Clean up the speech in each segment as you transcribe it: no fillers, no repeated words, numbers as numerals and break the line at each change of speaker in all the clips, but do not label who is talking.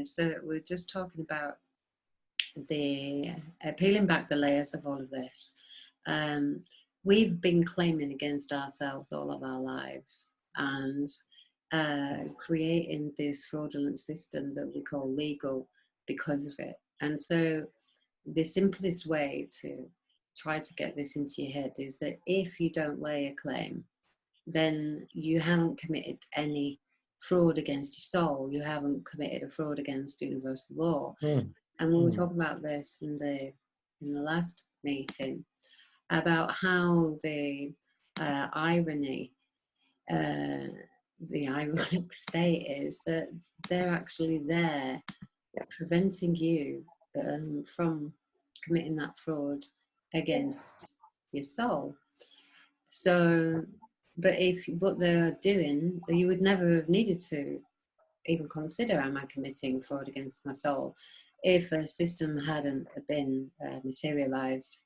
So we're just talking about the peeling back the layers of all of this. We've been claiming against ourselves all of our lives and creating this fraudulent system that we call legal because of it. And so the simplest way to try to get this into your head is that if you don't lay a claim, then you haven't committed any fraud against your soul. You haven't committed a fraud against universal law. And we were talking about this in the last meeting about how the irony, the ironic state is that they're actually there preventing you from committing that fraud against your soul. So, but if what they're doing, you would never have needed to even consider, am I committing fraud against my soul, if a system hadn't been materialized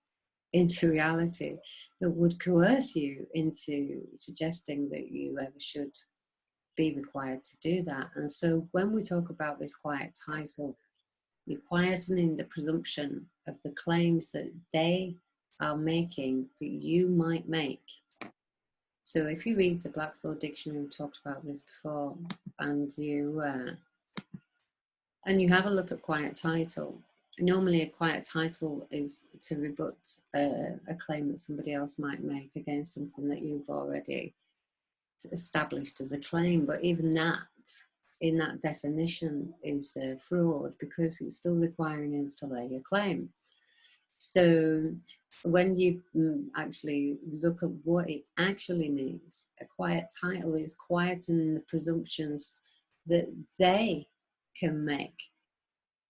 into reality that would coerce you into suggesting that you ever should be required to do that. And so when we talk about this quiet title, you're quietening the presumption of the claims that they are making that you might make. So if you read the Black's Law Dictionary, we talked about this before, and you have a look at quiet title. Normally a quiet title is to rebut a claim that somebody else might make against something that you've already established as a claim. But even that, in that definition, is fraud, because it's still requiring us to lay a claim. So when you actually look at what it actually means, a quiet title is quieting the presumptions that they can make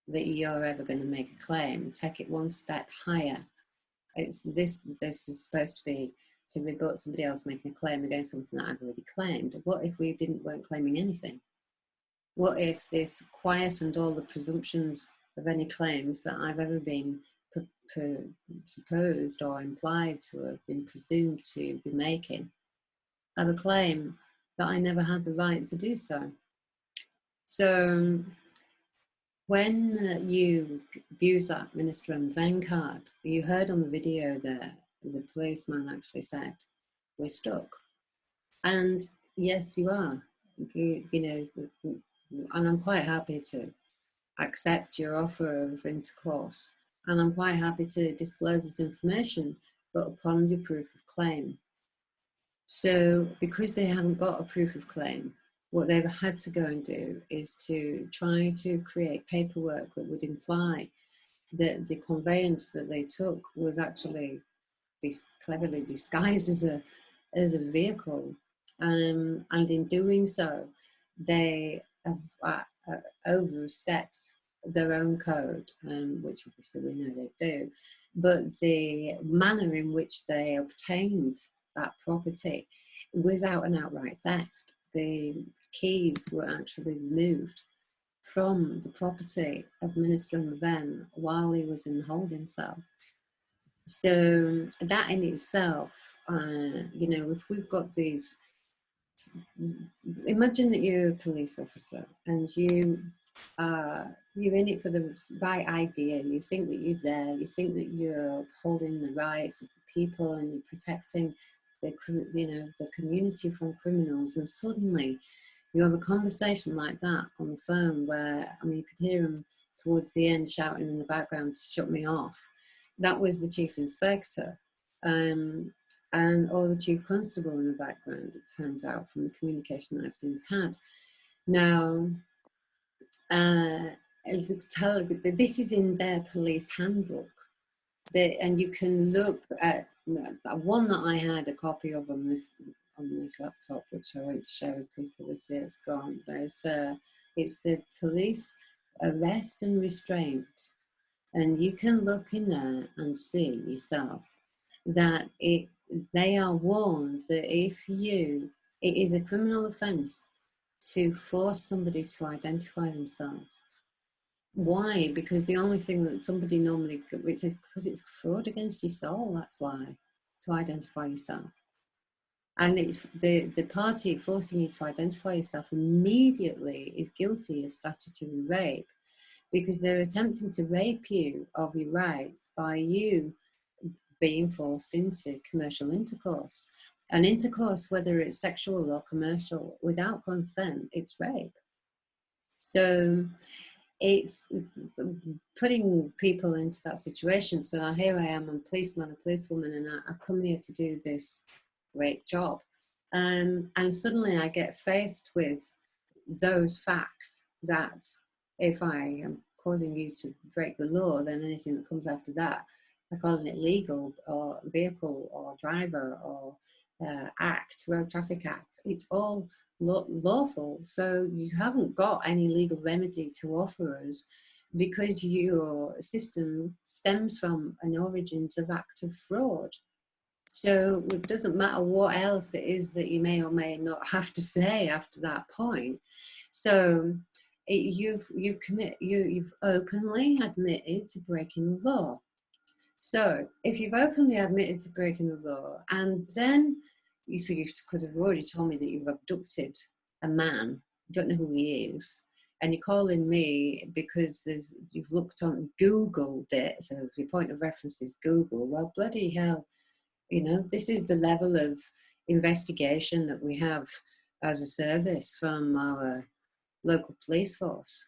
that you're ever going to make a claim. Take it one step higher. It's this is supposed to be to rebut somebody else making a claim against something that I've already claimed. What if we weren't claiming anything? What if this quietened all the presumptions of any claims that I've ever been supposed or implied to have been presumed to be making of a claim that I never had the right to do so? So when you use that Minister Emoven card, you heard on the video there, the policeman actually said, "We're stuck." And yes, you are. You know, and I'm quite happy to accept your offer of intercourse, and I'm quite happy to disclose this information, but upon your proof of claim. So because they haven't got a proof of claim, what they've had to go and do is to try to create paperwork that would imply that the conveyance that they took was actually cleverly disguised as a vehicle, and in doing so, they have overstepped their own code, which obviously we know they do. But the manner in which they obtained that property without an outright theft, the keys were actually removed from the property of Minister Emoven while he was in the holding cell. So that in itself, if we've got these, imagine that you're a police officer and you're in it for the right idea. You think that you're there. You think that you're upholding the rights of the people and you're protecting the community from criminals. And suddenly, you have a conversation like that on the phone where, you could hear him towards the end shouting in the background to shut me off. That was the chief inspector, or the chief constable in the background, it turns out, from the communication that I've since had. Now, this is in their police handbook. And you can look at one that I had a copy of on this laptop, which I won't share with people this year. It's gone. It's the police arrest and restraint, and you can look in there and see yourself that they are warned that it is a criminal offence to force somebody to identify themselves. Why? Because the only thing that somebody normally, because it's fraud against your soul, that's why, to identify yourself. And it's the party forcing you to identify yourself immediately is guilty of statutory rape, because they're attempting to rape you of your rights by you being forced into commercial intercourse. And intercourse, whether it's sexual or commercial, without consent, it's rape. So it's putting people into that situation. So here I am, I'm a policeman, a policewoman, and I've come here to do this great job. And suddenly I get faced with those facts that if I am causing you to break the law, then anything that comes after that, they're calling it legal or vehicle or driver or act, road traffic act, it's all lawful. So you haven't got any legal remedy to offer us, because your system stems from an origins of act of fraud. So it doesn't matter what else it is that you may or may not have to say after that point. So you've openly admitted to breaking the law. So if you've openly admitted to breaking the law, and then because you've already told me that you've abducted a man, you don't know who he is, and you're calling me because you've looked on Googled it, so if your point of reference is Google, well, bloody hell, this is the level of investigation that we have as a service from our local police force.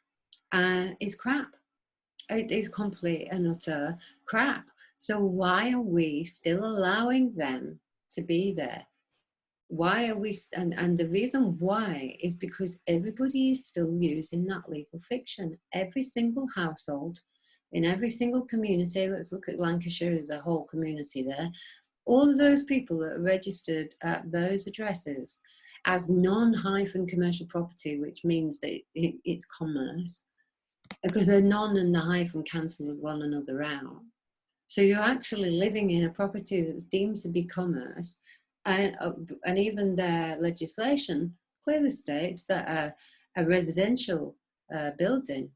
It's crap. It is complete and utter crap. So why are we still allowing them to be there? Why are we, and the reason why is because everybody is still using that legal fiction. Every single household, in every single community, let's look at Lancashire as a whole community there, all of those people that are registered at those addresses as non-commercial property, which means that it's commerce, because the non and the hyphen cancel one another out. So you're actually living in a property that's deemed to be commerce, and even their legislation clearly states that a residential building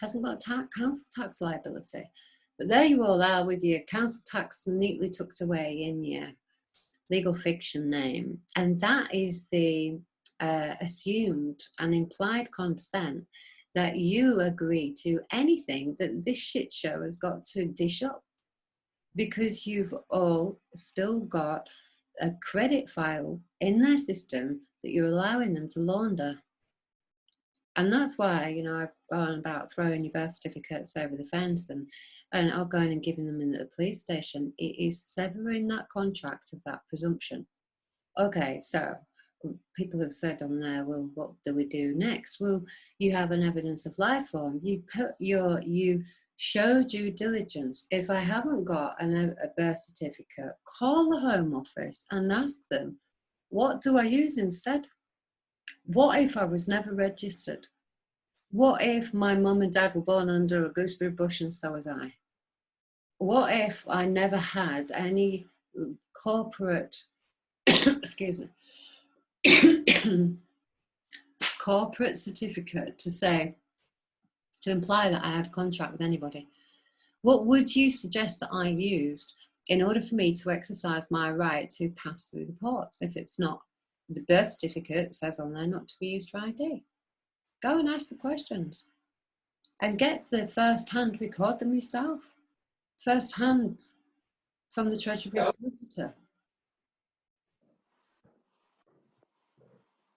hasn't got council tax liability. But there you all are with your council tax neatly tucked away in your legal fiction name. And that is the assumed and implied consent that you agree to anything that this shit show has got to dish up, because you've all still got a credit file in their system that you're allowing them to launder. And that's why, I've gone about throwing your birth certificates over the fence and going and giving them in at the police station. It is severing that contract of that presumption. Okay, so people have said on there, well, what do we do next? Well, you have an evidence of life form. You show due diligence. If I haven't got a birth certificate, call the Home Office and ask them, what do I use instead? What if I was never registered? What if my mum and dad were born under a gooseberry bush and so was I? What if I never had any corporate, excuse me, corporate certificate to imply that I had a contract with anybody? What would you suggest that I used in order for me to exercise my right to pass through the ports? If it's not the birth certificate, says on there not to be used for ID. Go and ask the questions and get the first-hand record them yourself. First-hand from the Treasury solicitor.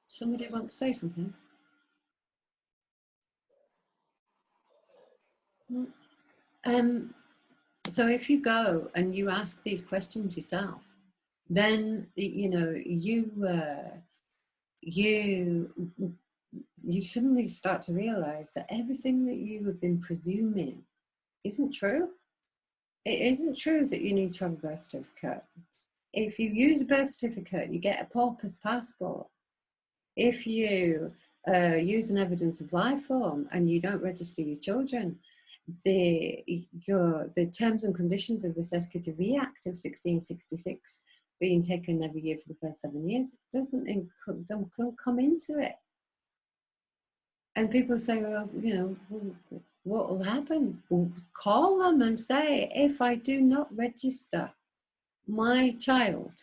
Somebody want to say something? So if you go and you ask these questions yourself, then you suddenly start to realize that everything that you have been presuming isn't true. It isn't true that you need to have a birth certificate. If you use a birth certificate, you get a pauper's passport. If you use an evidence of life form and you don't register your children, the terms and conditions of this SQTV Act of 1666 being taken every year for the first 7 years don't come into it. And people say, well, what will happen? Well, call them and say, if I do not register my child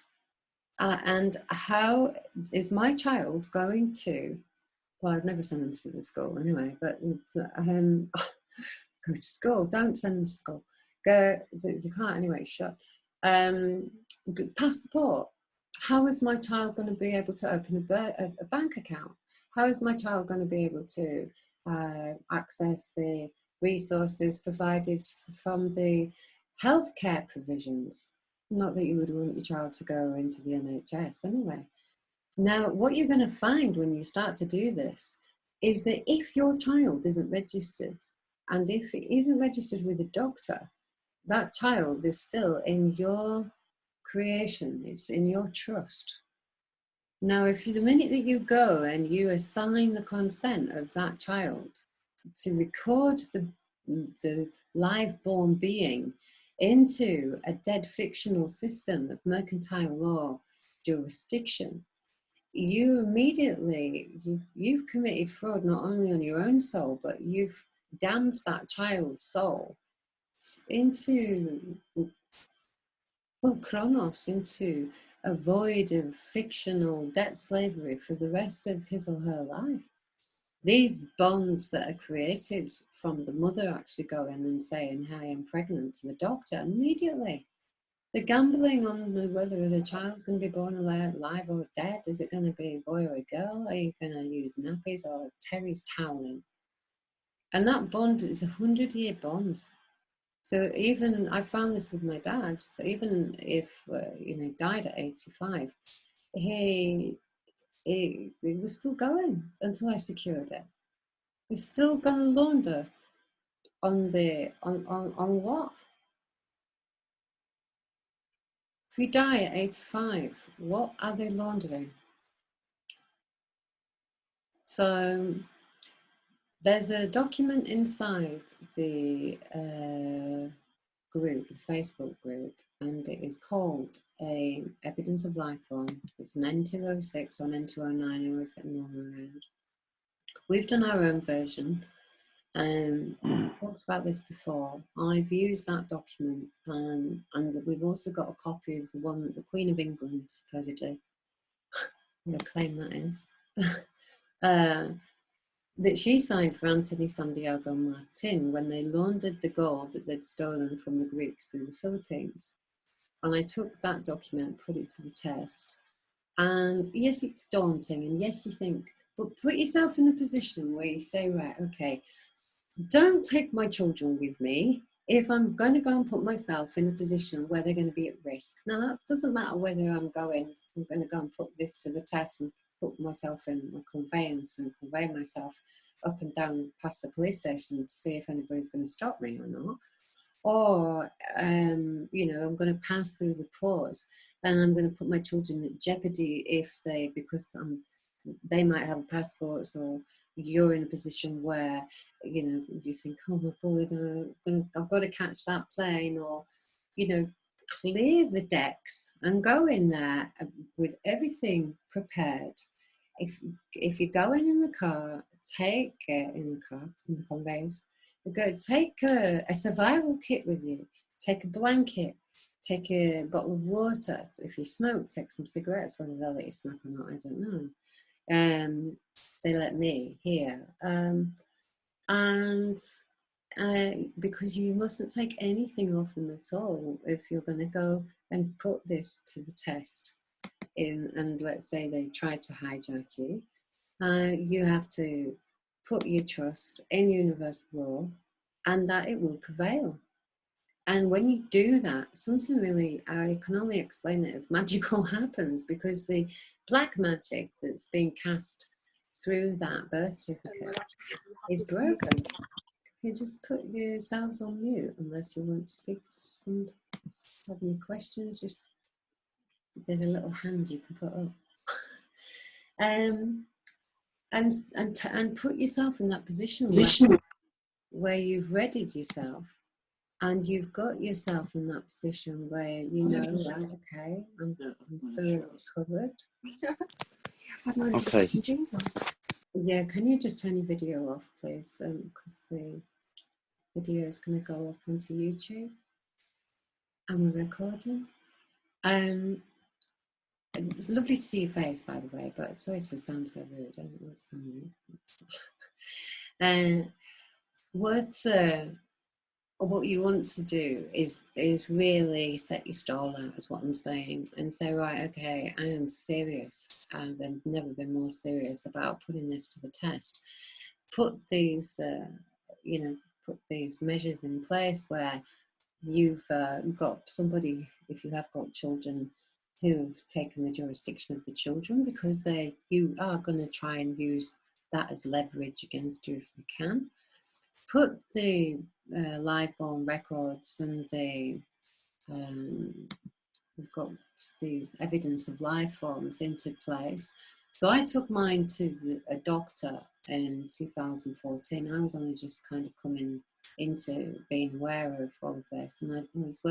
And how is my child going to, well, I'd never send them to the school anyway, but go to school, don't send them to school. You can't anyway, it's shut. Passport. How is my child going to be able to open a bank account? How is my child going to be able to access the resources provided from the healthcare provisions? Not that you would want your child to go into the NHS anyway. Now, what you're going to find when you start to do this is that if your child isn't registered, and if it isn't registered with a doctor, that child is still in your creation, it's in your trust. Now, if you, the minute that you go and you assign the consent of that child to record the live born being into a dead fictional system of mercantile law jurisdiction, you immediately, you've committed fraud not only on your own soul, but you've damned that child's soul into, well, Kronos, into a void of fictional debt slavery for the rest of his or her life. These bonds that are created from the mother actually going and saying, "Hi, I'm pregnant," to the doctor immediately. The gambling on whether the child's going to be born alive or dead. Is it going to be a boy or a girl? Are you going to use nappies or Terry's toweling? And that bond is a 100-year bond. So even, I found this with my dad, so even if, died at 85, he was still going until I secured it. We're still going to launder on what? If you die at 85, what are they laundering? So there's a document inside the group, the Facebook group, and it is called a Evidence of Life form. It's an N206 or an N209, I always get them all around. We've done our own version. Talked about this before. I've used that document, and we've also got a copy of the one that the Queen of England supposedly, what a claim that is, that she signed for Anthony Santiago Martin when they laundered the gold that they'd stolen from the Greeks through the Philippines. And I took that document, put it to the test. And yes, it's daunting, and yes, you think, but put yourself in a position where you say, right, okay, don't take my children with me if I'm going to go and put myself in a position where they're going to be at risk. Now, that doesn't matter whether I'm going to go and put this to the test and put myself in my conveyance and convey myself up and down past the police station to see if anybody's going to stop me or not. Or, I'm going to pass through the pause, then I'm going to put my children at jeopardy because they might have passports, or you're in a position where, you think, oh my God, I've got to catch that plane, or, clear the decks and go in there with everything prepared. If you're going in the car, take it in the conveyance. Take a survival kit with you. Take a blanket. Take a bottle of water. If you smoke, take some cigarettes. Whether they'll let you smoke or not, I don't know. They let me here. Because you mustn't take anything off them at all if you're going to go and put this to the test. And let's say they try to hijack you. You have to put your trust in universal law and that it will prevail. And when you do that, something really, I can only explain it as magical happens, because the black magic that's being cast through that birth certificate is broken. You just put yourselves on mute unless you want to speak to somebody. Have any questions? Just, there's a little hand you can put up. And put yourself in that position where you've readied yourself, and you've got yourself in that position where right, okay, I'm thoroughly covered.
Okay.
Yeah, can you just turn your video off, please? Because the video is going to go up onto YouTube and we're recording. It's lovely to see your face, by the way, but sorry to sound so rude. I don't know what's sound rude. What's what you want to do is really set your stall out, is what I'm saying, and say, right, okay, I am serious, and I've never been more serious about putting this to the test. Put these, put these measures in place where you've got somebody, if you have got children, who've taken the jurisdiction of the children, because you are going to try and use that as leverage against you if they can. Put the live born records and we've got the evidence of life forms into place. So I took mine to a doctor in 2014. I was only just kind of coming into being aware of all of this, and I was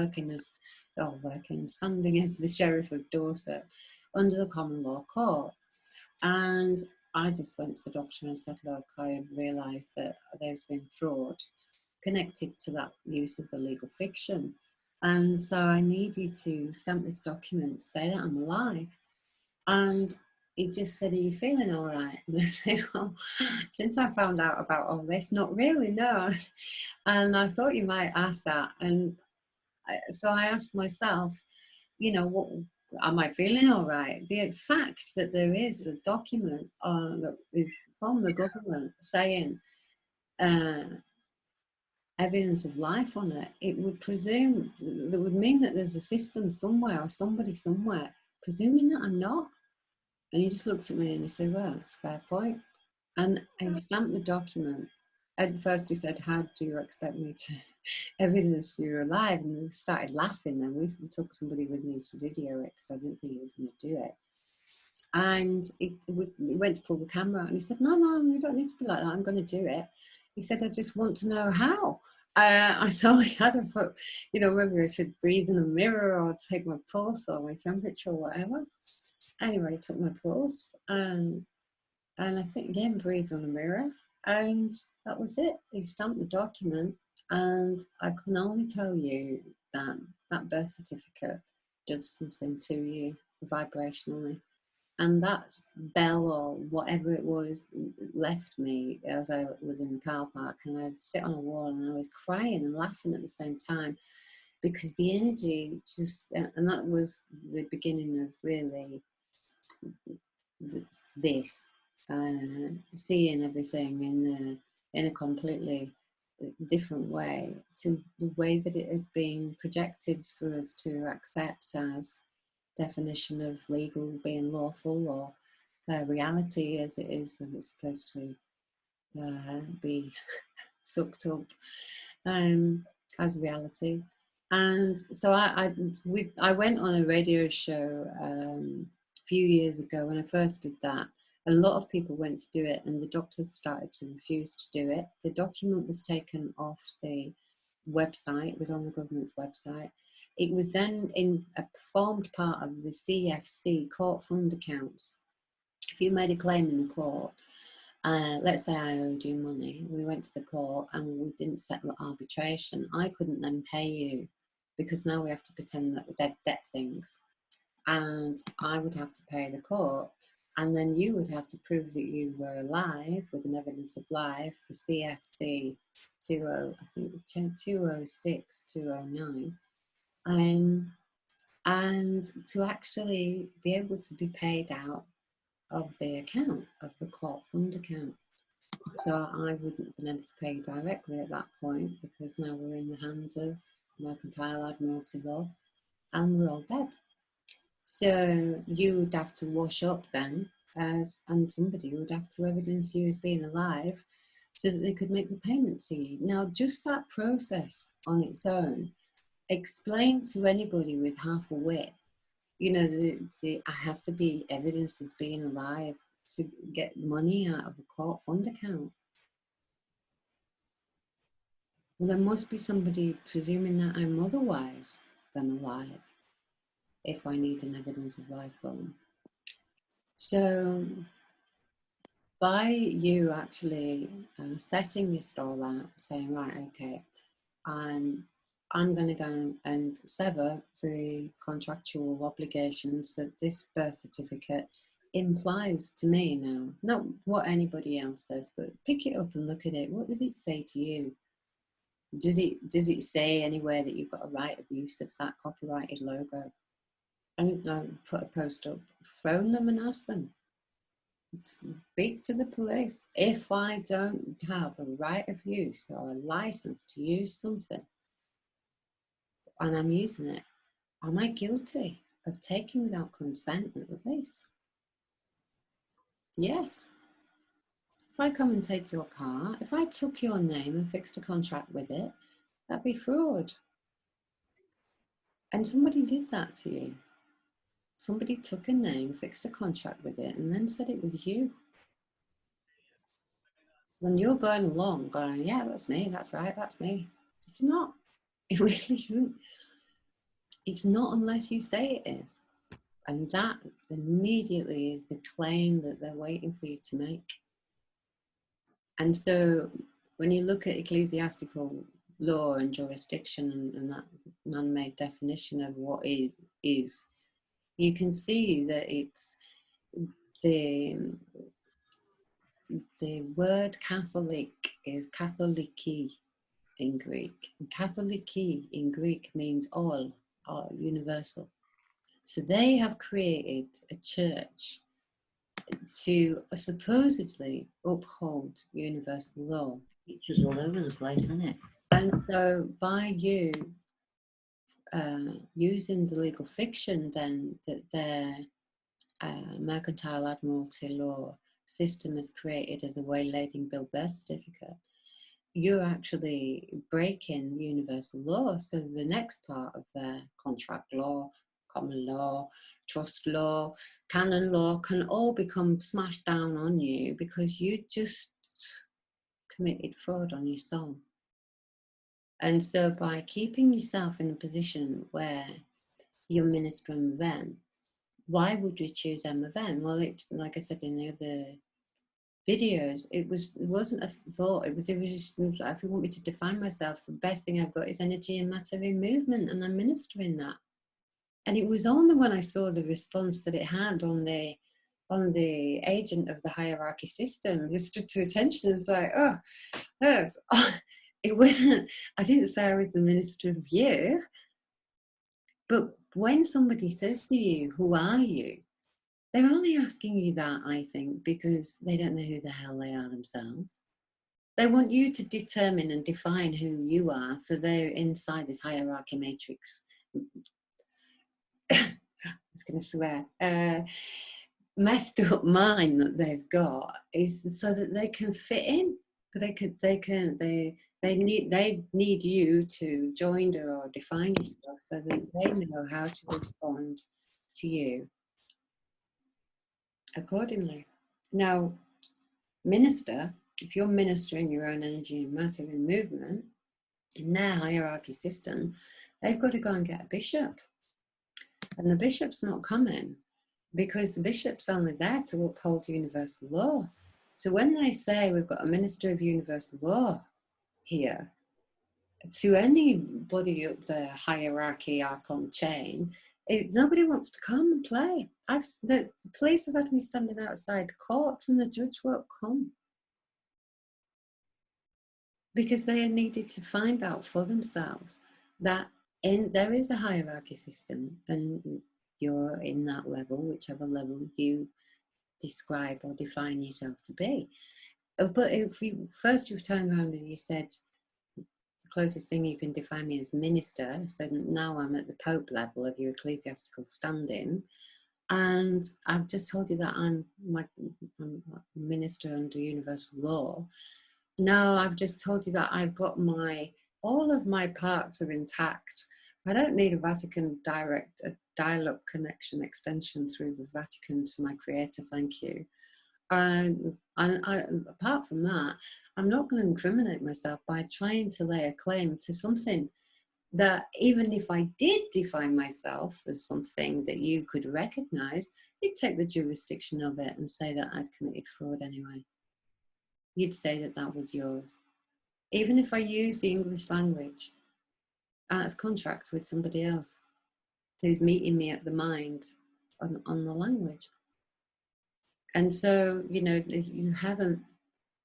standing as the Sheriff of Dorset under the common law court. And I just went to the doctor and said, look, I realised that there's been fraud connected to that use of the legal fiction. And so I need you to stamp this document, say that I'm alive. And he just said, are you feeling all right? And I said, well, since I found out about all this, not really, no. And I thought you might ask that. And so I asked myself, what am I feeling all right? The fact that there is a document that is from the government saying evidence of life on it, it would presume, that would mean that there's a system somewhere or somebody somewhere presuming that I'm not. And he just looked at me and he said, well, that's a fair point. And he stamped the document. At first he said, how do you expect me to evidence you're alive? And we started laughing then. We took somebody with me to video it because I didn't think he was going to do it. And we went to pull the camera out and he said, no, you don't need to be like that. I'm going to do it. He said, I just want to know how. I saw he had a foot, whether I should breathe in a mirror or take my pulse or my temperature or whatever. Anyway, he took my pulse and I think, again, breathed on a mirror. And that was it. He stamped the document. And I can only tell you that that birth certificate does something to you vibrationally. And that bell or whatever it was left me as I was in the car park, and I'd sit on a wall and I was crying and laughing at the same time, because the energy just, and that was the beginning of really this, seeing everything in a completely different way to the way that it had been projected for us to accept as definition of legal being lawful, or reality as it is, as it's supposed to be sucked up as reality. And so I went on a radio show a few years ago. When I first did that, a lot of people went to do it, and the doctors started to refuse to do it. The document was taken off the website. It was on the government's website. It was then formed part of the CFC court fund accounts. If you made a claim in the court, let's say I owed you money, we went to the court and we didn't settle arbitration, I couldn't then pay you, because now we have to pretend that we're debt things, and I would have to pay the court, and then you would have to prove that you were alive with an evidence of life for CFC 206, 209, and to actually be able to be paid out of the account, of the court fund account. So I wouldn't have been able to pay directly at that point, because now we're in the hands of mercantile admiralty law and we're all dead. So you would have to wash up then, and somebody would have to evidence you as being alive so that they could make the payment to you. Now, just that process on its own, explain to anybody with half a wit, I have to be evidence as being alive to get money out of a court fund account. Well, there must be somebody presuming that I'm otherwise than alive if I need an evidence of life form. So by you actually setting your stall out, saying, right, okay, I'm going to go and sever the contractual obligations that this birth certificate implies to me now. Not what anybody else says, but pick it up and look at it. What does it say to you? Does it say anywhere that you've got a right of use of that copyrighted logo? And put a post up, phone them and ask them. Speak to the police. If I don't have a right of use or a license to use something and I'm using it, am I guilty of taking without consent at the least? Yes. If I come and take your car, if I took your name and fixed a contract with it, that'd be fraud. And somebody did that to you. Somebody took a name, fixed a contract with it, and then said it was you. When you're going along, going, yeah, that's me, that's right, that's me. It's not. It really isn't. It's not unless you say it is. And that immediately is the claim that they're waiting for you to make. And so when you look at ecclesiastical law and jurisdiction and that man-made definition of what is, you can see that it's the word Catholic is katholiki in Greek. And katholiki in Greek means all universal. So they have created a church to supposedly uphold universal law.
Which is all over the place, isn't it?
And so by you using the legal fiction then that their mercantile admiralty law system is created as a waylaiding bill birth certificate, you're actually breaking universal law. So the next part of their contract law, common law, trust law, canon law can all become smashed down on you because you just committed fraud on your soul. And so by keeping yourself in a position where you're ministering them, why would we choose Emoven? Well, like I said in the other videos, it wasn't a thought. It was just, if you want me to define myself, the best thing I've got is energy and matter in movement, and I'm ministering that. And it was only when I saw the response that it had on the agent of the hierarchy system, just stood to attention. It's like, oh, it wasn't. I didn't say I was the minister of you, but when somebody says to you, "Who are you?" they're only asking you that, I think, because they don't know who the hell they are themselves. They want you to determine and define who you are, so they're inside this hierarchy matrix. I was going to swear. Messed up mind that they've got is so that they can fit in. They need you to join or define yourself so that they know how to respond to you accordingly. Now, minister, if you're ministering your own energy and matter in movement, in their hierarchy system, they've got to go and get a bishop. And the bishop's not coming because the bishop's only there to uphold universal law. So when they say we've got a minister of universal law here, to anybody up the hierarchy archon chain, nobody wants to come and play. The police have had me standing outside the courts and the judge won't come because they needed to find out for themselves that there is a hierarchy system and you're in that level, whichever level you describe or define yourself to be. But if you've turned around and you said, the closest thing you can define me as minister, so now I'm at the Pope level of your ecclesiastical standing, and I've just told you that I'm a minister under universal law. Now I've just told you that I've got all of my parts are intact. I don't need a Vatican a dial-up connection extension through the Vatican to my creator, thank you. And apart from that, I'm not going to incriminate myself by trying to lay a claim to something that, even if I did define myself as something that you could recognize, you'd take the jurisdiction of it and say that I'd committed fraud anyway. You'd say that that was yours. Even if I use the English language, out of contract with somebody else who's meeting me at the mind on the language. And so, you know, you haven't,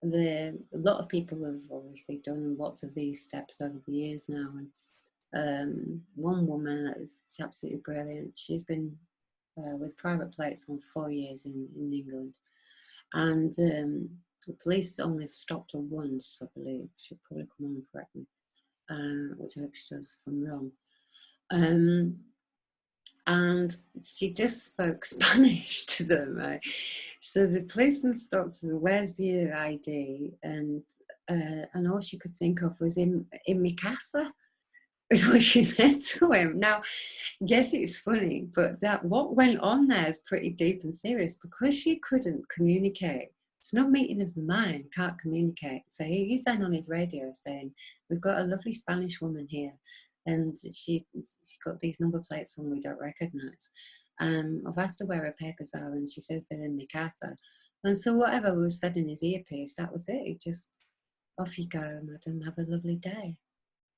a lot of people have obviously done lots of these steps over the years now. And one woman that is absolutely brilliant, she's been with private plates on 4 years in England. And the police only stopped her once, I believe. She'll probably come on and correct me, which I hope she does if I'm wrong. And she just spoke Spanish to them, right? So the policeman stopped her, where's your ID? And all she could think of was in mi casa, is what she said to him. Now, yes, it's funny, but that what went on there is pretty deep and serious, because she couldn't communicate. It's not meeting of the mind, can't communicate. So he's then on his radio saying, we've got a lovely Spanish woman here, and she got these number plates on we don't recognise. I've asked her where her papers are, and she says they're in mi casa. And so whatever was said in his earpiece, that was it. He just, off you go, madam, have a lovely day.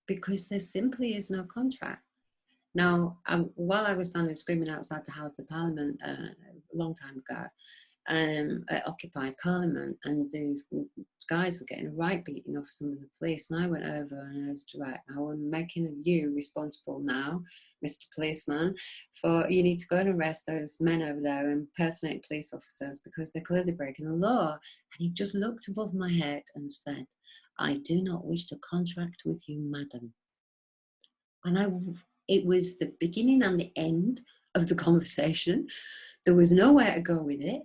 Because there simply is no contract. Now, while I was standing screaming outside the House of Parliament a long time ago, at Occupy Parliament, and these guys were getting a right beating off some of the police, and I went over and I was right, I'm making you responsible now, Mr. Policeman, for you need to go and arrest those men over there and impersonate police officers because they're clearly breaking the law. And he just looked above my head and said, I do not wish to contract with you, madam. And it was the beginning and the end of the conversation. There was nowhere to go with it.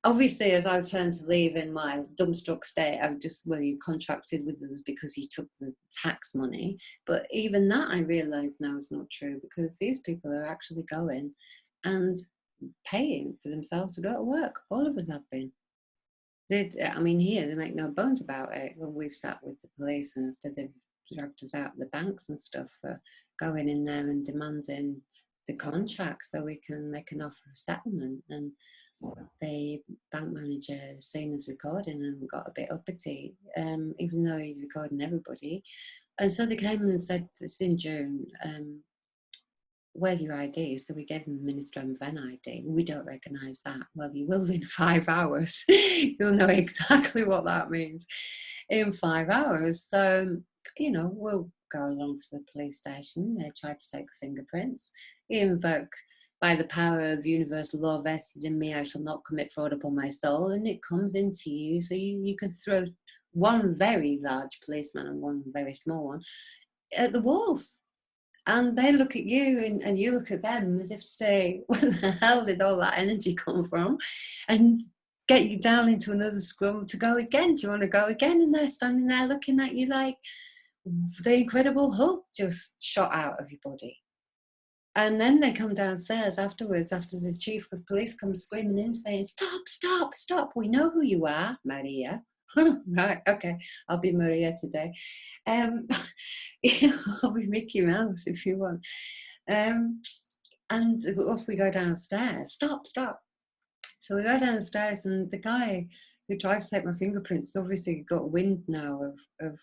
Obviously, as I turned to leave in my dumbstruck state, I just, well, you contracted with us because you took the tax money. But even that I realise now is not true, because these people are actually going and paying for themselves to go to work. All of us have been. I mean, here they make no bones about it. When we've sat with the police and they've dragged us out of the banks and stuff for going in there and demanding the contract so we can make an offer of settlement. And the bank manager seen us recording and got a bit uppity, even though he's recording everybody. And so they came and said, it's in June, where's your ID? So we gave them the Minister Emoven ID. We don't recognise that. Well, you will in 5 hours. You'll know exactly what that means in 5 hours. So, you know, we'll go along to the police station. They try to take fingerprints. Invoke, by the power of universal law vested in me, I shall not commit fraud upon my soul. And it comes into you. So you can throw one very large policeman and one very small one at the walls. And they look at you and you look at them as if to say, where the hell did all that energy come from? And get you down into another scrum to go again. Do you want to go again? And they're standing there looking at you like the Incredible Hulk just shot out of your body. And then they come downstairs afterwards, after the chief of police comes screaming in saying, stop, stop, stop. We know who you are, Maria. Right, okay, I'll be Maria today. I'll be Mickey Mouse if you want. And off we go downstairs. Stop, stop. So we go downstairs, and the guy who tried to take my fingerprints obviously got wind now of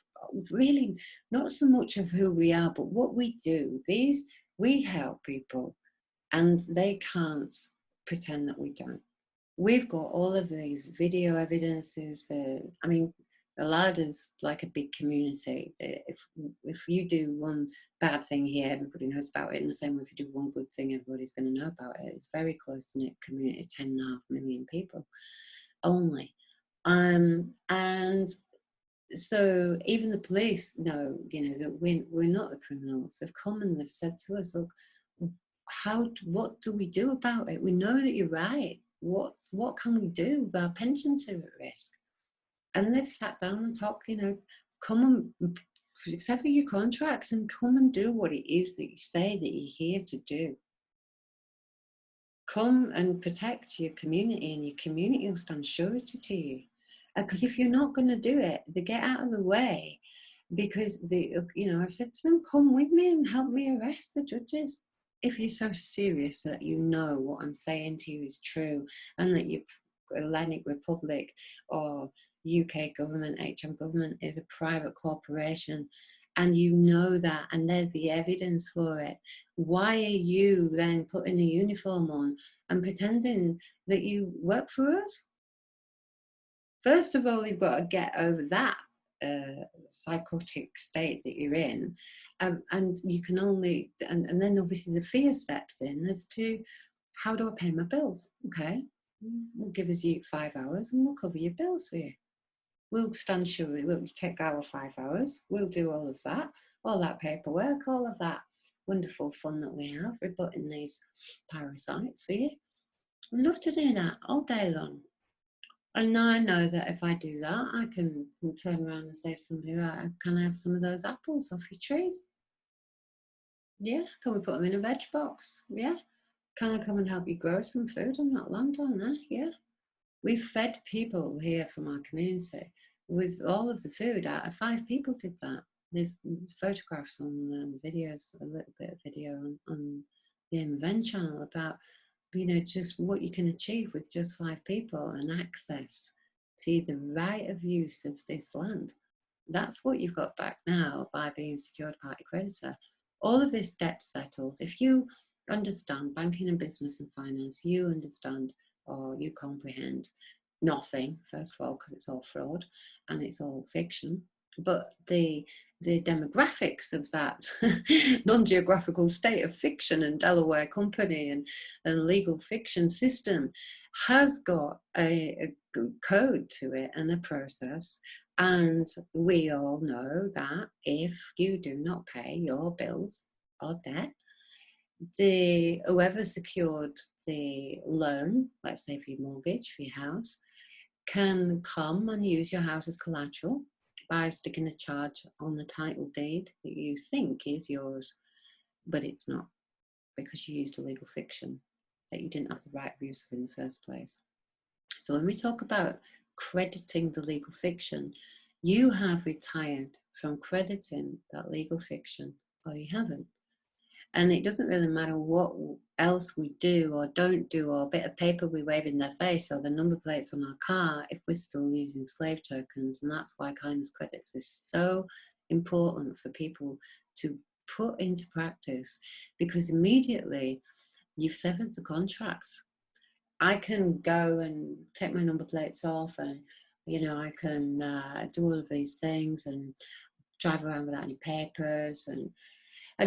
really not so much of who we are, but what we do. We help people, and they can't pretend that we don't. We've got all of these video evidences. I mean, the lad is like a big community. If you do one bad thing here, everybody knows about it. In the same way, if you do one good thing, everybody's going to know about it. It's a very close-knit community, 10.5 million people only. And so even the police know, you know, that we're not the criminals. They've come and they've said to us, look, what do we do about it? We know that you're right. What can we do? Our pensions are at risk. And they've sat down and talked, you know, come and sever your contracts and come and do what it is that you say that you're here to do. Come and protect your community, and your community will stand surety to you. Because if you're not going to do it, they get out of the way. Because I've said to them, come with me and help me arrest the judges. If you're so serious that you know what I'm saying to you is true, and that your Hellenic Republic or UK government, HM government is a private corporation, and you know that, and there's the evidence for it. Why are you then putting a uniform on and pretending that you work for us? First of all, you've got to get over that psychotic state that you're in, and you can only, and then obviously the fear steps in as to, how do I pay my bills? Okay, we'll give us you 5 hours and we'll cover your bills for you. We'll stand sure, we'll take our 5 hours, we'll do all that paperwork, all of that wonderful fun that we have, rebutting these parasites for you. We'd love to do that all day long. And now I know that if I do that, I can turn around and say to somebody, right, can I have some of those apples off your trees? Yeah. Can we put them in a veg box? Yeah. Can I come and help you grow some food on that land down there? Yeah. We've fed people here from our community with all of the food. 5 people did that. There's photographs on videos, a little bit of video on the Emoven channel about, just what you can achieve with just 5 people and access to the right of use of this land. That's what you've got back now by being secured party creditor. All of this debt settled. If you understand banking and business and finance, you understand, or you comprehend nothing, first of all, because it's all fraud and it's all fiction. But the demographics of that non-geographical state of fiction and Delaware company and legal fiction system has got a code to it and a process. And we all know that if you do not pay your bills or debt, whoever secured the loan, let's say for your mortgage, for your house, can come and use your house as collateral by sticking a charge on the title deed that you think is yours, but it's not, because you used a legal fiction that you didn't have the right of use of in the first place. So when we talk about crediting the legal fiction, you have retired from crediting that legal fiction, or you haven't. And it doesn't really matter what else we do or don't do, or a bit of paper we wave in their face, or the number plates on our car, if we're still using slave tokens. And that's why kindness credits is so important for people to put into practice, because immediately you've severed the contract. I can go and take my number plates off, and I can do all of these things and drive around without any papers and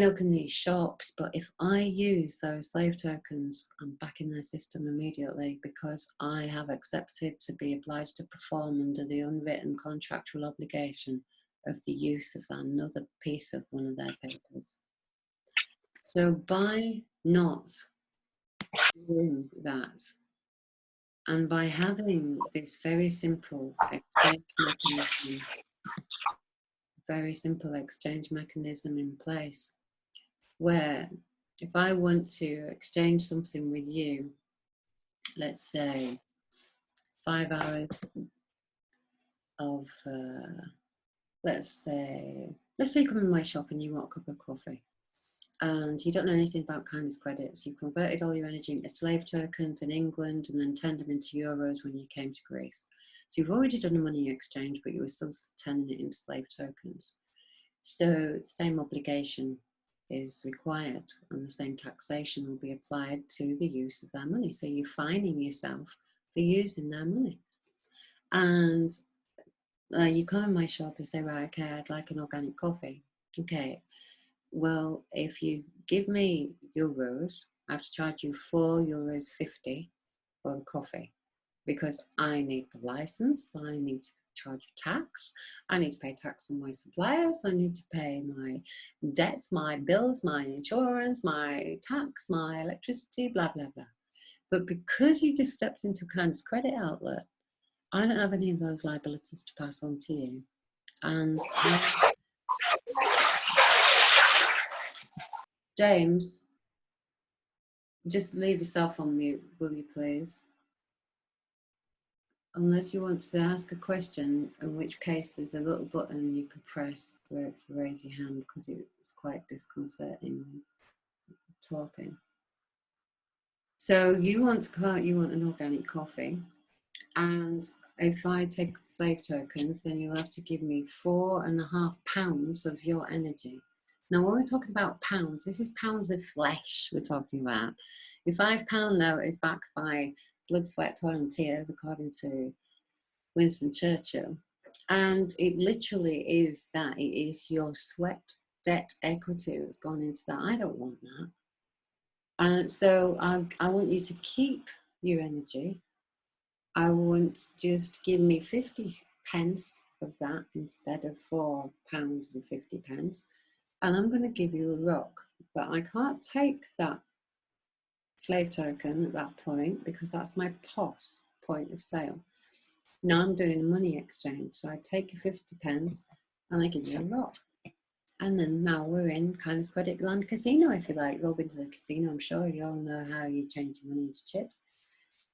open these shops. But if I use those slave tokens, I'm back in their system immediately, because I have accepted to be obliged to perform under the unwritten contractual obligation of the use of another piece of one of their papers. So by not doing that, and by having this very simple exchange mechanism in place, where if I want to exchange something with you, let's say 5 hours of, let's say you come in my shop and you want a cup of coffee, and you don't know anything about kindness credits. You converted all your energy into slave tokens in England and then turned them into euros when you came to Greece. So you've already done a money exchange, but you were still turning it into slave tokens. So the same obligation is required, and the same taxation will be applied to the use of their money. So you're fining yourself for using their money. And you come in my shop and say, right, okay, I'd like an organic coffee. Okay, well, if you give me euros, I have to charge you €4.50 for the coffee, because I need the license, I need to charge tax, I need to pay tax on my suppliers, I need to pay my debts, my bills, my insurance, my tax, my electricity, blah, blah, blah. But because you just stepped into Kindness Credit Outlet, I don't have any of those liabilities to pass on to you. And James, just leave yourself on mute, will you please? Unless you want to ask a question, in which case there's a little button you can press to raise your hand, because it's quite disconcerting talking. So you want an organic coffee, and if I take slave tokens, then you'll have to give me £4.5 of your energy. Now, when we're talking about pounds, this is pounds of flesh we're talking about. Your £5 note is backed by blood, sweat, toil, and tears, according to Winston Churchill. And it literally is that. It is your sweat, debt, equity that's gone into that. I don't want that. And so I want you to keep your energy. I want just give me 50 pence of that instead of £4.50. And I'm going to give you a rock. But I can't take that slave token at that point because that's my POS, point of sale. Now I'm doing a money exchange. So I take your 50 pence and I give you a rock. And then now we're in kind of credit land casino, if you like. You've all been to the casino, I'm sure. You all know how you change your money into chips.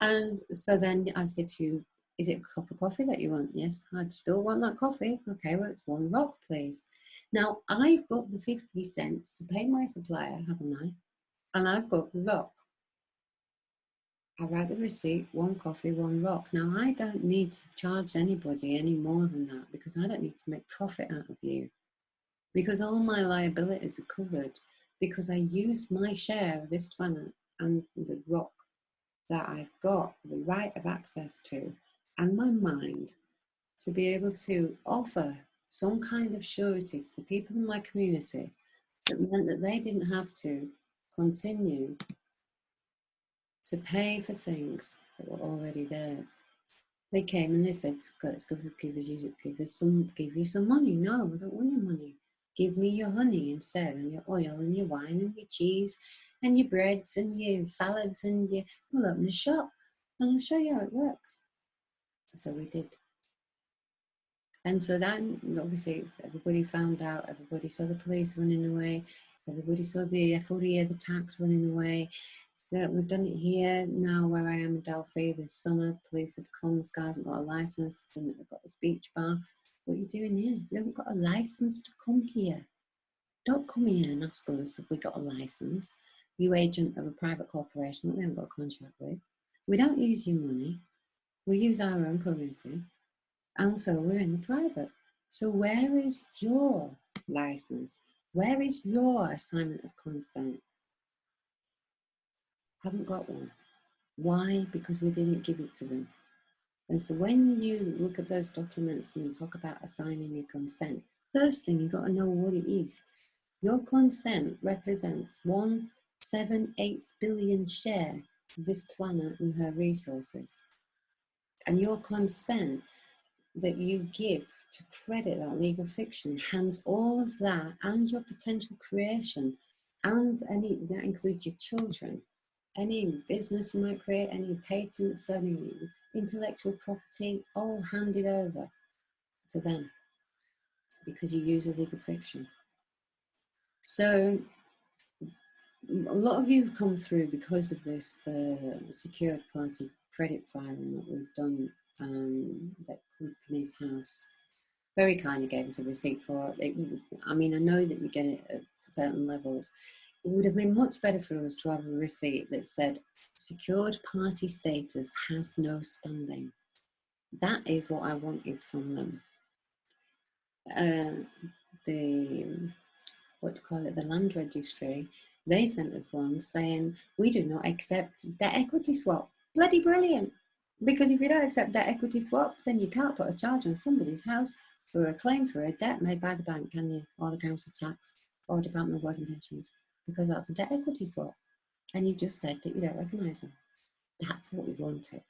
And so then I said to you, is it a cup of coffee that you want? Yes, I'd still want that coffee. Okay, well, it's one rock, please. Now, I've got the 50 cents to pay my supplier, haven't I? And I've got the rock. I write the receipt, one coffee, one rock. Now, I don't need to charge anybody any more than that because I don't need to make profit out of you. Because all my liabilities are covered because I used my share of this planet and the rock that I've got the right of access to and my mind to be able to offer some kind of surety to the people in my community that meant that they didn't have to continue to pay for things that were already theirs. They came and they said, let's give you some money. No, I don't want your money. Give me your honey instead, and your oil, and your wine, and your cheese, and your breads, and your salads, and your, we'll open a shop, and I'll show you how it works. So we did. And so then, obviously, everybody found out, everybody saw the police running away, everybody saw the FODA, the tax running away. So we've done it here now where I am in Delphi this summer. Police had come, this guy hasn't got a license, and we've got this beach bar. What are you doing here? You haven't got a license to come here. Don't come here and ask us if we got a license. You agent of a private corporation that we haven't got a contract with. We don't use your money. We use our own currency. And so we're in the private. So where is your license? Where is your assignment of consent? Haven't got one. Why? Because we didn't give it to them. And so when you look at those documents and you talk about assigning your consent, first thing you've got to know what it is. Your consent represents 1/7/8 billion share of this planet and her resources. And your consent that you give to credit that legal fiction hands all of that and your potential creation, and any that includes your children, any business you might create, any patents, any intellectual property, all handed over to them because you use a legal fiction. So a lot of you have come through because of this, the secured party credit filing that we've done, that Companies House very kindly gave us a receipt for it. I mean, I know that you get it at certain levels. It would have been much better for us to have a receipt that said secured party status has no standing. That is what I wanted from them. The the land registry, they sent us one saying we do not accept debt equity swap. Bloody brilliant! Because if you don't accept debt equity swap, then you can't put a charge on somebody's house for a claim for a debt made by the bank, can you? Or the council tax, or Department of Work and Pensions, because that's a debt equity swap. And you just said that you don't recognise them. That's what we wanted.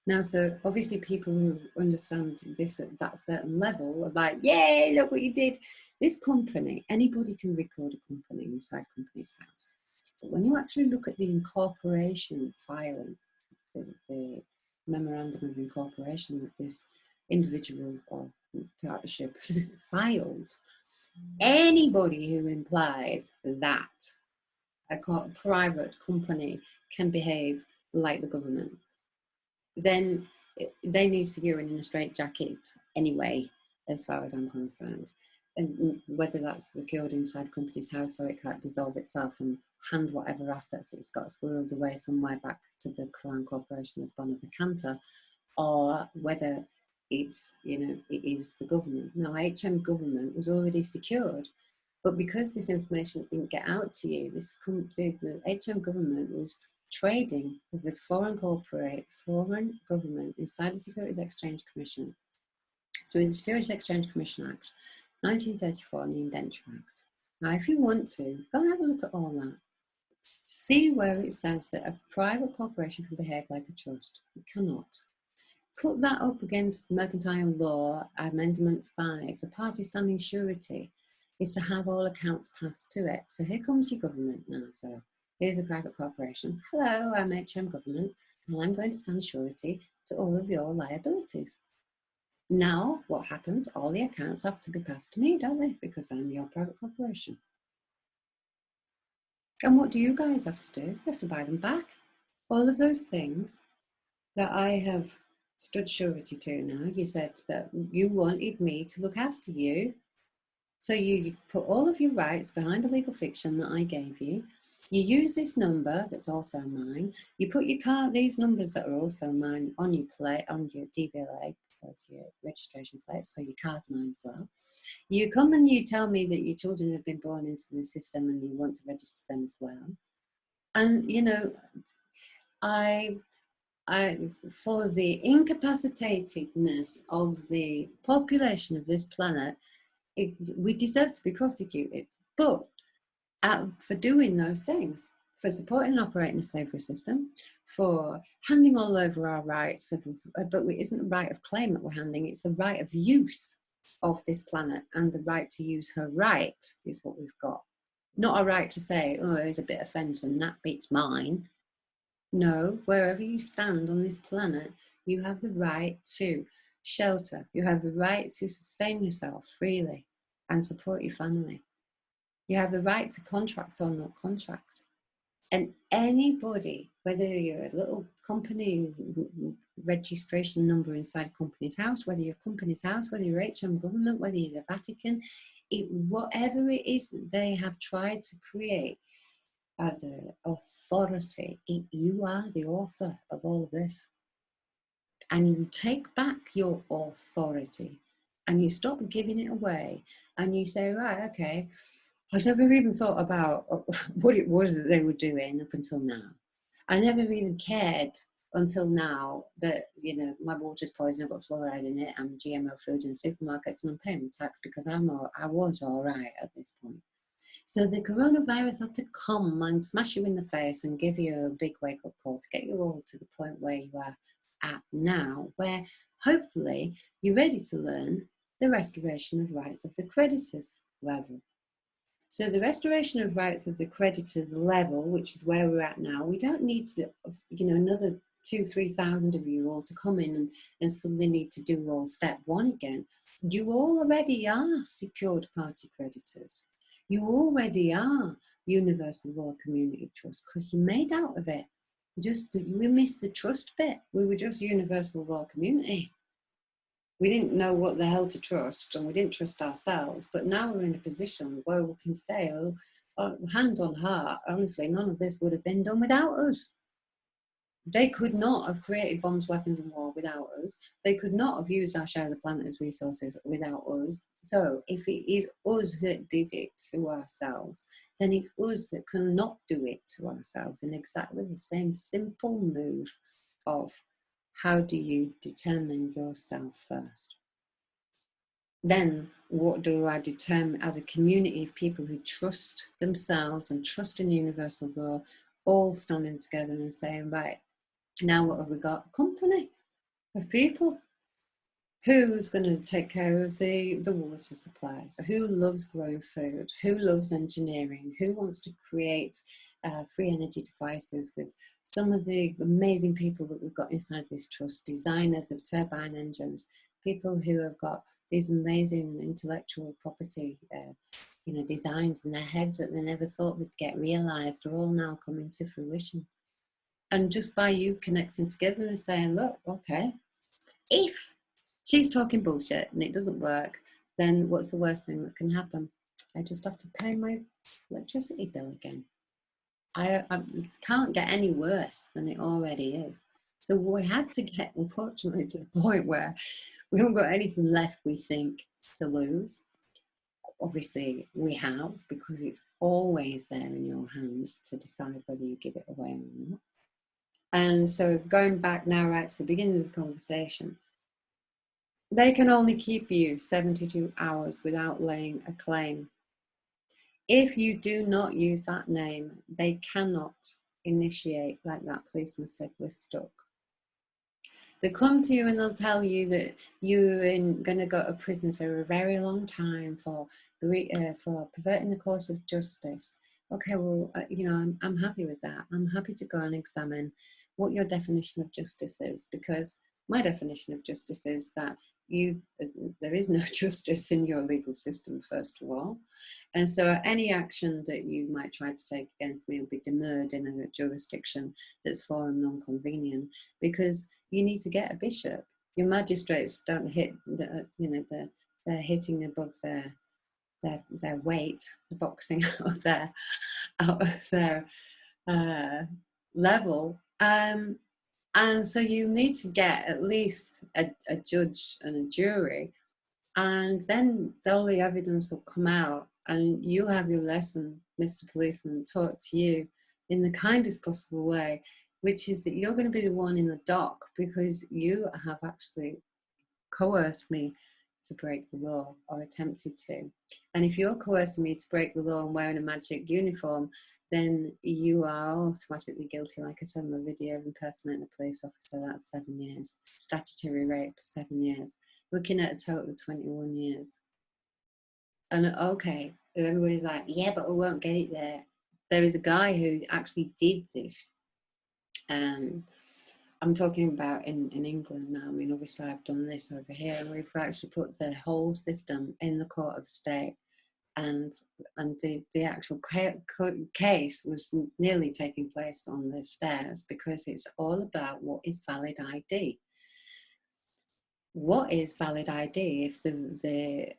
Now, so obviously people who understand this at that certain level are like, yay, look what you did. This company, anybody can record a company inside Companies House. But when you actually look at the incorporation file, the memorandum of incorporation that this individual or partnership has filed, anybody who implies that a private company can behave like the government, then they need securing in a straitjacket anyway, as far as I'm concerned. And whether that's secured inside Companies House or it can't dissolve itself and hand whatever assets it's got squirreled away somewhere back to the Crown Corporation as Bonner Cantor, or whether it's, it is the government. Now, HM government was already secured, but because this information didn't get out to you, the HM government was trading with the foreign government inside the Securities Exchange Commission through the Securities Exchange Commission Act, 1934, and the Indenture Act. Now, if you want to, go and have a look at all that. See where it says that a private corporation can behave like a trust. It cannot. Put that up against mercantile law, Amendment 5. The party standing surety is to have all accounts passed to it. So here comes your government now. So here's a private corporation. Hello, I'm HM government, and I'm going to stand surety to all of your liabilities. Now, what happens? All the accounts have to be passed to me, don't they? Because I'm your private corporation. And what do you guys have to do? You have to buy them back. All of those things that I have stood surety to now, you said that you wanted me to look after you. So you put all of your rights behind a legal fiction that I gave you. You use this number that's also mine. You put your car, these numbers that are also mine on your plate, on your DVLA, as your registration plate, so your car's mine as well. You come and you tell me that your children have been born into the system and you want to register them as well. And, I for the incapacitatedness of the population of this planet, we deserve to be prosecuted. But for doing those things, for supporting and operating a slavery system, for handing all over our rights, but it isn't the right of claim that we're handing, it's the right of use of this planet, and the right to use her right is what we've got. Not a right to say, oh, there's a bit of fence and that bit's mine. No, wherever you stand on this planet, you have the right to shelter. You have the right to sustain yourself freely and support your family. You have the right to contract or not contract. And anybody, whether you're a little company registration number inside a company's house, whether you're a company's house, whether you're HM government, whether you're the Vatican, whatever it is that they have tried to create as an authority, you are the author of all of this. And you take back your authority and you stop giving it away and you say, right, okay, I never even thought about what it was that they were doing up until now. I never even cared until now that, my water's poison, I've got fluoride in it, I'm GMO food in supermarkets, and I'm paying the tax because I was all right at this point. So the coronavirus had to come and smash you in the face and give you a big wake-up call to get you all to the point where you are at now, where hopefully you're ready to learn the restoration of rights of the creditors level. So the restoration of rights of the creditors level, which is where we're at now, we don't need to, another 2,000-3,000 of you all to come in and suddenly need to do all step one again. You already are secured party creditors. You already are universal law community trust because you made out of it. We missed the trust bit. We were just universal law community. We didn't know what the hell to trust, and we didn't trust ourselves. But now we're in a position where we can say, hand on heart, honestly, none of this would have been done without us. They could not have created bombs, weapons, and war without us. They could not have used our share of the planet's resources without us. So if it is us that did it to ourselves, then it's us that cannot do it to ourselves in exactly the same simple move of how do you determine yourself first? Then what do I determine as a community of people who trust themselves and trust in universal law, all standing together and saying, right, now what have we got? A company of people. Who's going to take care of the water supply? So who loves growing food? Who loves engineering? Who wants to create free energy devices with some of the amazing people that we've got inside this trust, designers of turbine engines, people who have got these amazing intellectual property designs in their heads that they never thought would get realized are all now coming to fruition. And just by you connecting together and saying, look, okay, if she's talking bullshit and it doesn't work, then what's the worst thing that can happen? I just have to pay my electricity bill again. I can't get any worse than it already is. So we had to get, unfortunately, to the point where we haven't got anything left, we think, to lose. Obviously, we have, because it's always there in your hands to decide whether you give it away or not. And so going back now right to the beginning of the conversation, they can only keep you 72 hours without laying a claim. If you do not use that name, they cannot initiate, like that policeman said, we're stuck. They come to you and they'll tell you that you're going to go to prison for a very long time for perverting the course of justice. Okay, well, I'm happy with that. I'm happy to go and examine what your definition of justice is, because my definition of justice is that there is no justice in your legal system, first of all. And so any action that you might try to take against me will be demurred in a jurisdiction that's forum non-convenient, because you need to get a bishop. Your magistrates don't hit, they're hitting above their weight, the boxing out of their level. And so you need to get at least a judge and a jury, and then all the evidence will come out and you'll have your lesson, Mr. Policeman, taught to you in the kindest possible way, which is that you're going to be the one in the dock because you have actually coerced me to break the law, or attempted to. And if you're coercing me to break the law and wearing a magic uniform, then you are automatically guilty. Like I said in my video, of impersonating a police officer, that's 7 years. Statutory rape, 7 years. Looking at a total of 21 years. And okay, everybody's like, yeah, but we won't get it there. There is a guy who actually did this. I'm talking about in England now. I mean, obviously I've done this over here, and we've actually put the whole system in the court of state, and the actual case was nearly taking place on the stairs, because it's all about what is valid ID. What is valid ID if the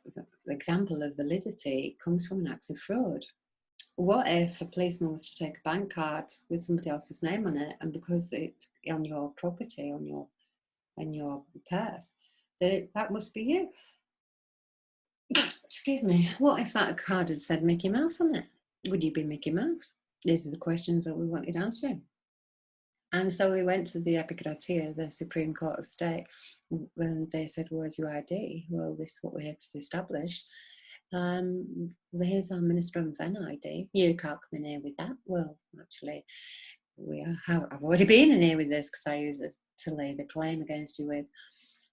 example of validity comes from an act of fraud? What if a policeman was to take a bank card with somebody else's name on it, and because it's on your property, on your purse, that must be you? Excuse me. What if that card had said Mickey Mouse on it? Would you be Mickey Mouse? These are the questions that we wanted answering. And so we went to the Epicratia, the Supreme Court of State, and they said, where's your ID? Well, this is what we had to establish. Here's our Minister of Ven ID. You can't come in here with that. Well, actually, I've already been in here with this, because I use it to lay the claim against you with.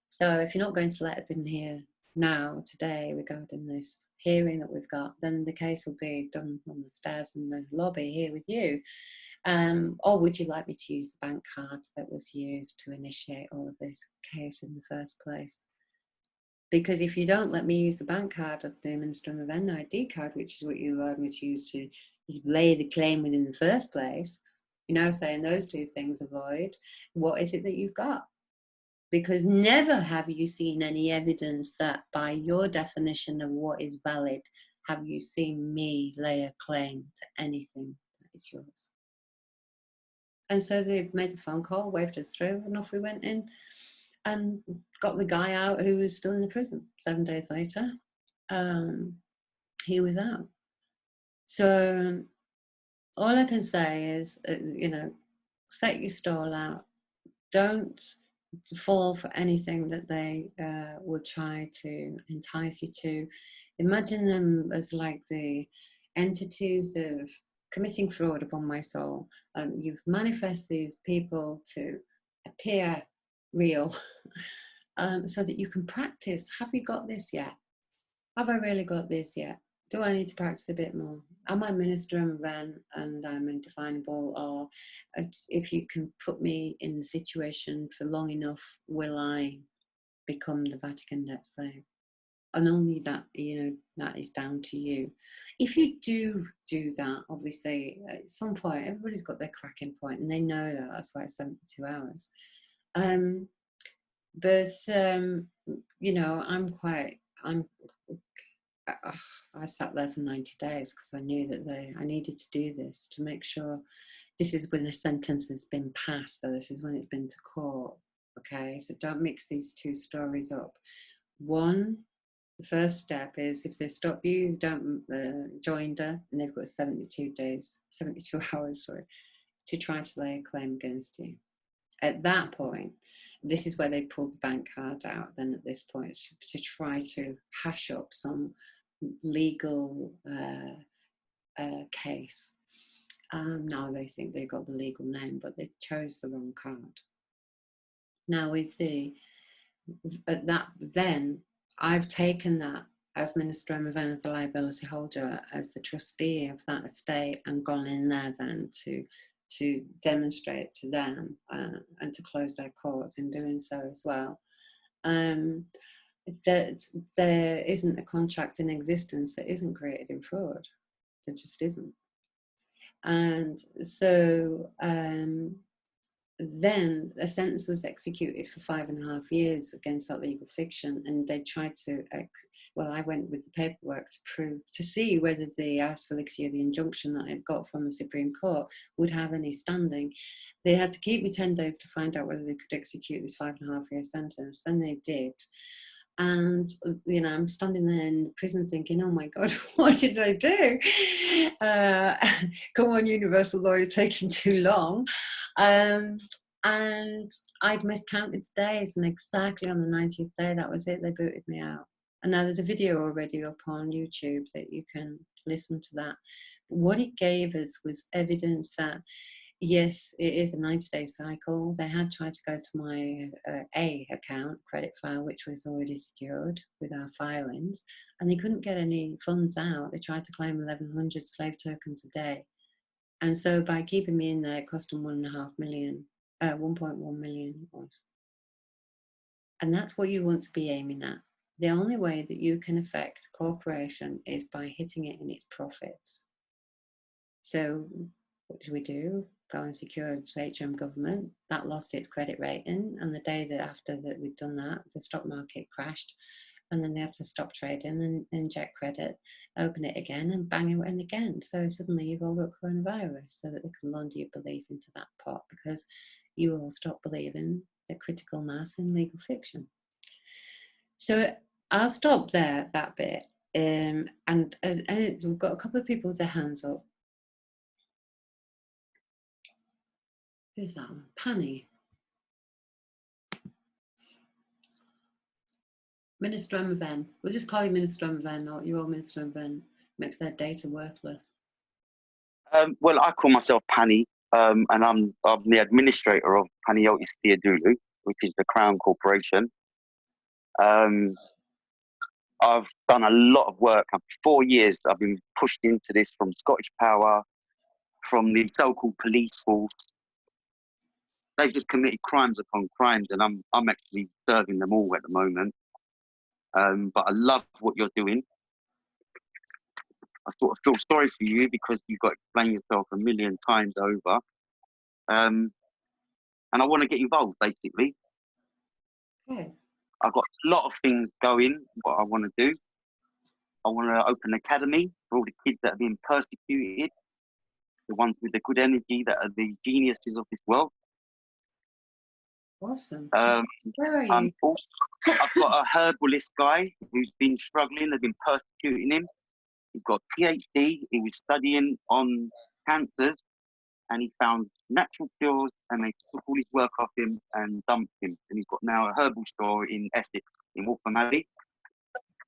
So if you're not going to let us in here now, today, regarding this hearing that we've got, then the case will be done on the stairs in the lobby here with you. Or would you like me to use the bank card that was used to initiate all of this case in the first place? Because if you don't let me use the bank card of the Minister of ID card, which is what you allowed me to use to lay the claim within the first place, saying those two things are void, what is it that you've got? Because never have you seen any evidence that, by your definition of what is valid, have you seen me lay a claim to anything that is yours. And so they made the phone call, waved us through, and off we went in and got the guy out who was still in the prison. 7 days later, he was out. So all I can say is, set your stall out. Don't fall for anything that they would try to entice you to. Imagine them as like the entities of committing fraud upon my soul. You've manifest these people to appear real, so that you can practice. Have you got this yet? Have I really got this yet? Do I need to practice a bit more? Am I Minister Emoven and I'm indefinable? Or if you can put me in the situation for long enough, will I become the Vatican debt slave? And only that, that is down to you. If you do that, obviously, at some point, everybody's got their cracking point, and they know that. That's why it's 72 hours. But I'm I sat there for 90 days because I knew that I needed to do this to make sure this is when a sentence has been passed, so this is when it's been to court. Okay, so don't mix these two stories up. One, the first step is if they stop you, don't join her, and they've got 72 days, 72 hours, sorry, to try to lay a claim against you. At that point, this is where they pulled the bank card out. Then at this point, to try to hash up some legal case. Now they think they got the legal name, but they chose the wrong card. Now with then I've taken that as Minister Emoven, as the liability holder, as the trustee of that estate, and gone in there then to demonstrate to them and to close their courts in doing so as well. That there isn't a contract in existence that isn't created in fraud. There just isn't. And so then a sentence was executed for 5.5 years against that legal fiction, and they tried to, I went with the paperwork to see whether the asphyxia, the injunction that I'd got from the Supreme Court, would have any standing. They had to keep me 10 days to find out whether they could execute this 5.5-year sentence. Then they did. And, I'm standing there in the prison thinking, oh my God, what did I do? Come on, universal law, you're taking too long. And I'd miscounted the days, and exactly on the 90th day, that was it, they booted me out. And now there's a video already up on YouTube that you can listen to that. But what it gave us was evidence that yes, it is a 90-day cycle. They had tried to go to my A account credit file, which was already secured with our filings, and they couldn't get any funds out. They tried to claim 1,100 slave tokens a day. And so by keeping me in there, it cost them 1.5 million, 1.1 million it was. And that's what you want to be aiming at. The only way that you can affect a corporation is by hitting it in its profits. So what do? Go and secure HM government. That lost its credit rating, and the day that after that we'd done that, the stock market crashed, and then they had to stop trading and inject credit, open it again, and bang it in again. So suddenly you've all got coronavirus, so that they can launder your belief into that pot because you all stop believing the critical mass in legal fiction. So I'll stop there, that bit. And we've got a couple of people with their hands up. Who's that one? Panny. Minister Emoven. We'll just call you Minister Emoven, or you all Minister Emoven. Makes their data worthless.
Well, I call myself Pani, and I'm the administrator of Paniotis Theodulu, which is the Crown Corporation. I've done a lot of work. For 4 years, I've been pushed into this from Scottish Power, from the so-called police force. They've just committed crimes upon crimes, and I'm actually serving them all at the moment. But I love what you're doing. I sort of feel sorry for you because you've got to explain yourself a million times over. And I want to get involved, basically.
Okay.
I've got a lot of things going, what I want to do. I want to open an academy for all the kids that are being persecuted, the ones with the good energy that are the geniuses of this world.
Awesome. Where are you?
I've got a herbalist guy who's been struggling. They've been persecuting him. He's got a PhD. He was studying on cancers, and he found natural cures, and they took all his work off him and dumped him. And he's got now a herbal store in Essex, in Waltham Abbey.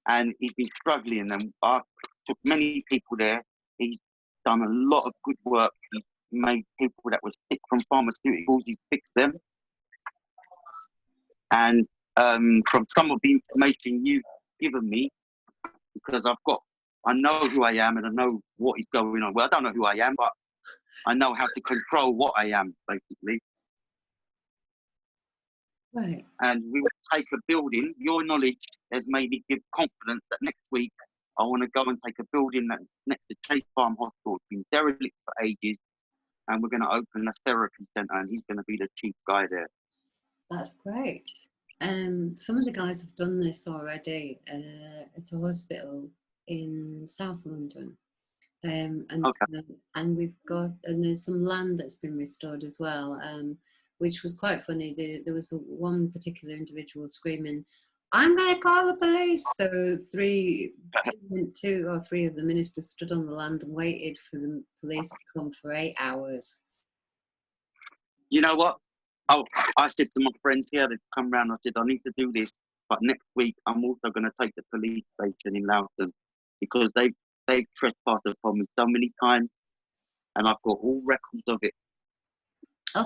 And he's been struggling, and I took many people there. He's done a lot of good work. He's made people that were sick from pharmaceuticals, he's fixed them. And from some of the information you've given me, because I know who I am and I know what is going on. Well, I don't know who I am, but I know how to control what I am, basically.
Right.
And we will take a building. Your knowledge has made me give confidence that next week I want to go and take a building that's next to Chase Farm Hospital. It's been derelict for ages, and we're going to open a therapy centre, and he's going to be the chief guy there.
That's great. Some of the guys have done this already. It's a hospital in South London.
Okay.
And we've got, and there's some land that's been restored as well, which was quite funny. There was one particular individual screaming, "I'm going to call the police!" So two or three of the ministers stood on the land and waited for the police to come for 8 hours.
You know what? Oh, I said to my friends here, they'd come round, I said, I need to do this, but next week I'm also going to take the police station in Loughton, because they've trespassed upon me so many times, and I've got all records of it.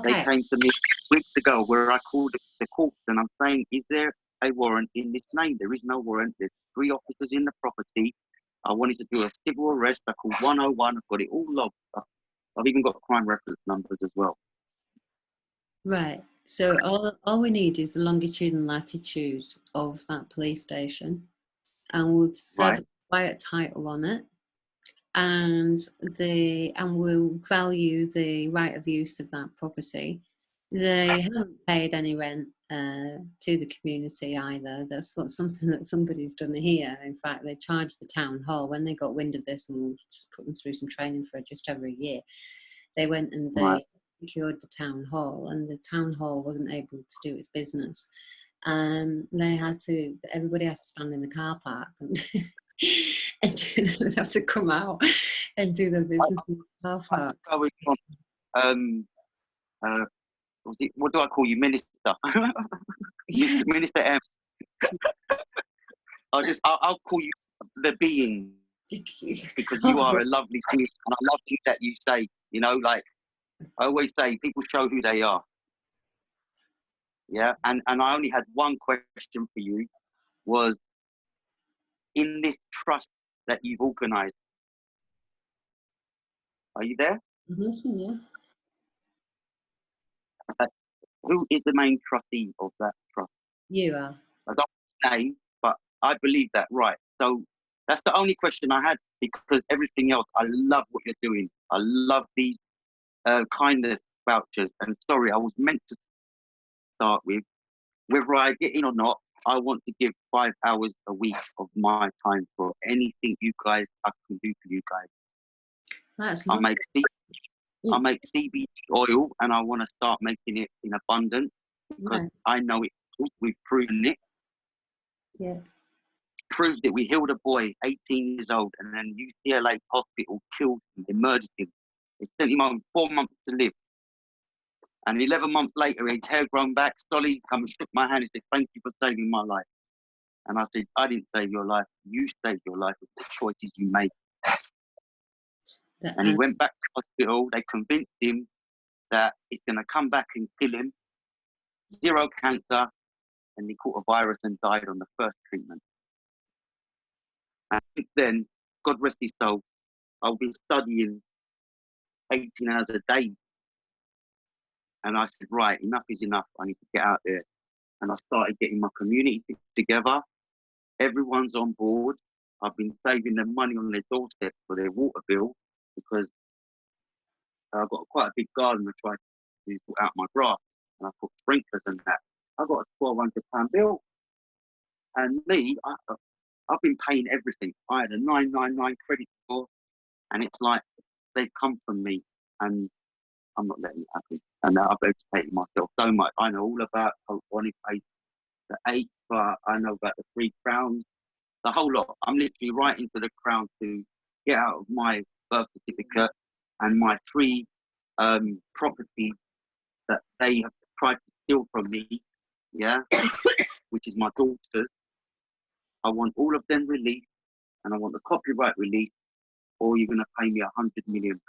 They
Okay.
came to me weeks ago where I called the courts and I'm saying, is there a warrant in this name? There is no warrant. There's 3 officers in the property. I wanted to do a civil arrest. I called 101. I've got it all logged. I've even got crime reference numbers as well.
Right. So all we need is the longitude and latitude of that police station, and we'll serve a quiet title on it, and we'll value the right of use of that property. They haven't paid any rent to the community either. That's not something that somebody's done here. In fact, they charged the town hall when they got wind of this, and we'll just put them through some training for just over a year. They went and they secured the town hall, and the town hall wasn't able to do its business. Everybody had to stand in the car park and they have to come out and do their business in the car park.
What do I call you, Minister? Minister M. I'll call you the being, because you are a lovely being, and I love things that you say. You know, like I always say, people show who they are. Yeah, and I only had one question for you, was in this trust that you've organised. Are you there?
I'm listening,
yeah. Who is the main trustee of that trust?
You are.
I don't know the name, but I believe that, right. So that's the only question I had, because everything else, I love what you're doing. I love these kindness vouchers. And sorry, I was meant to start with, whether I get in or not, I want to give 5 hours a week of my time for anything you guys, I can do for you guys.
That's
I make CBD oil, and I want to start making it in abundance, because I know it. We've proven it.
Yeah.
Proved it. We healed a boy, 18 years old, and then UCLA hospital killed him, they murdered him. They sent him home 4 months to live. And 11 months later, his hair grown back. Solly come and shook my hand and said, "Thank you for saving my life." And I said, "I didn't save your life. You saved your life with the choices you made." And he went back to hospital. They convinced him that it's going to come back and kill him. 0 cancer. And he caught a virus and died on the first treatment. And since then, God rest his soul, I've been studying 18 hours a day. And I said, right, enough is enough. I need to get out there. And I started getting my community together. Everyone's on board. I've been saving them money on their doorstep for their water bill, because I've got quite a big garden. I tried to sort out my grass, and I put sprinklers and that. I got a £1,200 bill. And me, I've been paying everything. I had a 999 credit score, and it's like they've come from me, and I'm not letting it happen. And now I've educated myself so much. I know all about Boniface, the 8, but I know about the 3 crowns, the whole lot. I'm literally writing to the crown to get out of my birth certificate and my 3 properties that they have tried to steal from me, yeah, which is my daughter's. I want all of them released, and I want the copyright released, or you're going to pay me £100 million.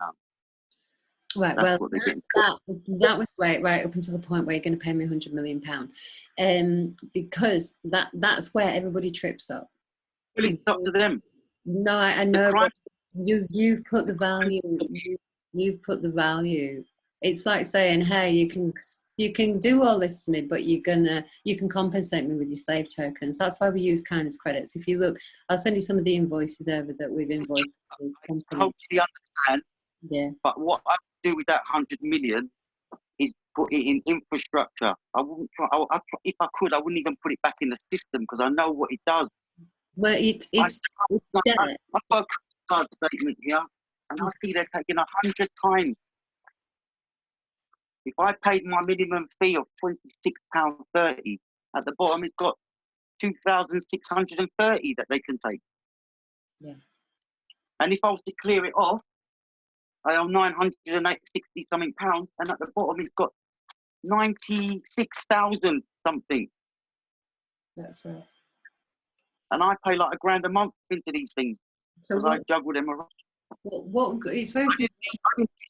Right.
That's
Well, that was great, right up until the point where you're going to pay me £100 million, because that's where everybody trips up.
Well, it's up to them.
No, I know, but you've put the value. You've put the value. It's like saying, hey, you can do all this to me, but you can compensate me with your slave tokens. That's why we use kindness credits. If you look, I'll send you some of the invoices over that we've invoiced.
I totally understand.
Yeah.
But what I do with that 100 million is put it in infrastructure. I wouldn't try. If I could, I wouldn't even put it back in the system, because I know what it does.
Well,
I,
it's debt.
I've got a credit card statement here, and I see they're taking 100 times. If I paid my minimum fee of £26.30, at the bottom it's got 2,630 that they can take.
Yeah.
And if I was to clear it off, I owe 960 something pounds, and at the bottom it's got 96,000 something.
That's right.
And I pay like £1,000 a month into these things
So
because I juggle them around.
it's very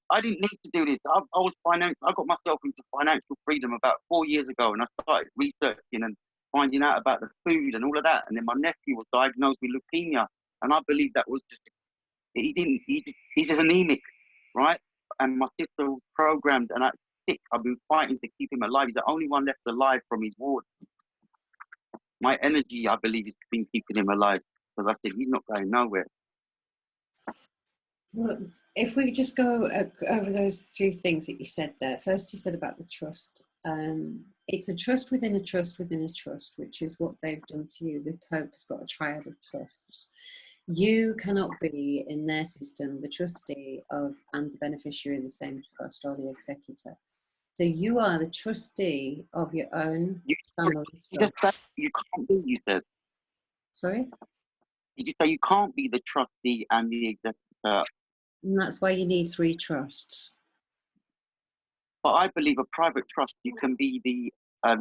I didn't need to do this. I got myself into financial freedom about 4 years ago, and I started researching and finding out about the food and all of that. And then my nephew was diagnosed with leukemia, and I believe that was just he's just anemic, right? And my sister was programmed, and I'm sick. I've been fighting to keep him alive. He's the only one left alive from his ward. My energy, I believe, has been keeping him alive because I said he's not going nowhere.
Well, if we just go over those three things that you said there. First, you said about the trust. It's a trust within a trust within a trust, which is what they've done to you. The Pope has got a triad of trusts. You cannot be in their system the trustee of and the beneficiary of the same trust or the executor. So you are the trustee of your own family
You
trust.
just said you can't be. You said.
Sorry?
Did you say you can't be the trustee and the executor?
And that's why you need three trusts.
But I believe a private trust, you can be the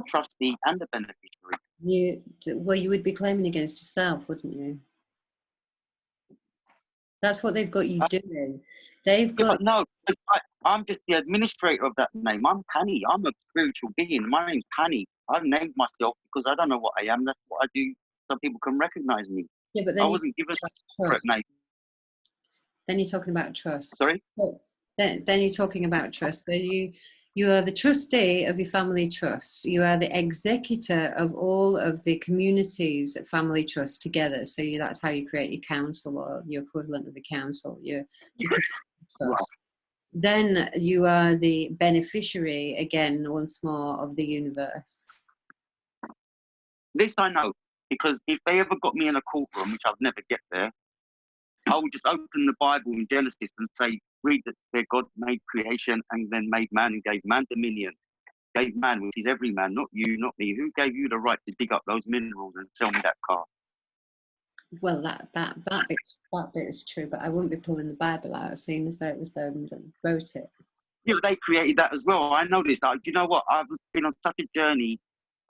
trustee and the beneficiary.
You would be claiming against yourself, wouldn't you? That's what they've got you doing. They've got.
No, I'm just the administrator of that name. I'm Penny. I'm a spiritual being. My name's Penny. I've named myself because I don't know what I am. That's what I do so people can recognize me.
Yeah, but then
I wasn't given a separate name.
Then you're talking about trust.
Sorry?
Then you're talking about trust. So you are the trustee of your family trust. You are the executor of all of the community's family trust together. So that's how you create your council or your equivalent of a council. Your trust.
Right.
Then you are the beneficiary, again, once more, of the universe.
This I know, because if they ever got me in a courtroom, which I've never get there, I would just open the Bible in Genesis and say, read that God made creation and then made man and gave man dominion. Gave man, which is every man, not you, not me. Who gave you the right to dig up those minerals and sell me that car?
Well, that bit is true, but I wouldn't be pulling the Bible out as soon as it was them that wrote it.
Yeah, they created that as well. I know this. Do you know what? I've been on such a journey.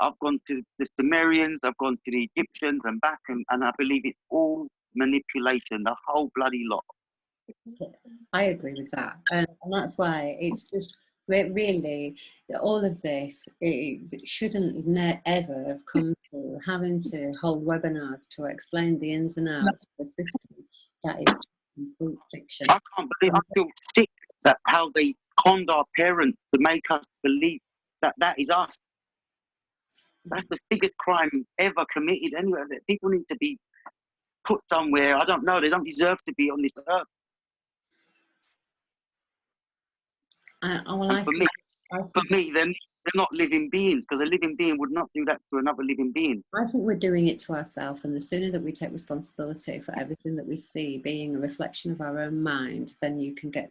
I've gone to the Sumerians, I've gone to the Egyptians and back, and I believe it's all manipulation, the whole bloody lot.
I agree with that, and that's why it's just really all of this. It shouldn't ever have come to having to hold webinars to explain the ins and outs of the system. That is complete fiction.
I can't believe. I feel sick that how they conned our parents to make us believe that that is us. That's the biggest crime ever committed. Anyway, that people need to be put somewhere. I don't know. They don't deserve to be on this earth. For me, then they're not living beings, because a living being would not do that to another living being.
I think we're doing it to ourselves, and the sooner that we take responsibility for everything that we see being a reflection of our own mind, then you can get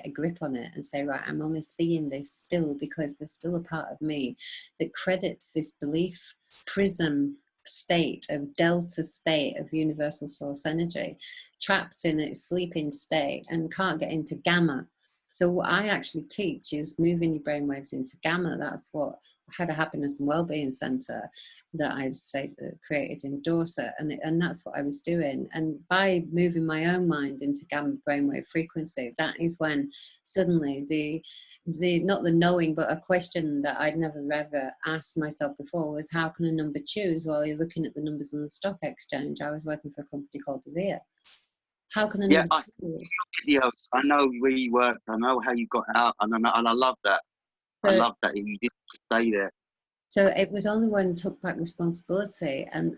a grip on it and say, right, I'm only seeing this still because there's still a part of me that credits this belief prism state of delta state of universal source energy trapped in its sleeping state and can't get into gamma. So what I actually teach is moving your brainwaves into gamma. That's what I had a happiness and wellbeing centre that I created in Dorset, and that's what I was doing. And by moving my own mind into gamma brainwave frequency, that is when suddenly the not the knowing, but a question that I'd never ever asked myself before was, how can a number choose? Well, you're looking at the numbers on the stock exchange. I was working for a company called Avia. How can I
I see your videos. I know where you worked. I know how you got out, and I love that. I love that you didn't stay there.
So it was only when I took back responsibility and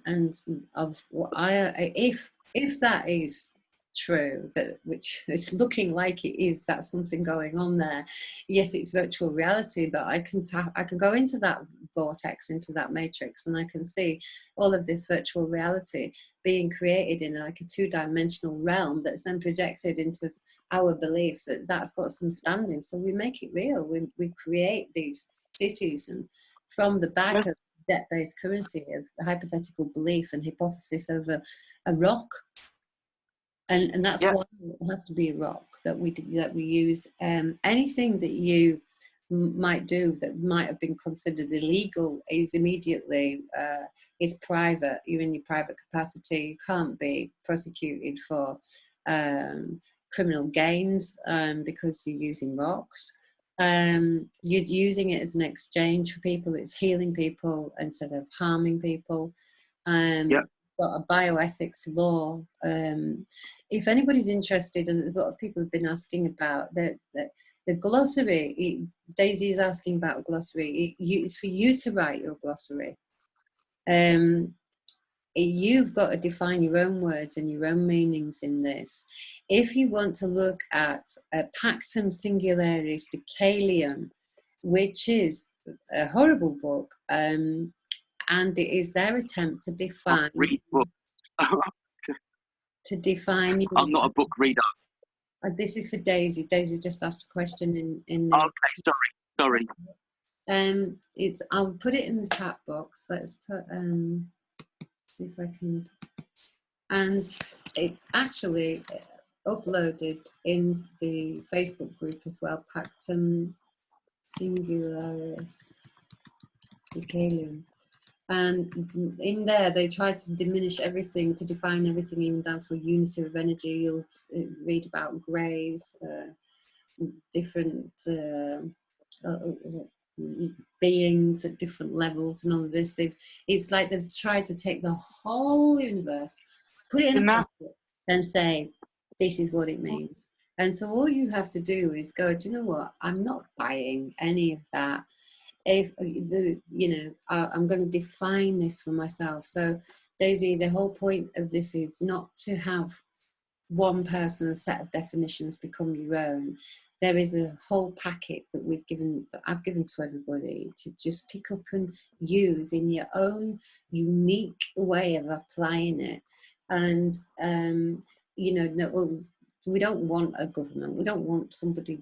of what if that is true, that which it's looking like it is, that's something going on there. Yes, it's virtual reality, but I can go into that vortex, into that matrix, and I can see all of this virtual reality being created in like a two-dimensional realm that's then projected into our belief that that's got some standing. So we make it real. We create these cities, and from the back
Yes.
of debt-based currency of hypothetical belief and hypothesis over a rock. And that's
Yeah.
why it has to be a rock that we use. Anything that you might do that might have been considered illegal is immediately is private. You're in your private capacity. You can't be prosecuted for criminal gains because you're using rocks. You're using it as an exchange for people. It's healing people instead of harming people.
Yeah.
Got a bioethics law. If anybody's interested, and a lot of people have been asking about the glossary, Daisy is asking about a glossary. It's for you to write your glossary. You've got to define your own words and your own meanings in this. If you want to look at Pactum Singularis Decalium, which is a horrible book, and it is their attempt to define
Read books. I'm not a book reader.
This is for Daisy. Daisy just asked a question in the.
Okay, sorry.
It's. I'll put it in the chat box. Let's put. See if I can. And it's actually uploaded in the Facebook group as well. Pactum Singularis Decalium. And in there, they try to diminish everything, to define everything, even down to a unity of energy. You'll read about greys, different beings at different levels, and all of this. It's like they've tried to take the whole universe, put it in a pocket, and say, this is what it means. And so all you have to do is go, do you know what? I'm not buying any of that. If I'm going to define this for myself. So Daisy, the whole point of this is not to have one person's set of definitions become your own. There is a whole packet that I've given to everybody to just pick up and use in your own unique way of applying it. And we don't want a government. We don't want somebody,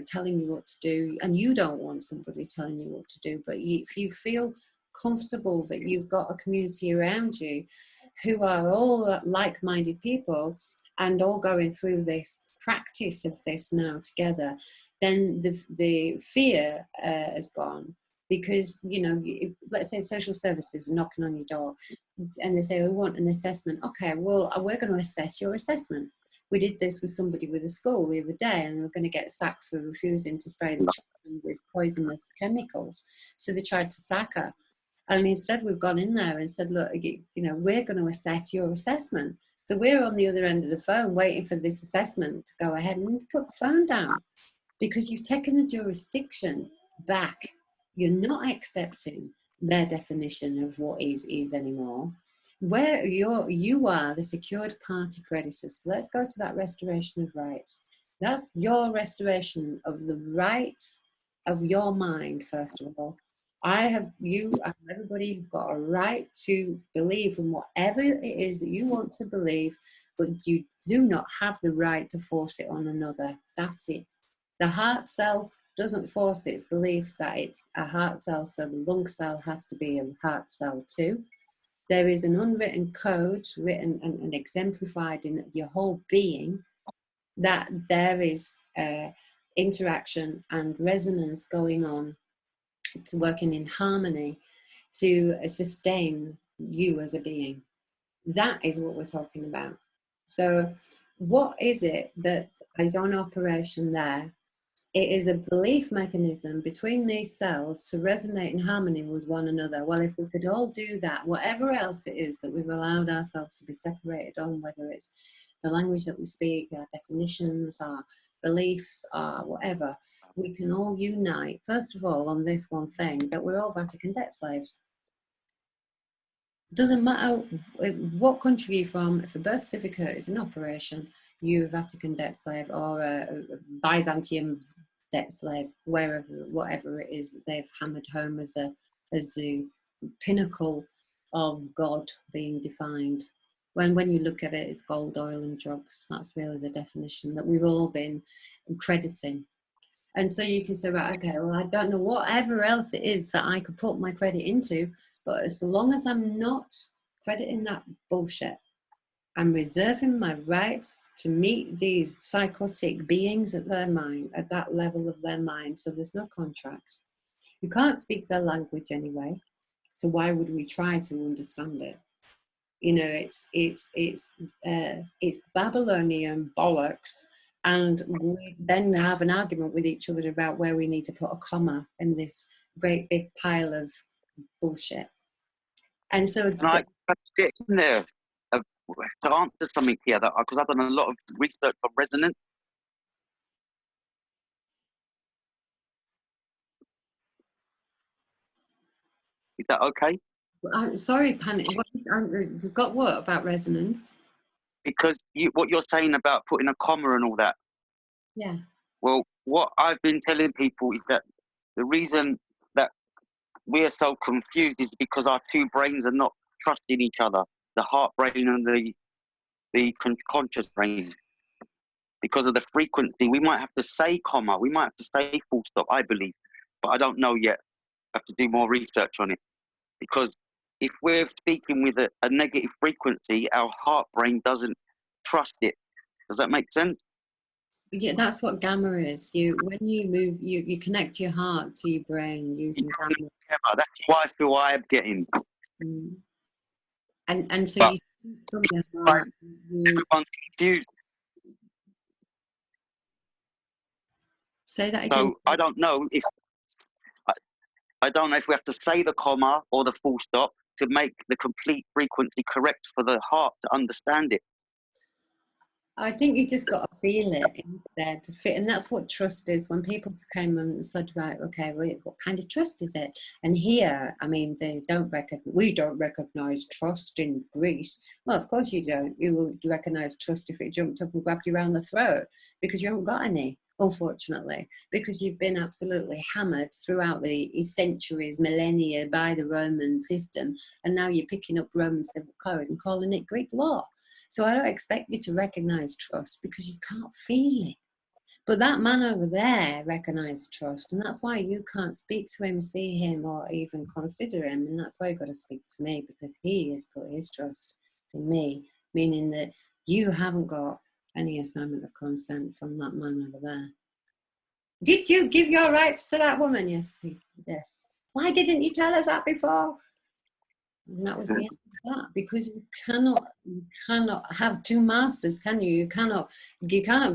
telling you what to do, and you don't want somebody telling you what to do. But if you feel comfortable that you've got a community around you who are all like-minded people and all going through this practice of this now together, then the fear has gone. Because, let's say social services are knocking on your door and they say, we want an assessment. Okay, well, we're going to assess your assessment. We did this with somebody with a school the other day, and we're going to get sacked for refusing to spray the children with poisonous chemicals. So they tried to sack her. And instead we've gone in there and said, look, we're going to assess your assessment. So we're on the other end of the phone waiting for this assessment to go ahead, and put the phone down because you've taken the jurisdiction back. You're not accepting their definition of what is anymore. Where you are the secured party creditor. So let's go to that restoration of rights. That's your restoration of the rights of your mind, first of all. You and everybody have got a right to believe in whatever it is that you want to believe, but you do not have the right to force it on another. That's it. The heart cell doesn't force its belief that it's a heart cell, so the lung cell has to be a heart cell too. There is an unwritten code, written and exemplified in your whole being, that there is interaction and resonance going on, to working in harmony to sustain you as a being. That is what we're talking about. So what is it that is on operation there? It is a belief mechanism between these cells to resonate in harmony with one another. Well, if we could all do that, whatever else it is that we've allowed ourselves to be separated on, whether it's the language that we speak, our definitions, our beliefs, our whatever, we can all unite, first of all, on this one thing, that we're all Vatican debt slaves. Doesn't matter what country you're from, if a birth certificate is an operation, you're a Vatican debt slave or a Byzantium debt slave, wherever, whatever it is that they've hammered home as the pinnacle of God being defined. When you look at it, it's gold, oil, and drugs. That's really the definition that we've all been crediting. And so you can say, right, okay, well, I don't know whatever else it is that I could put my credit into, but as long as I'm not crediting that bullshit, I'm reserving my rights to meet these psychotic beings at their mind, at that level of their mind. So there's no contract. You can't speak their language anyway. So why would we try to understand it? You know, it's Babylonian bollocks, and we then have an argument with each other about where we need to put a comma in this great big pile of bullshit. And so,
Can I get in there to answer something here? Because I've done a lot of research on resonance. Is that okay?
I'm sorry, Panic. You've got what about resonance?
Because what you're saying about putting a comma and all that.
Yeah.
Well, what I've been telling people is that the reason that we are so confused is because our two brains are not trusting each other, the heart brain and the conscious brain. Because of the frequency, we might have to say comma, we might have to say full stop, I believe, but I don't know yet. I have to do more research on it. Because if we're speaking with a negative frequency, our heart brain doesn't trust it. Does that make sense?
Yeah, that's what gamma is. When you move, you connect your heart to your brain using gamma.
That's why I feel I'm getting.
Mm. And so
But
you from your heart,
everyone's confused.
say that again.
So I don't know if we have to say the comma or the full stop to make the complete frequency correct for the heart to understand it.
I think you just got to feel it instead to fit, and that's what trust is. When people came and said, "Right, okay, what kind of trust is it?" And here, I mean, we don't recognize trust in Greece. Well, of course you don't. You would recognize trust if it jumped up and grabbed you around the throat, because you haven't got any, unfortunately, because you've been absolutely hammered throughout the centuries, millennia by the Roman system, and now you're picking up Roman civil code and calling it Greek law. So I don't expect you to recognize trust because you can't feel it. But that man over there recognized trust, and that's why you can't speak to him, see him, or even consider him. And that's why you've got to speak to me, because he has put his trust in me, meaning that you haven't got any assignment of consent from that man over there. Did you give your rights to that woman? Yes. Yes. Why didn't you tell us that before? And that was the end of that, because you cannot have two masters, can you? You cannot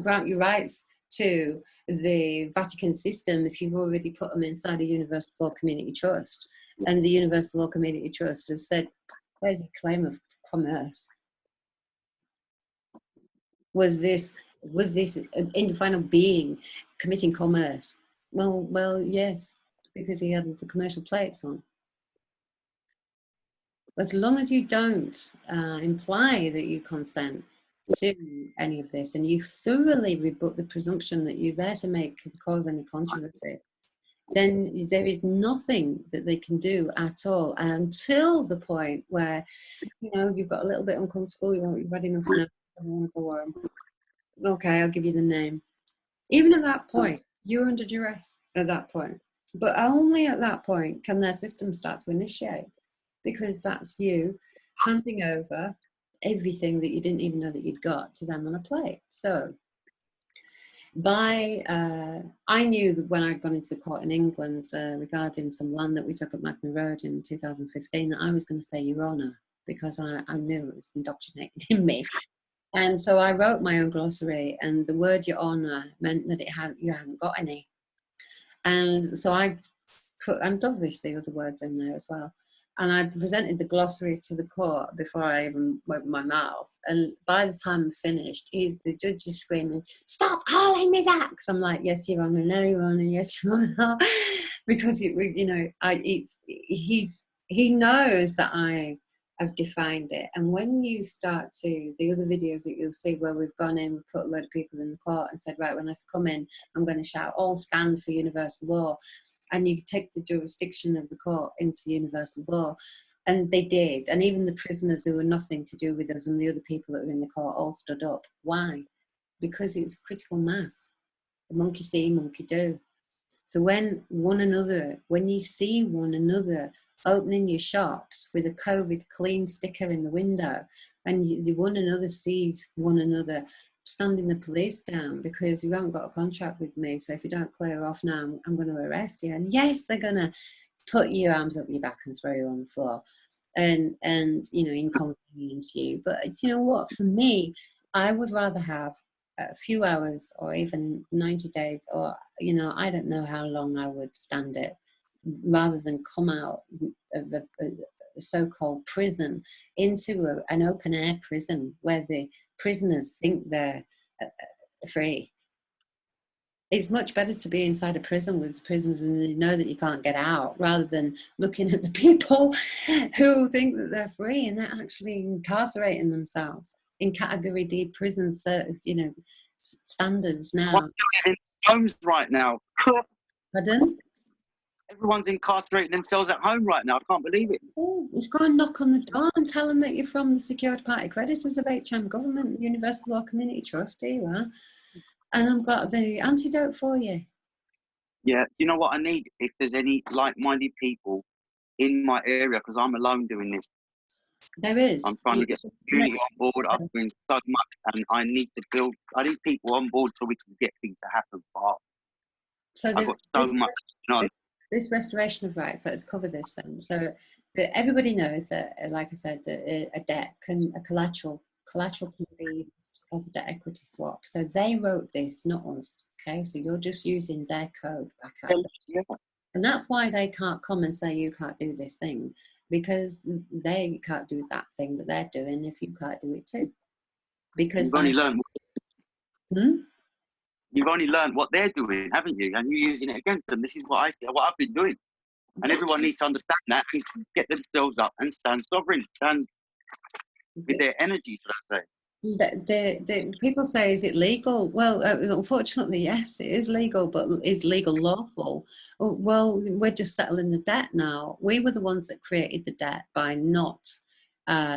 grant your rights to the Vatican system if you've already put them inside a Universal Law Community Trust, and the Universal Law Community Trust has said, "Where's your claim of commerce? Was this an indefinable being committing commerce?" Well, yes, because he had the commercial plates on. As long as you don't imply that you consent to any of this, and you thoroughly rebut the presumption that you're there to cause any controversy, then there is nothing that they can do at all until the point where, you've got a little bit uncomfortable, you've had enough now, I want to go home. Okay, I'll give you the name. Even at that point, you're under duress at that point. But only at that point can their system start to initiate, because that's you handing over everything that you didn't even know that you'd got to them on a plate. So I knew that when I'd gone into the court in England regarding some land that we took at Magna Road in 2015, that I was going to say Your Honour, because I knew it was indoctrinated in me. And so I wrote my own glossary, and the word Your Honour meant that you hadn't got any. And so I put, and obviously other words in there as well. And I presented the glossary to the court before I even opened my mouth. And by the time I finished, the judge is screaming, "Stop calling me that!" Because I'm like, "Yes, Your Honour, no, Your Honour, yes, Your Honour." Because he knows that I have defined it. And when you start to, the other videos that you'll see where we've gone in, we put a load of people in the court and said, right, when I come in, I'm going to shout, all stand for universal law. And you take the jurisdiction of the court into universal law. And they did. And even the prisoners who were nothing to do with us and the other people that were in the court all stood up. Why? Because it's critical mass. The monkey see, monkey do. So when you see one another opening your shops with a COVID clean sticker in the window, and one another sees one another standing the police down because you haven't got a contract with me, so if you don't clear off now, I'm going to arrest you. And yes, they're going to put your arms up your back and throw you on the floor and inconvenience you. But you know what? For me, I would rather have a few hours or even 90 days or, I don't know how long I would stand it, rather than come out of a so-called prison into an open-air prison where the prisoners think they're free. It's much better to be inside a prison with prisoners and you know that you can't get out, rather than looking at the people who think that they're free and they're actually incarcerating themselves in category D prisons, standards now.
Everyone's doing it in homes right now.
Pardon?
Everyone's incarcerating themselves at home right now. I can't believe it.
Oh, you've got to knock on the door and tell them that you're from the secured party creditors of HM Government, Universal Law Community Trustee, you are. And I've got the antidote for you.
Yeah, you know what I need? If there's any like-minded people in my area, because I'm alone doing this.
There is.
I'm trying to get the community on board. I'm doing so much, and I need people on board so we can get things to happen fast.
So
I've got so much going on.
This restoration of rights, let's cover this then. So everybody knows that, like I said, that a collateral can be used as a debt equity swap. So they wrote this, not us. Okay, so you're just using their code back out.
Yeah.
And that's why they can't come and say you can't do this thing, because they can't do that thing that they're doing if you can't do it too. Because
you've only learned.
Hmm?
You've only learned what they're doing, haven't you? And you're using it against them. This is what I've been doing. And everyone needs to understand that and get themselves up and stand sovereign, stand with their energy, should I say.
The people say, is it legal? Well, unfortunately, yes, it is legal, but is legal lawful? Well, we're just settling the debt now. We were the ones that created the debt by not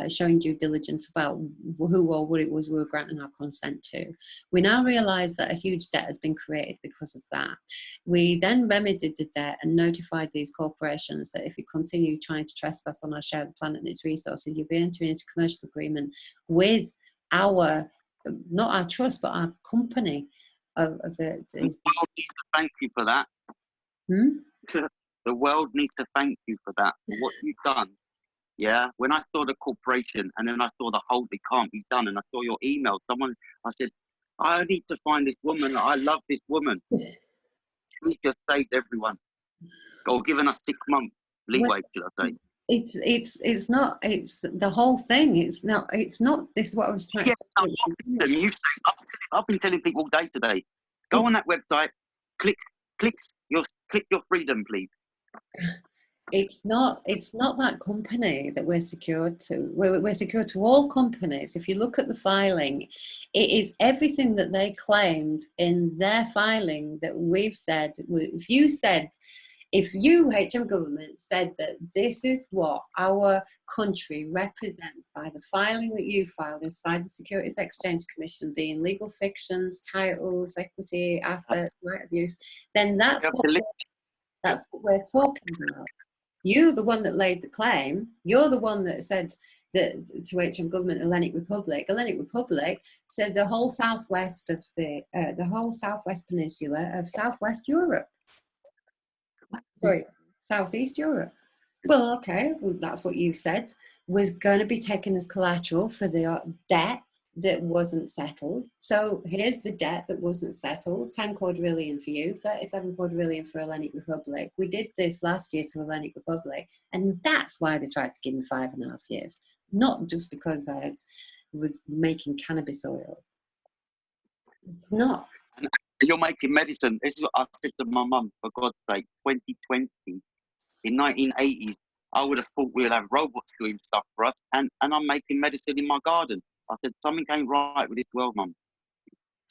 showing due diligence about who or what it was we were granting our consent to. We now realise that a huge debt has been created because of that. We then remedied the debt and notified these corporations that if you continue trying to trespass on our share of the planet and its resources, you'll be entering into a commercial agreement with not our trust, but our company.
The world needs to thank you for that. The world needs to thank you for that, for what you've done. Yeah, when I saw the corporation and then I saw the whole, it can't be done, and I saw your email, I said, I need to find this woman. I love this woman. She's just saved everyone, or given us 6 months leeway, should I say.
It's not the whole thing. It's not this is what I was trying
to you say, I've been telling people all day today, go on that website, click your freedom, please.
It's not that company that we're secured to. We're secured to all companies. If you look at the filing, it is everything that they claimed in their filing that we've said. If you, HM Government, said that this is what our country represents by the filing that you filed inside the Securities Exchange Commission, being legal fictions, titles, equity, assets, right of use, then that's what we're talking about. You're the one that laid the claim. You're the one that said that to HM Government, Hellenic Republic. Hellenic Republic said the whole southwest of the whole southwest peninsula of Southwest Europe. Sorry, Southeast Europe. Well, okay, that's what you said was going to be taken as collateral for the debt that wasn't settled. So here's the debt that wasn't settled: 10 quadrillion for you, 37 quadrillion for Hellenic Republic. We did this last year to Hellenic Republic, and that's why they tried to give me 5.5 years, not just because I was making cannabis oil. It's not.
You're making medicine. This is what I said to my mum, for God's sake. 2020, in 1980s, I would have thought we'd have robots doing stuff for us, and I'm making medicine in my garden. I said, something ain't right with this world, Mum.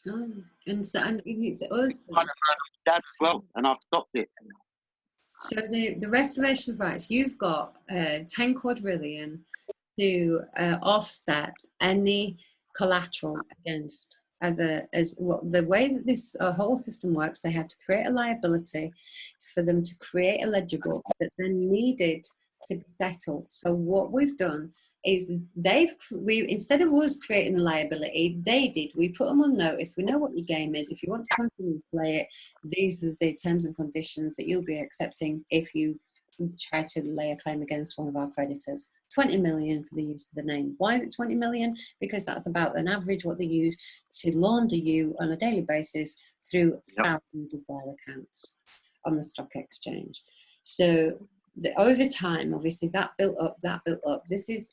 Oh, and so, and it's us.
Trying to learn Dad as well, and I've stopped it.
So the restoration of rights, you've got 10 quadrillion to offset any collateral against as what the way that this whole system works. They had to create a liability for them to create a ledger book that then needed to be settled. So what we've done is we instead of us creating the liability, they did. We put them on notice. We know what your game is. If you want to continue to play it, these are the terms and conditions that you'll be accepting if you try to lay a claim against one of our creditors. 20 million for the use of the name. Why is it 20 million? Because that's about an average what they use to launder you on a daily basis through thousands of their accounts on the stock exchange. So over time, obviously, that built up. This is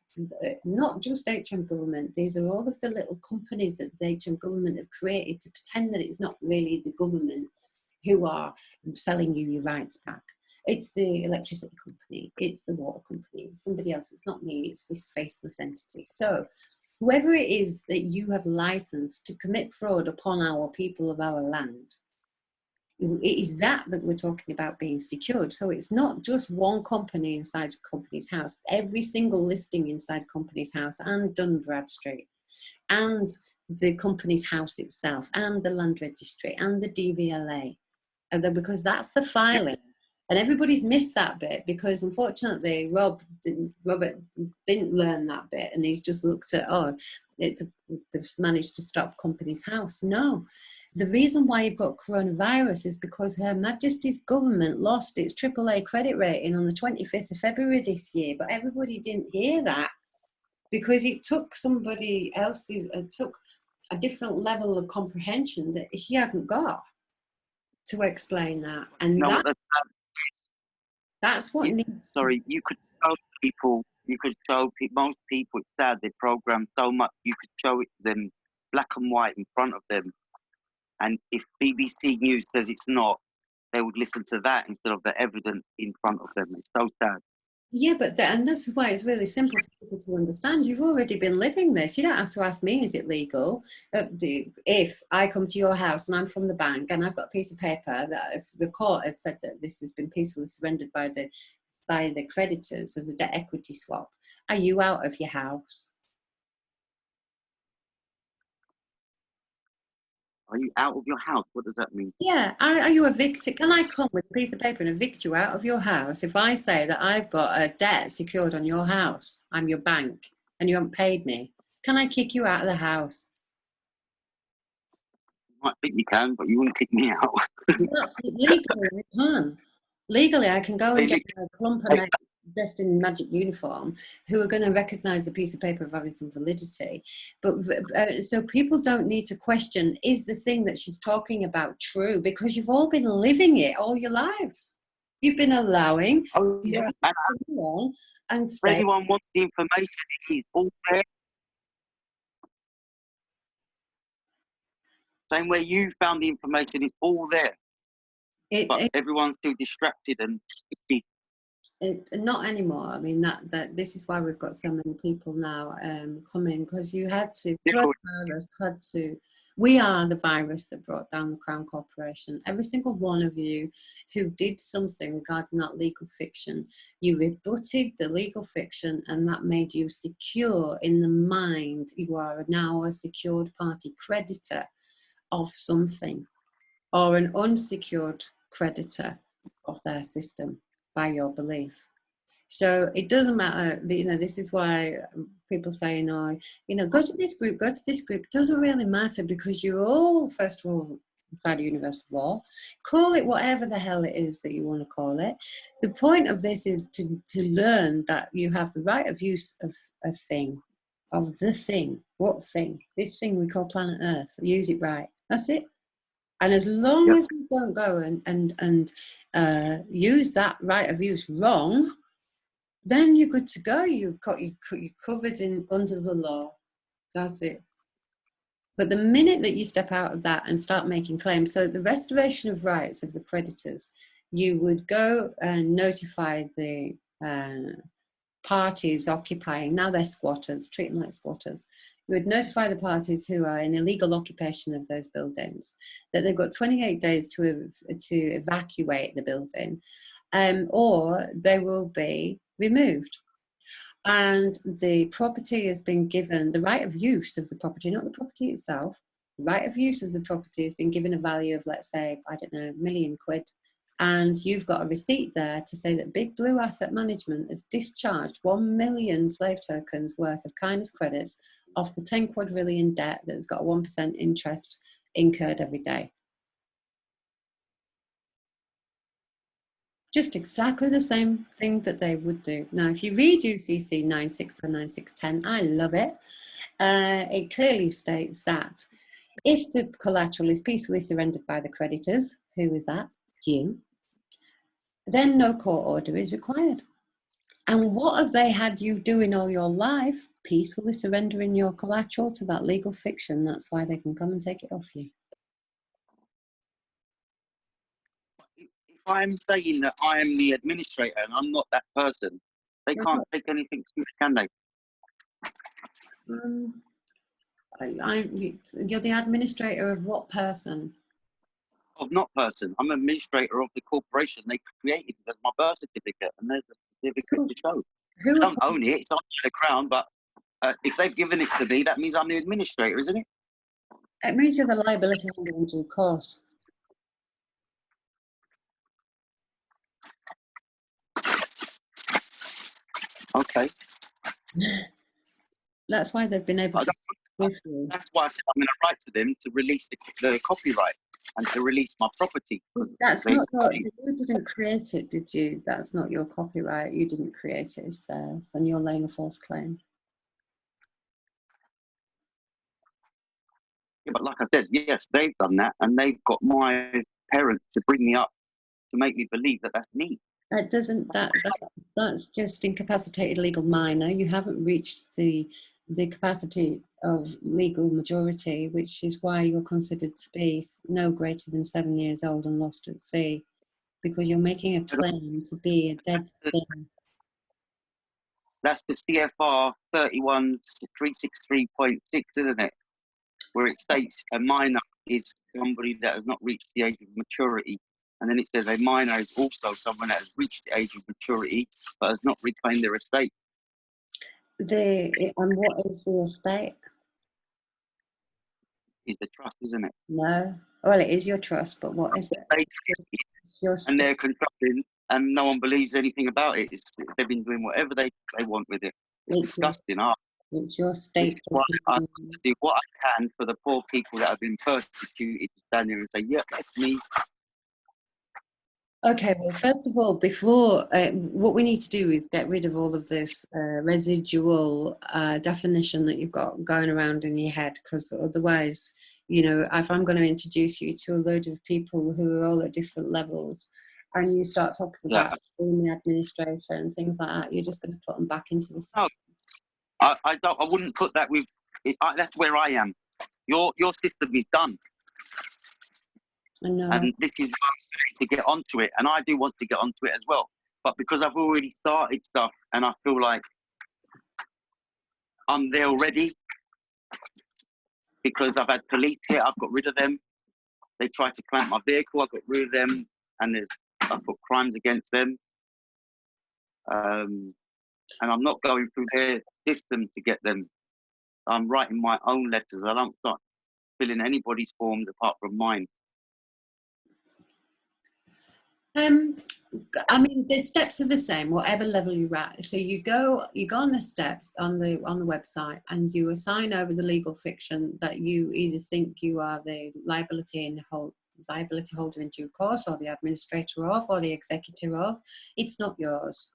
not just HM government. These are all of the little companies that the HM government have created to pretend that it's not really the government who are selling you your rights back. It's the electricity company, it's the water company, it's somebody else, it's not me, it's this faceless entity. So whoever it is that you have licensed to commit fraud upon our people of our land, it is that we're talking about being secured. So it's not just one company inside a company's house. Every single listing inside a company's house, and Dun Bradstreet, and the company's house itself, and the land registry, and the DVLA, because that's the filing. And everybody's missed that bit because, unfortunately, Robert didn't learn that bit, and he's just looked at, they've managed to stop company's house. No, the reason why you've got coronavirus is because Her Majesty's government lost its AAA credit rating on the 25th of February this year, but everybody didn't hear that because it took somebody else's, it took a different level of comprehension that he hadn't got to explain that, and that's what needs.
Sorry, you could show people. Most people. It's sad they program so much. You could show it to them, black and white, in front of them. And if BBC News says it's not, they would listen to that instead of the evidence in front of them. It's so sad.
Yeah, and this is why it's really simple for people to understand. You've already been living this. You don't have to ask me, is it legal? If I come to your house and I'm from the bank and I've got a piece of paper that the court has said that this has been peacefully surrendered by the creditors as a debt equity swap, are you out of your house?
Are you out of your house? What does that mean?
Yeah, are you evicted? Can I come with a piece of paper and evict you out of your house if I say that I've got a debt secured on your house? I'm your bank and you haven't paid me. Can I kick you out of the house?
You might think you can, but you wouldn't kick me out.
Legally, I can. Legally, I can go and get a clump of men dressed in magic uniform who are going to recognise the piece of paper of having some validity. But so people don't need to question, is the thing that she's talking about true? Because you've all been living it all your lives. You've been allowing and
if anyone wants the information, it's all there. Same way you found the information, it's all there. But everyone's too distracted and
not anymore. I mean, that this is why we've got so many people now coming, because you had to. We are the virus that brought down the Crown Corporation. Every single one of you who did something regarding that legal fiction, you rebutted the legal fiction, and that made you secure in the mind. You are now a secured party creditor of something, or an unsecured creditor of their system by your belief. So it doesn't matter, this is why people say, go to this group, It doesn't really matter because you're all, first of all, inside of universal law. Call it whatever the hell it is that you want to call it. The point of this is to learn that you have the right of use of a thing, of the thing. What thing? This thing we call planet Earth. Use it right. That's it. And as long as you don't go and use that right of use wrong, then you're good to go. You're covered under the law. That's it. But the minute that you step out of that and start making claims, so the restoration of rights of the creditors, you would go and notify the parties occupying, now they're squatters, treat them like squatters. You would notify the parties who are in illegal occupation of those buildings that they've got 28 days to evacuate the building, or they will be removed. And the property has been given, the right of use of the property, not the property itself, the right of use of the property has been given a value of, let's say, I don't know, £1,000,000. And you've got a receipt there to say that Big Blue Asset Management has discharged 1,000,000 slave tokens worth of kindness credits off the 10 quadrillion debt that's got a 1% interest incurred every day. Just exactly the same thing that they would do. Now, if you read UCC 96 or 9610, I love it. It clearly states that if the collateral is peacefully surrendered by the creditors, who is that? You. Then no court order is required. And what have they had you doing all your life? Peacefully surrendering your collateral to that legal fiction. That's why they can come and take it off you.
If I'm saying that I am the administrator and I'm not that person, they can't take anything to me, can they?
You're the administrator of what person?
Of not person. I'm administrator of the corporation. They created it as my birth certificate, and there's a certificate to show. I don't own it. It's not the crown, but if they've given it to me, that means I'm the administrator, isn't it?
It means you're the liability holder in due course.
Okay.
That's why they've been able to.
That's why I said I'm going to write to them to release the copyright and to release my property.
That's not your, you didn't create it, did you? That's not your copyright. You didn't create it, it's theirs, and you're laying a false claim.
Yeah, but like I said, yes, they've done that, and they've got my parents to bring me up to make me believe that that's me.
That doesn't, that's just incapacitated legal minor. You haven't reached the capacity of legal majority, which is why you're considered to be no greater than 7 years old and lost at sea, because you're making a claim to be a dead thing.
That's the CFR 31363.6, isn't it? Where it states a minor is somebody that has not reached the age of maturity. And then it says a minor is also someone that has reached the age of maturity but has not reclaimed their estate.
And what is the estate?
Is the trust, isn't it?
No. Well, it is your trust, but what is it? It's your
and they're controlling, and no one believes anything about it. They've been doing whatever they want with it. It's disgusting.
It's your state.
I have to do what I can for the poor people that have been persecuted to stand there and say, yeah, that's me.
Okay, well, first of all, before what we need to do is get rid of all of this residual definition that you've got going around in your head, because otherwise, you know, if I'm going to introduce you to a load of people who are all at different levels, and you start talking about being the administrator and things like that, you're just going to put them back into the system.
No, I wouldn't put that with. That's where I am. Your system is done.
I know.
And this is to get onto it, and I do want to get onto it as well. But because I've already started stuff, and I feel like I'm there already, because I've had police here, I've got rid of them. They tried to clamp my vehicle, I got rid of them, and I've put crimes against them. And I'm not going through their system to get them. I'm writing my own letters. I don't start filling anybody's forms apart from mine.
I mean, the steps are the same, whatever level you're at. So you go on the steps on the website, and you assign over the legal fiction that you either think you are the liability holder in due course, or the administrator of, or the executor of. It's not yours.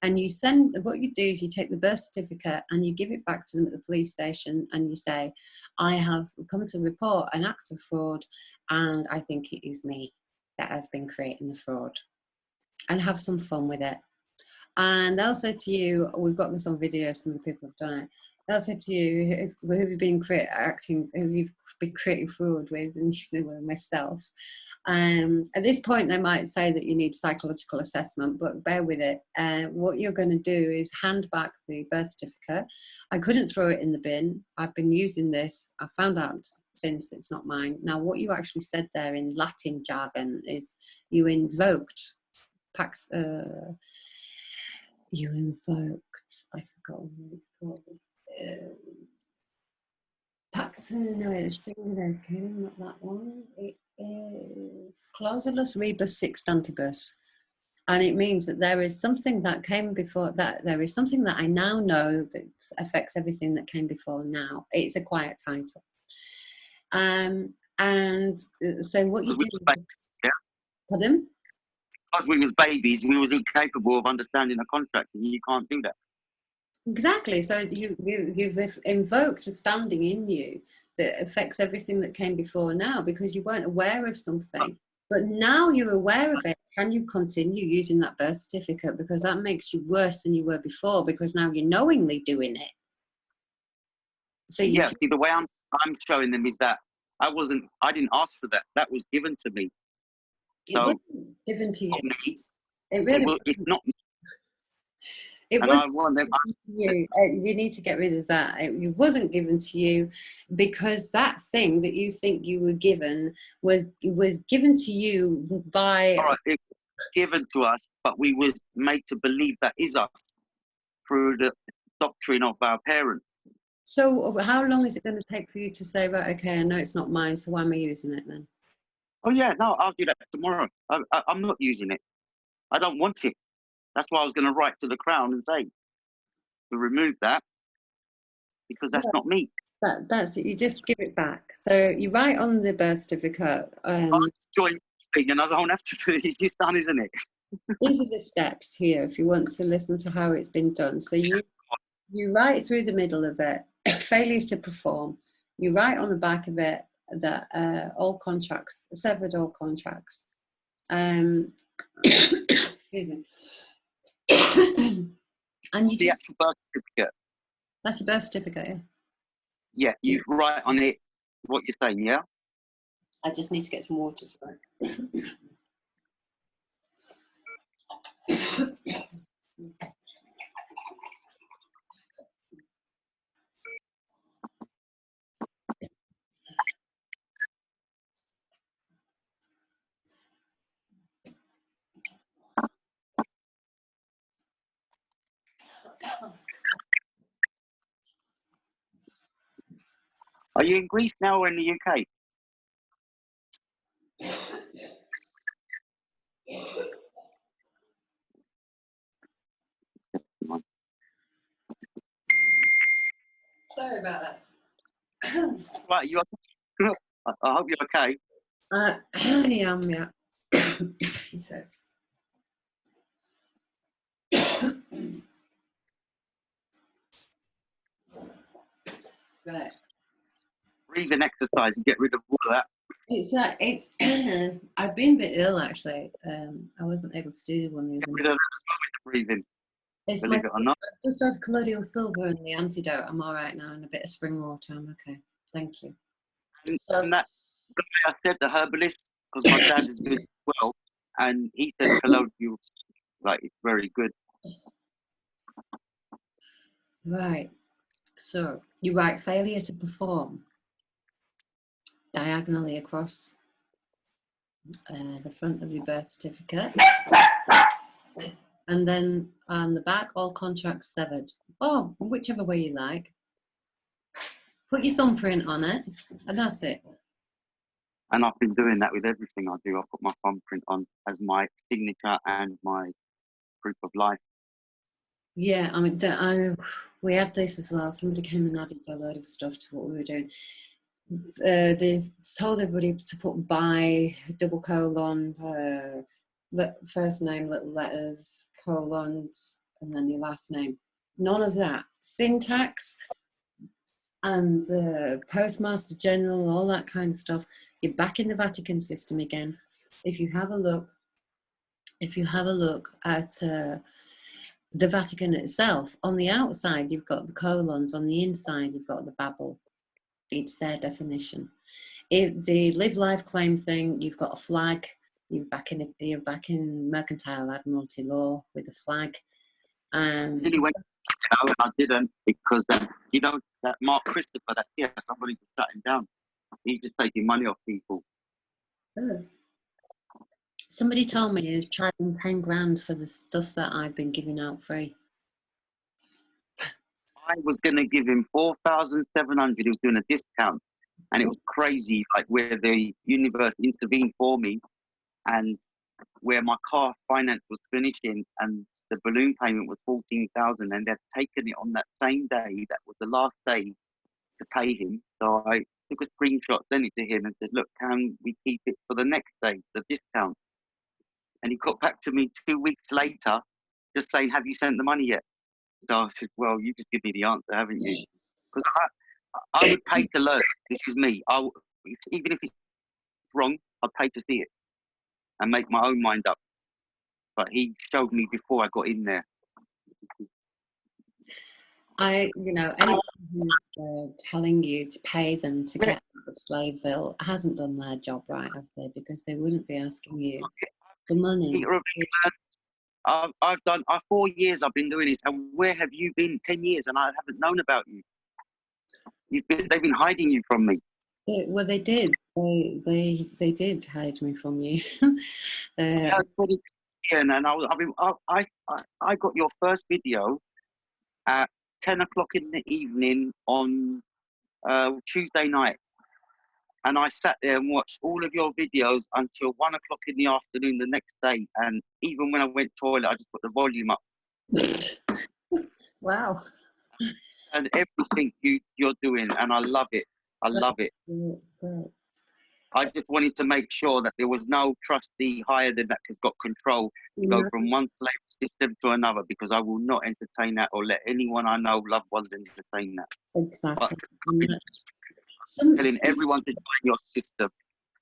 And you send, what you do is you take the birth certificate and you give it back to them at the police station, and you say, I have come to report an act of fraud, and I think it is me that has been creating the fraud, and have some fun with it. And they'll say to you, we've got this on video, some of the people have done it, I said to you, who have you been who you've been creating fraud with? And you said, well, myself. At this point, they might say that you need psychological assessment, but bear with it. What you're going to do is hand back the birth certificate. I couldn't throw it in the bin. I've been using this. I found out since it's not mine. Now, what you actually said there in Latin jargon is you invoked Pax. You invoked. I forgot what it's called. Pax. No, it's not that one. It is clausulus rebus sextantibus, and it means that there is something that came before that. There is something that I now know that affects everything that came before now. It's a quiet title. And so what you do?
Yeah.
Pardon?
Because we was babies, we was incapable of understanding a contract, and you can't do that.
Exactly. So you've invoked a standing in you that affects everything that came before now because you weren't aware of something. But now you're aware of it. Can you continue using that birth certificate? Because that makes you worse than you were before because now you're knowingly doing it. So
yeah, see, the way I'm showing them is that I didn't ask for that. That was given to me.
It wasn't given to you.
Me.
It really
it's not me.
It
and
wasn't
I want them.
you. You need to get rid of that. It wasn't given to you because that thing that you think you were given was given to you by.
All right, it was given to us, but we was made to believe that is us through the doctrine of our parents.
So how long is it going to take for you to say, right, okay, I know it's not mine, so why am I using it then?
Oh yeah, no, I'll do that tomorrow. I'm not using it. I don't want it. That's why I was going to write to the Crown and say to remove that because that's not me.
That's it. You just give it back. So you write on the birth certificate.
Join thing, and I don't have to do it. It's done, isn't it?
These are the steps here if you want to listen to how it's been done. So you write through the middle of it, failures to perform. You write on the back of it that all contracts, severed all contracts. Excuse me. And you
The
just,
actual birth certificate.
that's your birth certificate, yeah?
Yeah, you write on it what you're saying, yeah?
I just need to get some water, sorry.
Are you in Greece now or in the UK?
Sorry about that.
Right, you are. I hope you're okay.
I am, yeah. He says. Right.
Breathing exercise to get rid of all of that.
It's I've been a bit ill actually. I wasn't able to do the one the
Get
other
rid
night.
of that as well with the breathing.
It's
Believe it or not.
I've just had colloidal silver and the antidote. I'm all right now, and a bit of spring water. I'm okay. Thank you.
And that guy I said, the herbalist, because my dad is good as well, and he said colloidal, like it's very good.
Right. So you write failure to perform diagonally across the front of your birth certificate, and then on the back, all contracts severed. Oh, whichever way you like. Put your thumbprint on it, and that's it.
And I've been doing that with everything I do. I put my thumbprint on as my signature and my proof of life.
Yeah, I mean, we had this as well. Somebody came and added a load of stuff to what we were doing. They told everybody to put by, double colon, first name, little letters, colons, and then your last name. None of that. Syntax and Postmaster General, all that kind of stuff. You're back in the Vatican system again. If you have a look at the Vatican itself, on the outside, you've got the colons. On the inside, you've got the Babel. It's their definition. If the live life claim thing, you've got a flag. You're back in mercantile admiralty law with a flag.
Really went, and I didn't because you know that Mark Christopher, that somebody just shut him down. He's just taking money off people.
Somebody told me he's charging 10 grand for the stuff that I've been giving out free.
I was going to give him 4,700. He was doing a discount, and it was crazy. Like where the universe intervened for me, and where my car finance was finishing, and the balloon payment was 14,000, and they'd taken it on that same day. That was the last day to pay him. So I took a screenshot, sent it to him, and said, "Look, can we keep it for the next day, the discount?" And he got back to me 2 weeks later, just saying, "Have you sent the money yet?" So I said, "Well, you just give me the answer, haven't you?" Because I would pay to learn. This is me. Even if it's wrong, I'd pay to see it and make my own mind up. But he showed me before I got in there.
Anyone who's telling you to pay them to get out of Slaveville hasn't done their job right, have they? Because they wouldn't be asking you for money.
I've done 4 years. I've been doing this, and where have you been? 10 years, and I haven't known about you. They've been hiding you from me.
Well, they did. They did hide me from you.
Yeah, and I got your first video at 10 o'clock in the evening on Tuesday night, and I sat there and watched all of your videos until 1 o'clock in the afternoon the next day. And even when I went to the toilet, I just put the volume up.
Wow.
And everything you're doing, and I love it. I love it.
That's great.
I just wanted to make sure that there was no trustee higher than that has got control to go from one slave system to another, because I will not entertain that or let anyone I know, loved ones, entertain that.
Exactly.
But telling everyone to join your system.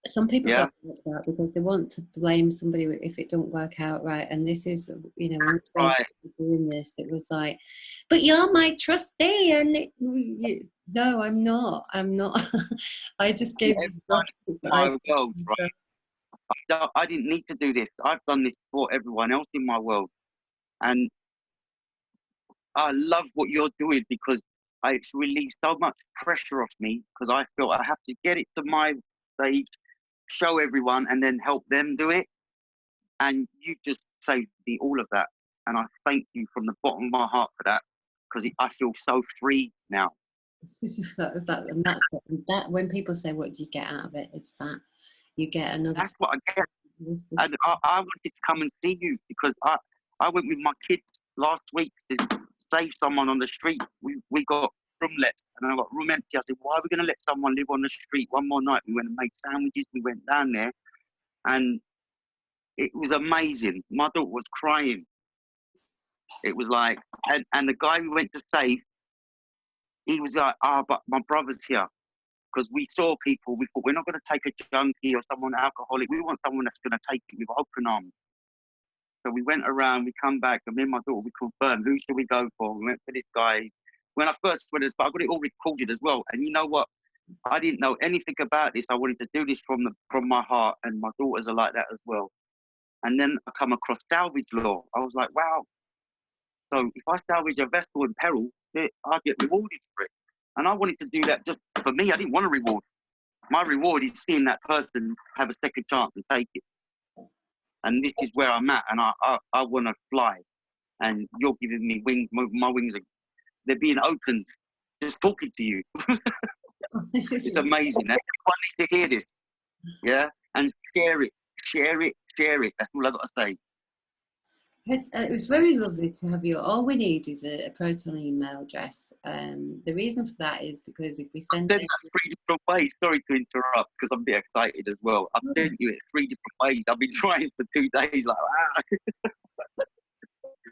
Some people don't like that because they want to blame somebody if it don't work out right. And this is, when
right.
doing this, it was like, but you're my trustee, and no, I'm not. I just gave you
my world, right? I didn't need to do this. I've done this for everyone else in my world, and I love what you're doing because it's relieved so much pressure off me, because I feel I have to get it to my stage, show everyone, and then help them do it. And you've just saved me all of that, and I thank you from the bottom of my heart for that, because I feel so free now.
That when people say, "What do you get out of it?" It's that you get another.
That's what I get. And I wanted to come and see you because I went with my kids last week to save someone on the street. We got room let, and I got room empty. I said, "Why are we going to let someone live on the street one more night?" We went and made sandwiches. We went down there, and it was amazing. My daughter was crying. It was like, and the guy we went to save, he was like, but my brother's here. Because we saw people, we thought, we're not going to take a junkie or someone alcoholic. We want someone that's going to take it with open arms. So we went around, we come back, and me and my daughter, we confirmed, who should we go for? We went for this guy. When I first went, I got it all recorded as well. And you know what? I didn't know anything about this. I wanted to do this from my heart, and my daughters are like that as well. And then I come across salvage law. I was like, wow. So if I salvage a vessel in peril, I get rewarded for it. And I wanted to do that just for me. I didn't want a reward. My reward is seeing that person have a second chance and take it. And this is where I'm at, and I want to fly. And you're giving me wings. My wings they're being opened. Just talking to you. It's amazing. Everyone needs to hear this. Yeah, and share it. That's all I've got to say.
It was very lovely to have you. All we need is a Proton email address. The reason for that is because if we send it
3 different ways. Sorry to interrupt, because I'm a bit excited as well. I've sent you it 3 different ways. I've been trying for 2 days, like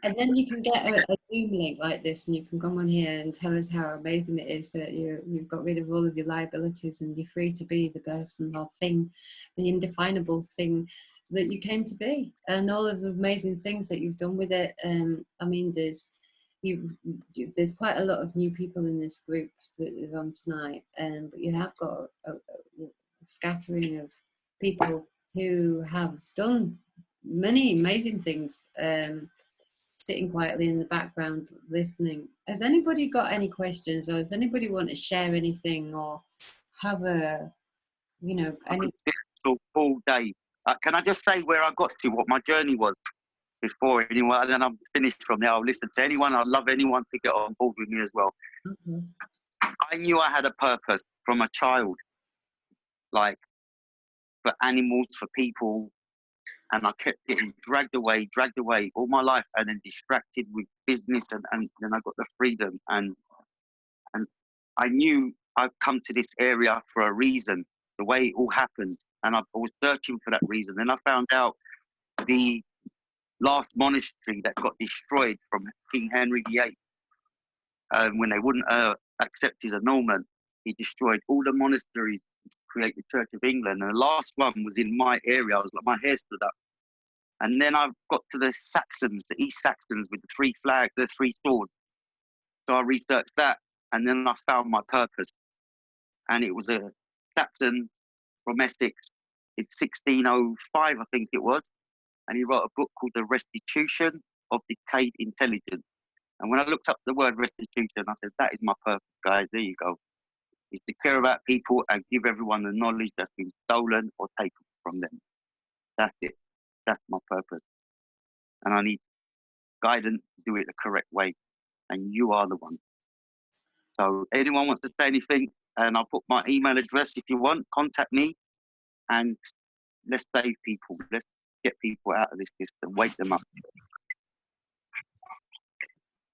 And then you can get a Zoom link like this, and you can come on here and tell us how amazing it is that you've got rid of all of your liabilities and you're free to be the person or thing, the indefinable thing that you came to be, and all of the amazing things that you've done with it. I mean, there's quite a lot of new people in this group that are on tonight, but you have got a scattering of people who have done many amazing things, sitting quietly in the background listening. Has anybody got any questions, or does anybody want to share anything, or have a, any?
All day. Can I just say where I got to, what my journey was before anyone, and then I'm finished from there. I'll listen to anyone. I'd love anyone to get on board with me as well.
Okay.
I knew I had a purpose from a child, like for animals, for people, and I kept getting dragged away all my life, and then distracted with business, and then I got the freedom, and I knew I'd come to this area for a reason, the way it all happened, and I was searching for that reason. Then I found out the last monastery that got destroyed from King Henry VIII, when they wouldn't accept his annulment, he destroyed all the monasteries to create the Church of England. And the last one was in my area. I was like, my hair stood up. And then I got to the Saxons, the East Saxons with the three flags, the three swords. So I researched that, and then I found my purpose. And it was a Saxon from Essex in 1605, I think it was. And he wrote a book called The Restitution of Decayed Intelligence. And when I looked up the word restitution, I said, that is my purpose, guys. There you go. Is to care about people and give everyone the knowledge that's been stolen or taken from them. That's it. That's my purpose. And I need guidance to do it the correct way. And you are the one. So anyone wants to say anything, and I'll put my email address if you want, contact me, and let's save people. Let's get people out of this system, wake them up.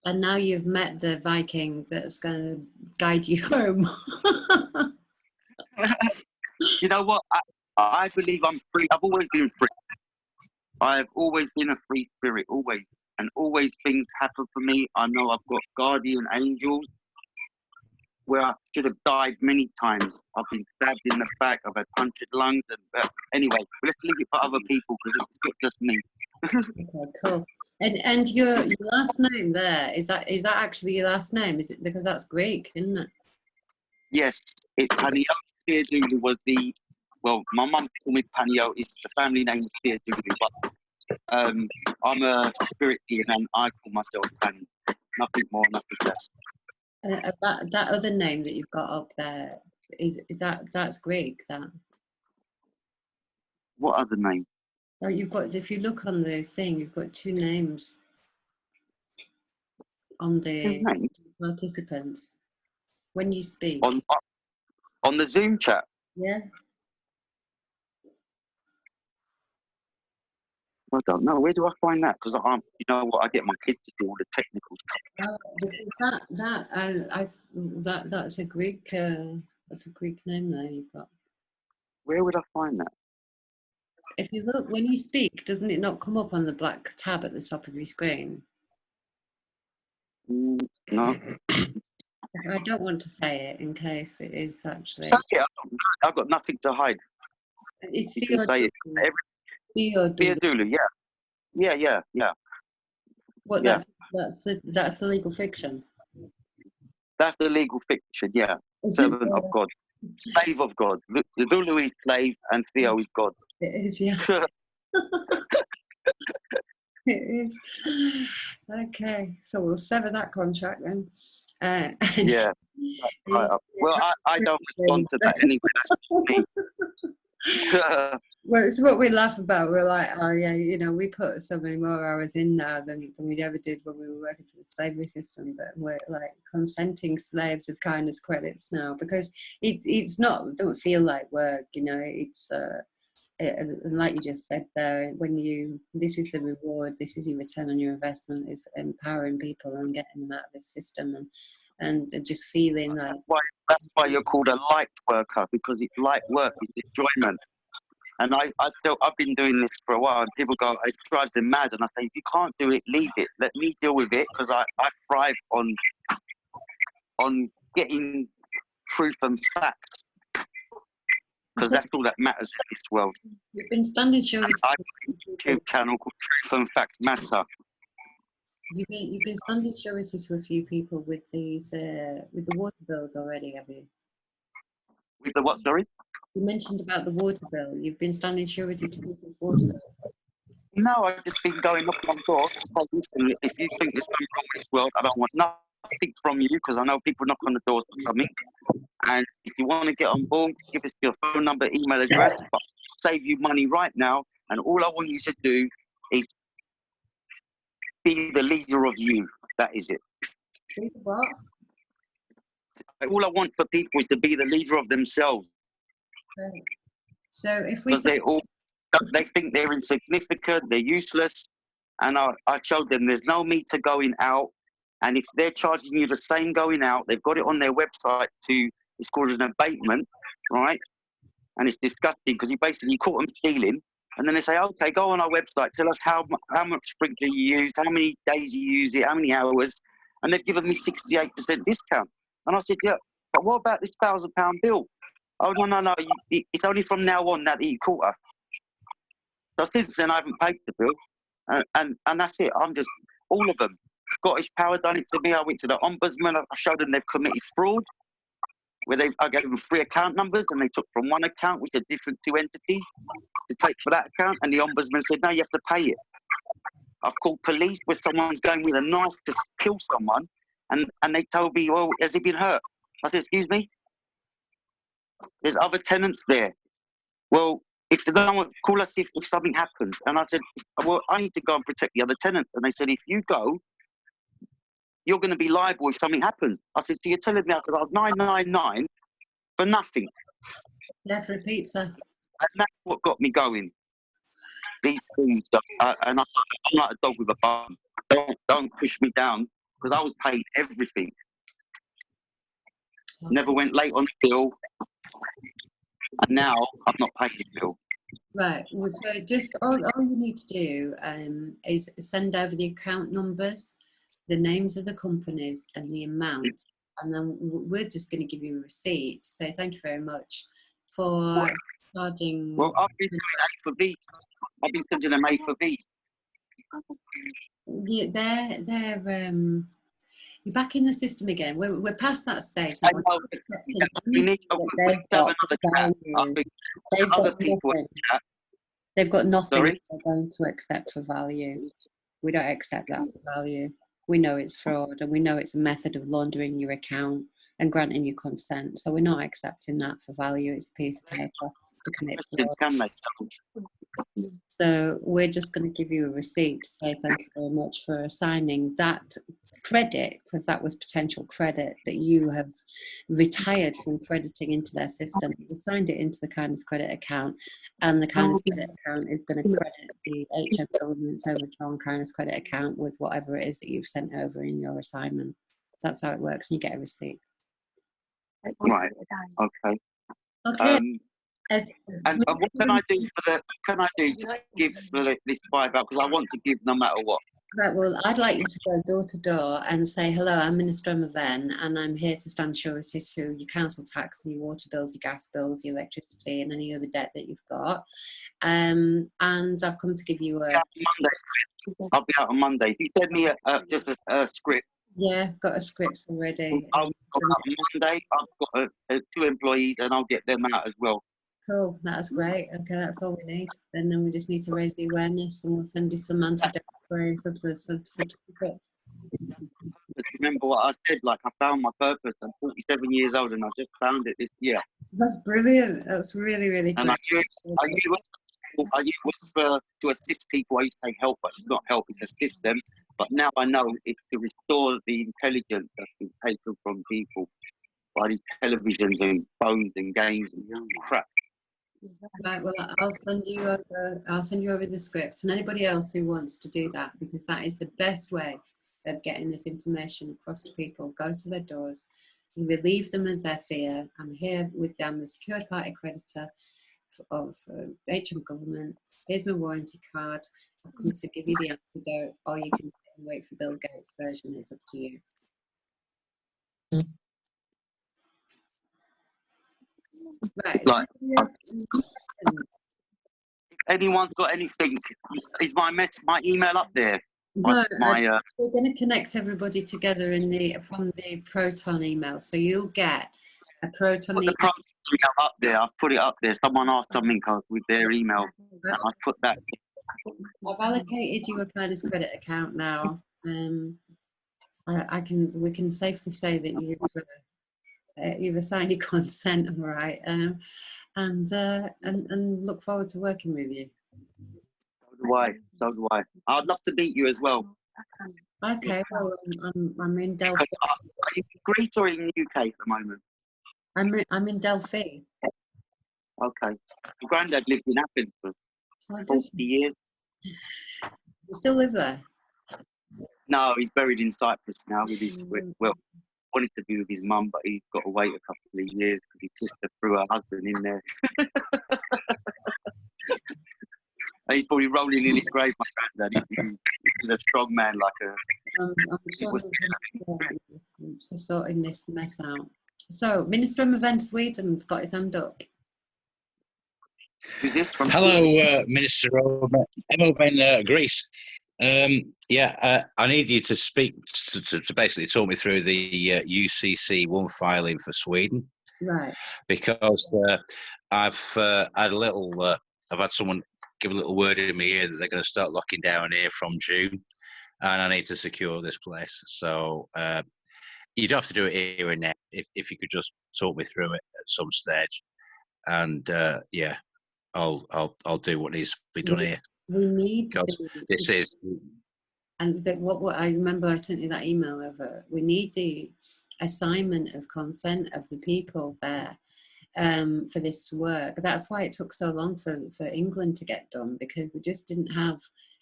And now you've met the Viking that's going to guide you home.
You know what? I believe I'm free. I've always been free. I've always been a free spirit, always. And always things happen for me. I know I've got guardian angels where I should have died many times. I've been stabbed in the back. I've had punctured lungs. And anyway, let's leave it for other people because it's not just me.
Okay, cool. And your last name there, is that actually your last name? Is it, because that's Greek, isn't it?
Yes, it's Panio. Theodulu was the, well, my mum called me Panio. It's the family name is Theodulu, but I'm a spirit being and I call myself Pan. Nothing more, nothing less.
That other name that you've got up there, that's Greek, that?
What other name?
Oh, you've got, if you look on the thing, you've got two names on the participants when you speak.
On the Zoom chat?
Yeah.
I don't know. Where do I find that? Because you know what, I get my kids to do all the technical stuff.
Because that's a Greek name there you've got.
Where would I find that?
If you look when you speak, doesn't it not come up on the black tab at the top of your screen?
No.
I don't want to say it in case it is actually.
Yeah, I've got nothing to hide.
It's
Theodulu, yeah.
What?
Yeah.
That's the legal fiction.
That's the legal fiction, yeah. Servant of God, slave of God. Lulu is slave and Theo is God.
It is, yeah. It is. Okay, so we'll sever that contract then.
Yeah. Right. Well, I don't respond to that anyway. That's me.
Well, it's what we laugh about. We're like, oh yeah, we put so many more hours in now than we ever did when we were working for the slavery system. But we're like consenting slaves of kindness credits now because it's not, don't feel like work. It's like you just said there, this is the reward, this is your return on your investment, is empowering people and getting them out of this system and just feeling like.
That's why you're called a light worker, because it's light work, it's enjoyment. And I've been doing this for a while, and people go, it drives them mad. And I say, if you can't do it, leave it. Let me deal with it, because I thrive on getting truth and facts. because that's all that matters in this world.
You've been standing surety.
I have a YouTube channel called Truth and Facts Matter.
You've been standing surety to a few people with these with the water bills already, have you?
With the what, sorry?
You mentioned about the water bill. You've been standing surety to people's water bills.
No, I've just been going knocking on doors. So listen, if you think there's something wrong with this world, I don't want nothing from you, because I know people knock on the doors for something. And if you want to get on board, give us your phone number, email address, but save you money right now. And all I want you to do is be the leader of you. That is it.
What?
All I want for people is to be the leader of themselves,
Right. So if we
because they think they're insignificant, they're useless. And I showed them there's no need to going out. And if they're charging you the same going out, they've got it on their website it's called an abatement, right? And it's disgusting because you basically caught them stealing. And then they say, okay, go on our website, tell us how much sprinkler you used, how many days you use it, how many hours. And they've given me 68% discount. And I said, yeah, but what about this £1,000 bill? Oh, no, it's only from now on now that you caught her. So since then, I haven't paid the bill. And that's it. I'm just, all of them. Scottish Power done it to me. I went to the Ombudsman. I showed them they've committed fraud, where I gave them 3 account numbers, and they took from one account, which are different 2 entities, to take for that account. And the Ombudsman said, no, you have to pay it. I've called police where someone's going with a knife to kill someone, and they told me, well, has he been hurt? I said, excuse me? There's other tenants there. Well, if they don't want, call us if something happens. And I said, well, I need to go and protect the other tenants. And they said, if you go, you're going to be liable if something happens. I said, so you're telling me I could have 999 for nothing?
Yeah, for a pizza.
And that's what got me going. These things, and I'm like a dog with a bone. Don't push me down, because I was paid everything.
Okay.
Never went late on the bill, and now I'm not paying the bill.
Right. Well, so just all you need to do is send over the account numbers, the names of the companies, and the amount, and then we're just going to give you a receipt to say thank you very much for charging.
Well, I've been doing A for B. I've been sending them A for B.
Yeah, they're you're back in the system again. We're past that stage.
I know. We need to have another chat.
They've
Other
got
people
nothing.
chat.
They've got nothing
Sorry?
they're going to accept for value. We don't accept that for value. We know it's fraud, and we know it's a method of laundering your account and granting you consent. So we're not accepting that for value. It's a piece of paper to commit fraud.
Can they?
So we're just going to give you a receipt to say thank you very much for assigning that credit, because that was potential credit that you have retired from crediting into their system. You assigned it into the Kindness Credit account, and the Kindness Credit account is going to credit the HM government's overdrawn Kindness Credit account with whatever it is that you've sent over in your assignment. That's how it works, and you get a receipt.
Right. Okay.
Okay.
And what can I do to give this 5 out? Because I want to give no matter what.
Right, well, I'd like you to go door to door and say, hello, I'm Minister Emoven, and I'm here to stand surety to your council tax and your water bills, your gas bills, your electricity, and any other debt that you've got. And I've come to give you a...
I'll be out on Monday. If you send me just a script.
Yeah, I've got a script already.
I'll go out on Monday. I've got 2 employees, and I'll get them out as well.
Cool, that's great. Okay, that's all we need. And then we just need to raise the awareness, and we'll send you some antidote spray and certificates.
Remember what I said, like I found my purpose. I'm 47 years old and I just found it this year.
That's brilliant. That's really, really good.
And I used to assist people. I used to say help, but it's not help, it's assist them. But now I know it's to restore the intelligence that's been taken from people by these televisions and phones and games and crap.
Right, well, I'll send you over the script, and anybody else who wants to do that, because that is the best way of getting this information across to people. Go to their doors, and relieve them of their fear. I'm here with them, the secured party creditor of HM government. Here's my warranty card. I've come to give you the antidote, or you can sit and wait for Bill Gates' version. It's up to you. Right.
Like,
somebody else got any questions?
anyone's got anything, is my email up there?
No,
My
we're going to connect everybody together from the Proton email. So you'll get a Proton
put the
email.
email up there. I've put it up there. Someone asked something with their email, and I put that.
I've allocated you a kindness credit account now. We can safely say that you've assigned your consent, all right, and look forward to working with you.
So do I. I'd love to meet you as well.
Okay, well, I'm in Delphi.
Are you in Greece or in the UK at the moment?
I'm in Delphi.
Okay. Your granddad lived in Athens for 40 years.
You still live there?
No, he's buried in Cyprus now with his, well, wanted to be with his mum, but he's got to wait a couple of years because his sister threw her husband in there. He's probably rolling in his grave, my granddad. He's a strong man, like a...
I'm sure for sorting this mess out. So, Minister of Events Sweden's got his hand up.
Who's this from?
Hello, Minister Emoven, Greece. I need you to speak to basically talk me through the UCC1 filing for Sweden.
Right.
Because I've had someone give a little word in my ear that they're going to start locking down here from June, and I need to secure this place. So you don't have to do it here and now. If you could just talk me through it at some stage, and I'll do what needs to be done here.
We need
this is.
And what I remember, I sent you that email over. We need the assignment of consent of the people there for this to work. That's why it took so long for England to get done, because we just didn't have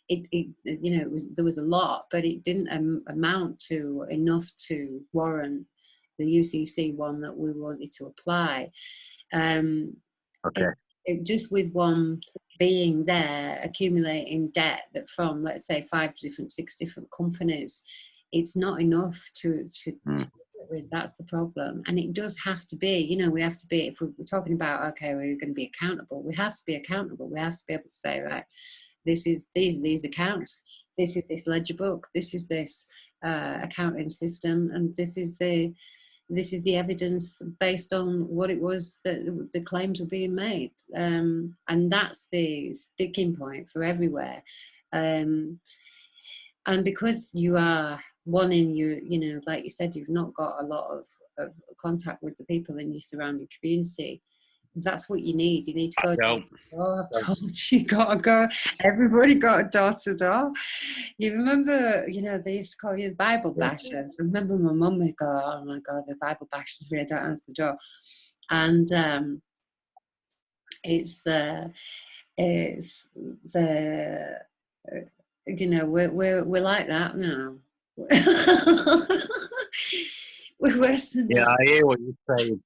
it. There was a lot, but it didn't amount to enough to warrant the UCC one that we wanted to apply.
Okay.
It just with one being there, accumulating debt that from, let's say, 6 different companies, it's not enough to with. That's the problem. And it does have to be, we have to be, if we're talking about, okay, we're going to be accountable, we have to be accountable. We have to be able to say, right, this is these accounts, this is this ledger book, this is this accounting system, and this is the evidence based on what it was that the claims were being made. And that's the sticking point for everywhere. And because you are one in like you said, you've not got a lot of contact with the people in your surrounding community. That's what you need. You need to go door to door. I've told you, got to go. Everybody got a door to door. You remember, they used to call you the Bible bashers. I remember my mum would go, oh my God, the Bible bashers really don't answer the door. And it's the we're like that now. We're worse than that.
I hear what you're saying.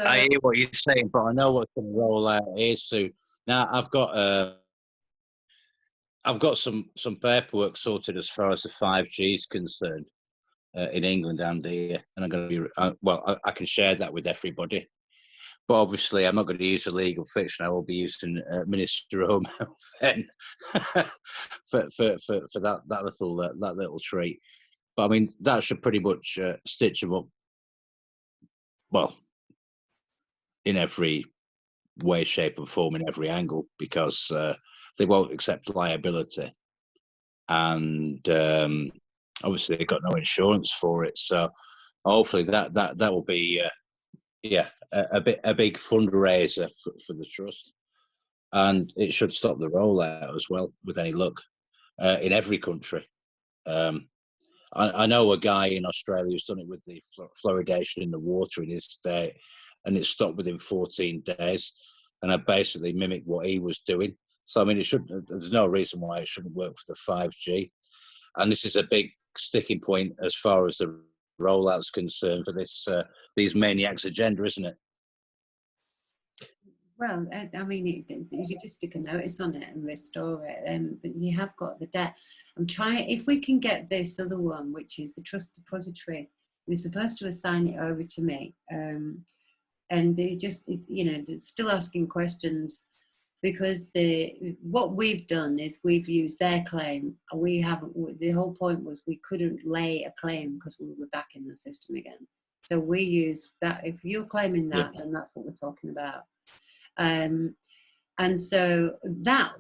I hear what you're saying, but I know what's going to roll out here soon. Now I've got some paperwork sorted as far as the 5G is concerned in England and here, and I'm going to be I can share that with everybody. But obviously, I'm not going to use a legal fiction. I will be using Minister Emoven for that little treat. But I mean, that should pretty much stitch them up. Well, in every way, shape, and form, in every angle, because they won't accept liability, and obviously they've got no insurance for it. So hopefully that will be a big fundraiser for the trust, and it should stop the rollout as well, with any luck, in every country. I know a guy in Australia who's done it with the fluoridation in the water in his state, and it stopped within 14 days. And I basically mimicked what he was doing. So I mean, there's no reason why it shouldn't work for the 5G. And this is a big sticking point as far as the rollout's concerned for these maniacs' agenda, isn't it?
Well, I mean, you could just stick a notice on it and restore it. But you have got the debt. I'm trying, if we can get this other one, which is the trust depository, we're supposed to assign it over to me. and they just, you know, still asking questions, because what we've done is we've used their claim. We haven't. The whole point was we couldn't lay a claim because we were back in the system again. So we use that. If you're claiming that, then that's what we're talking about. And so that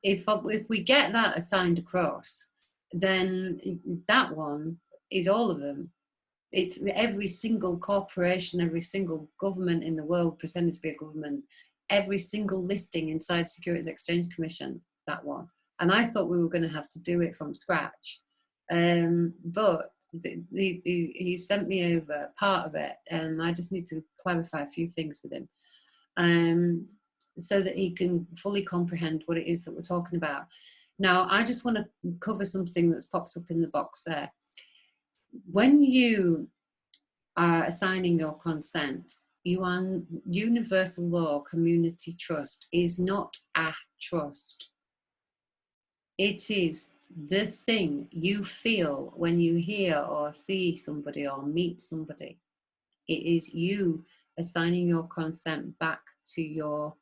if we get that assigned across, then that one is all of them. It's every single corporation, every single government in the world pretending to be a government, every single listing inside Securities Exchange Commission, that one. And I thought we were going to have to do it from scratch. But he sent me over part of it, and I just need to clarify a few things with him, so that he can fully comprehend what it is that we're talking about. Now, I just want to cover something that's popped up in the box there. When you are assigning your consent, you are universal law community trust is not a trust. It is the thing you feel when you hear or see somebody or meet somebody. It is you assigning your consent back to your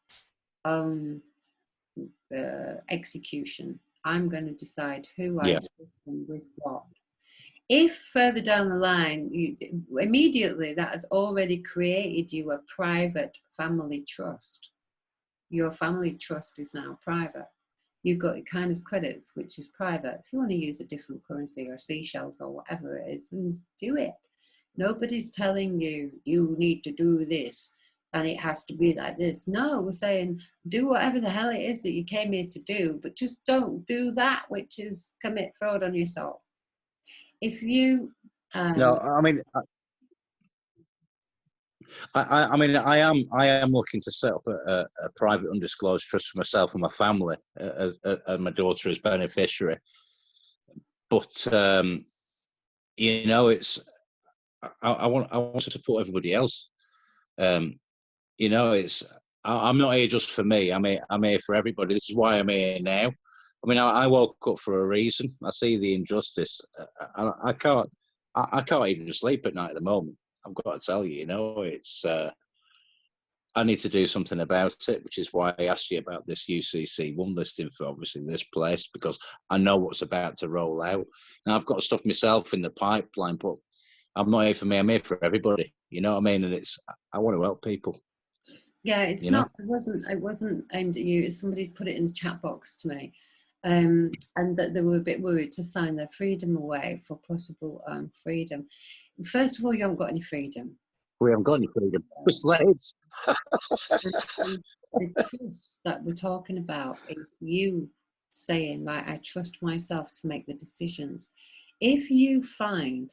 own execution. I'm going to decide who I trust and with what. If further down the line, immediately that has already created you a private family trust. Your family trust is now private. You've got your kindness credits, which is private. If you want to use a different currency or seashells or whatever it is, then do it. Nobody's telling you, you need to do this and it has to be like this. No, we're saying do whatever the hell it is that you came here to do, but just don't do that, which is commit fraud on your soul. If you
No, I mean, I am looking to set up a private undisclosed trust for myself and my family, and my daughter as beneficiary. But you know, it's I want to support everybody else. You know, it's I'm not here just for me. I'm here for everybody. This is why I'm here now. I mean, I woke up for a reason. I see the injustice. I can't even sleep at night at the moment. I've got to tell you, you know, it's I need to do something about it, which is why I asked you about this UCC1 listing for obviously this place, because I know what's about to roll out. Now I've got stuff myself in the pipeline, but I'm not here for me. I'm here for everybody. You know what I mean? And I want to help people.
Yeah, it's not. It wasn't aimed at you. Somebody put it in the chat box to me, and that they were a bit worried to sign their freedom away for possible freedom. First of all, you haven't got any freedom.
We haven't got any freedom. We're slaves.
The trust that we're talking about is you saying, right, I trust myself to make the decisions. If you find,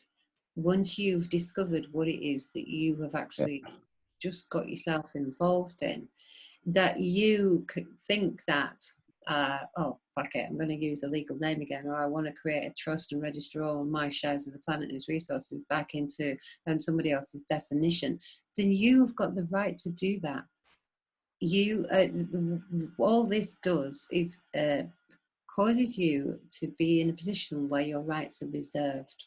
once you've discovered what it is that you have actually just got yourself involved in, that you think that, oh, fuck it, I'm going to use the legal name again, or I want to create a trust and register all my shares of the planet and its resources back into somebody else's definition, then you have got the right to do that. You, all this does is causes you to be in a position where your rights are reserved.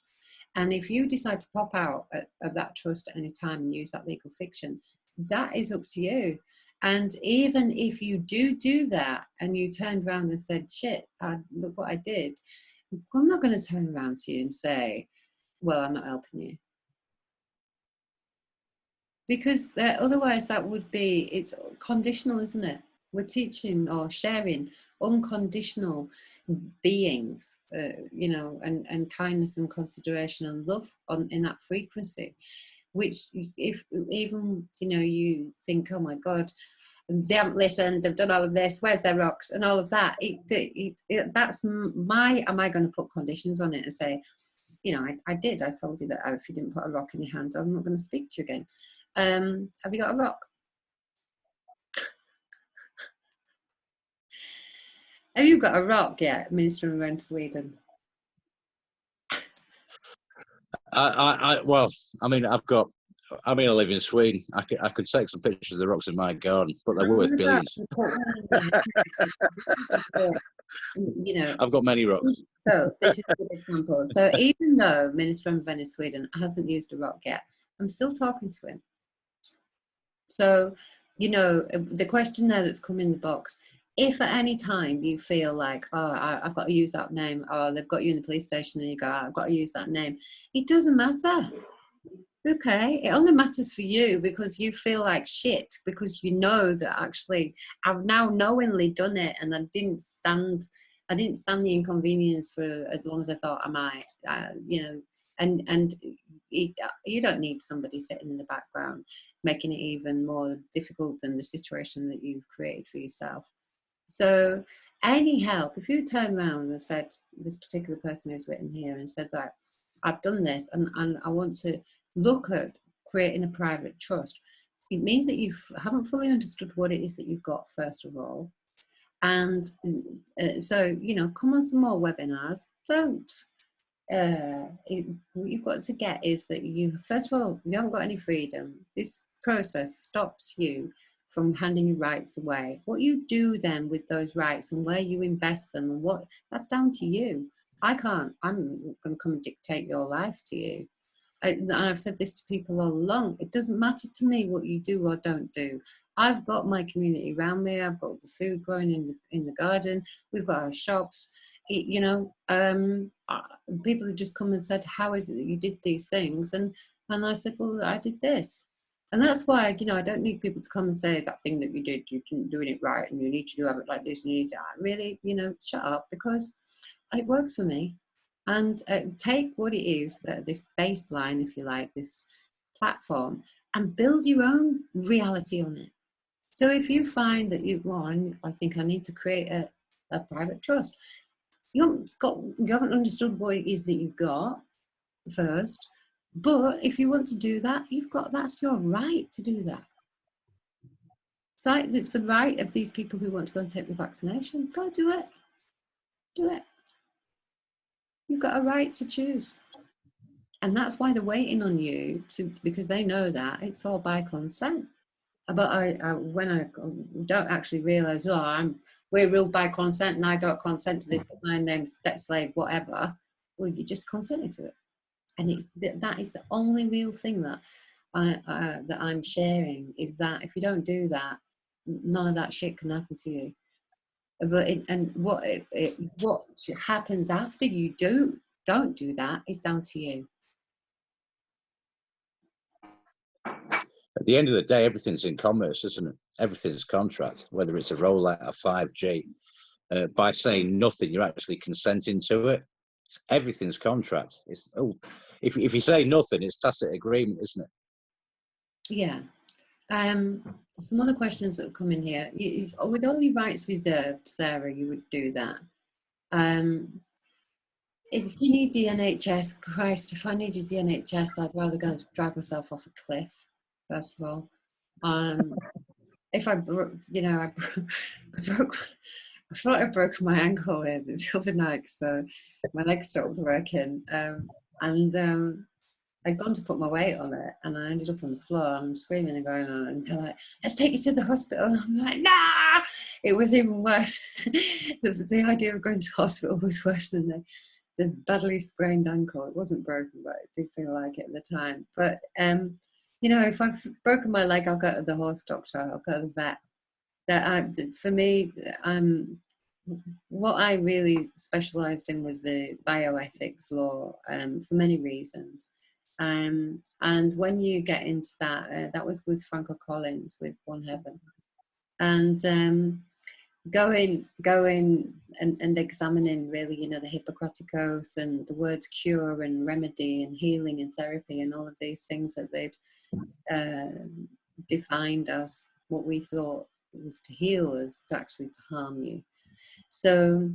And if you decide to pop out of that trust at any time and use that legal fiction, that is up to you. And even if you do that and you turned around and said, shit, look what I did, I'm not going to turn around to you and say, well, I'm not helping you. Because otherwise that would be, it's conditional, isn't it? We're teaching or sharing unconditional beings, you know, and kindness and consideration and love in that frequency, which if even, you know, you think, oh my God, they haven't listened, they've done all of this, where's their rocks and all of that. That's am I going to put conditions on it and say, you know, I told you that if you didn't put a rock in your hand, I'm not going to speak to you again. Have you got a rock? Have you got a rock yet, Minister around Sweden?
Well, I mean, I live in Sweden. I could take some pictures of the rocks in my garden, but they're worth billions.
You know,
I've got many rocks.
So this is a good example. So even though Minister Emoven in Sweden hasn't used a rock yet, I'm still talking to him. So, you know, the question there that's come in the box, if at any time you feel like, oh, I've got to use that name, or they've got you in the police station and you go, I've got to use that name, it doesn't matter. Okay, it only matters for you because you feel like shit, because you know that actually I've now knowingly done it, and I didn't stand the inconvenience for as long as I thought I might, you know, and you don't need somebody sitting in the background making it even more difficult than the situation that you've created for yourself. So any help, if you turn around and said, this particular person who's written here and said, right, I've done this and I want to look at creating a private trust, it means that you haven't fully understood what it is that you've got, first of all. And so, you know, come on some more webinars. Don't. What you've got to get is that you, first of all, you haven't got any freedom. This process stops you from handing your rights away. What you do then with those rights and where you invest them and what, that's down to you. I'm going to come and dictate your life to you. And I've said this to people all along, it doesn't matter to me what you do or don't do. I've got my community around me. I've got the food growing in the garden. We've got our shops. You know, people have just come and said, how is it that you did these things? And I said, well, I did this. And that's why, you know, I don't need people to come and say that thing that you did, you didn't doing it right, and you need to do it like this, and you need to really, you know, shut up, because it works for me. And take what it is, this baseline, if you like, this platform, and build your own reality on it. So if you find that I think I need to create a private trust, you haven't understood what it is that you've got first. But if you want to do that, that's your right to do that. So it's the right of these people who want to go and take the vaccination. Go do it. Do it. You've got a right to choose. And that's why they're waiting on you because they know that it's all by consent. But when I don't actually realise, we're ruled by consent and I don't consent to this, but my name's debt slave, whatever. Well, you just consented to it. And that is the only real thing that I'm sharing, is that if you don't do that, none of that shit can happen to you. But what happens after you don't do that is down to you.
At the end of the day, everything's in commerce, isn't it? Everything's contract, whether it's a rollout of 5G. By saying nothing, you're actually consenting to it. Everything's contract. If you say nothing, it's tacit agreement, isn't it?
Yeah. Some other questions that have come in here. With all your rights reserved, Sarah, you would do that. If you need the NHS, Christ, if I needed the NHS, I'd rather go and drive myself off a cliff, first of all. If I broke, I thought I broke my ankle the other night, so my leg stopped working. I'd gone to put my weight on it, and I ended up on the floor, and I'm screaming and going on, and they're like, let's take you to the hospital. And I'm like, nah! It was even worse. the idea of going to hospital was worse than the badly sprained ankle. It wasn't broken, but it did feel like it at the time. But, if I've broken my leg, I'll go to the horse doctor, I'll go to the vet. For me, what I really specialised in was the bioethics law, for many reasons. And when you get into that was with Franco Collins, with One Heaven. And going and examining really, the Hippocratic Oath and the words cure and remedy and healing and therapy and all of these things that they've defined as what we thought it was to heal us, it's actually to harm you. So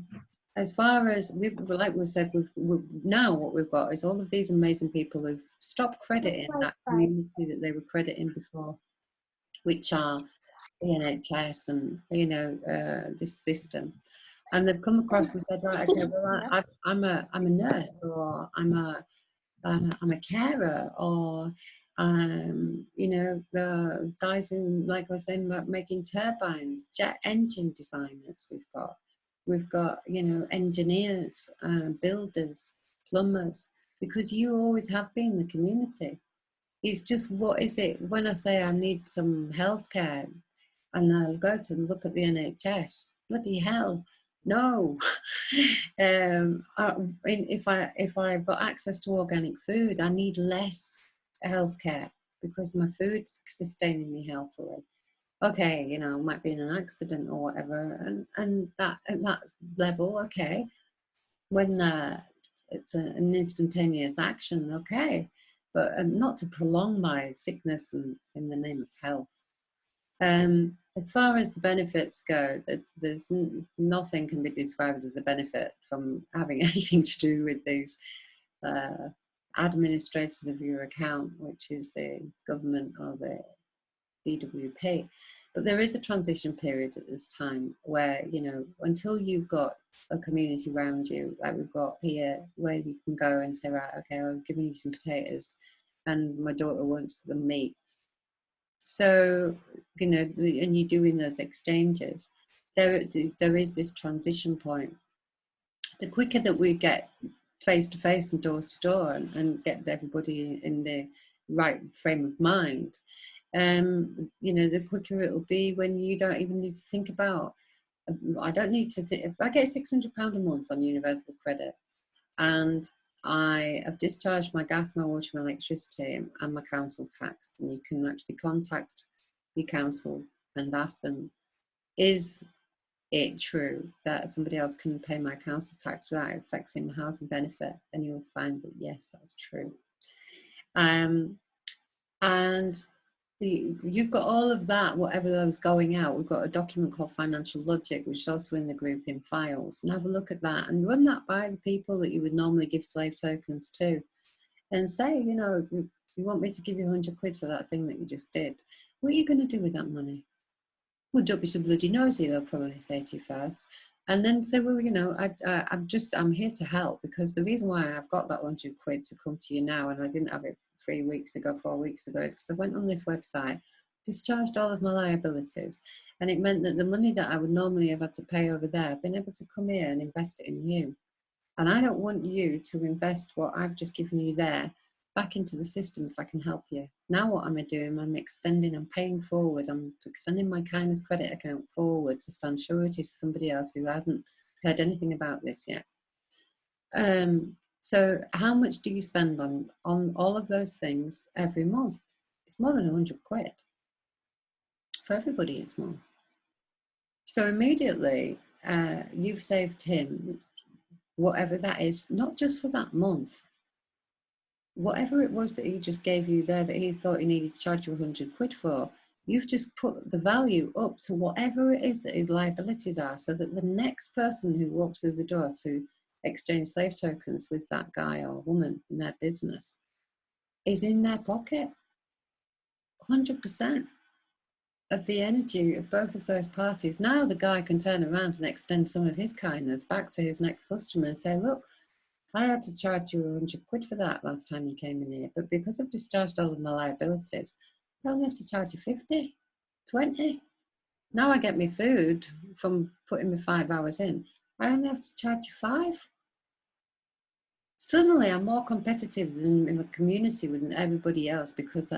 as far as, like we said, now what we've got is all of these amazing people who've stopped crediting that community that they were crediting before, which are the NHS and this system, and they've come across and said, right, okay, well, I'm a nurse, or I'm a carer, or the guys who, like I was saying, about making turbines, jet engine designers. We've got engineers, builders, plumbers, because you always have been the community. It's just, what is it? When I say I need some healthcare, and I'll go to look at the NHS, bloody hell, no. If I've got access to organic food, I need less healthcare because my food's sustaining me healthily. Okay, you know, might be in an accident or whatever, and that at that level, okay. When it's an instantaneous action, okay, but not to prolong my sickness and in the name of health. As far as the benefits go, there's nothing can be described as a benefit from having anything to do with these administrators of your account, which is the government or the DWP. But there is a transition period at this time where, you know, until you've got a community around you, like we've got here, where you can go and say, right, okay, I'm giving you some potatoes and my daughter wants the meat. So, you know, and you're doing those exchanges, there is this transition point. The quicker that we get face to face and door to door and get everybody in the right frame of mind, you know, the quicker it'll be when you don't even need to think about, I don't need to think, I get £600 a month on universal credit, and I have discharged my gas, my water, my electricity, and my council tax. And you can actually contact your council and ask them, is it true that somebody else can pay my council tax without affecting my housing benefit? And you'll find that yes, that's true. And you've got all of that, whatever those going out. We've got a document called Financial Logic, which is also in the group in files, and have a look at that and run that by the people that you would normally give slave tokens to, and say, you know, you want me to give you 100 quid for that thing that you just did. What are you going to do with that money? Well, don't be so bloody nosy, they'll probably say to you first. And then say, well, you know, I'm here to help, because the reason why I've got that 100 quid to come to you now, and I didn't have it 3 weeks ago, 4 weeks ago, is because I went on this website, discharged all of my liabilities, and it meant that the money that I would normally have had to pay over there, I've been able to come here and invest it in you. And I don't want you to invest what I've just given you there back into the system if I can help you. Now what am I doing? I'm paying forward, I'm extending my kindness credit account forward to stand surety to somebody else who hasn't heard anything about this yet. So how much do you spend on all of those things every month? It's more than 100 quid. For everybody, it's more. So immediately, you've saved him whatever that is, not just for that month. Whatever it was that he just gave you there that he thought he needed to charge you 100 quid for, you've just put the value up to whatever it is that his liabilities are, so that the next person who walks through the door to exchange slave tokens with that guy or woman in their business is in their pocket. 100% of the energy of both of those parties. Now the guy can turn around and extend some of his kindness back to his next customer and say, look, I had to charge you 100 quid for that last time you came in here, but because I've discharged all of my liabilities, I only have to charge you 50, 20. Now I get my food from putting me 5 hours in, I only have to charge you 5. Suddenly I'm more competitive in my community with everybody else, because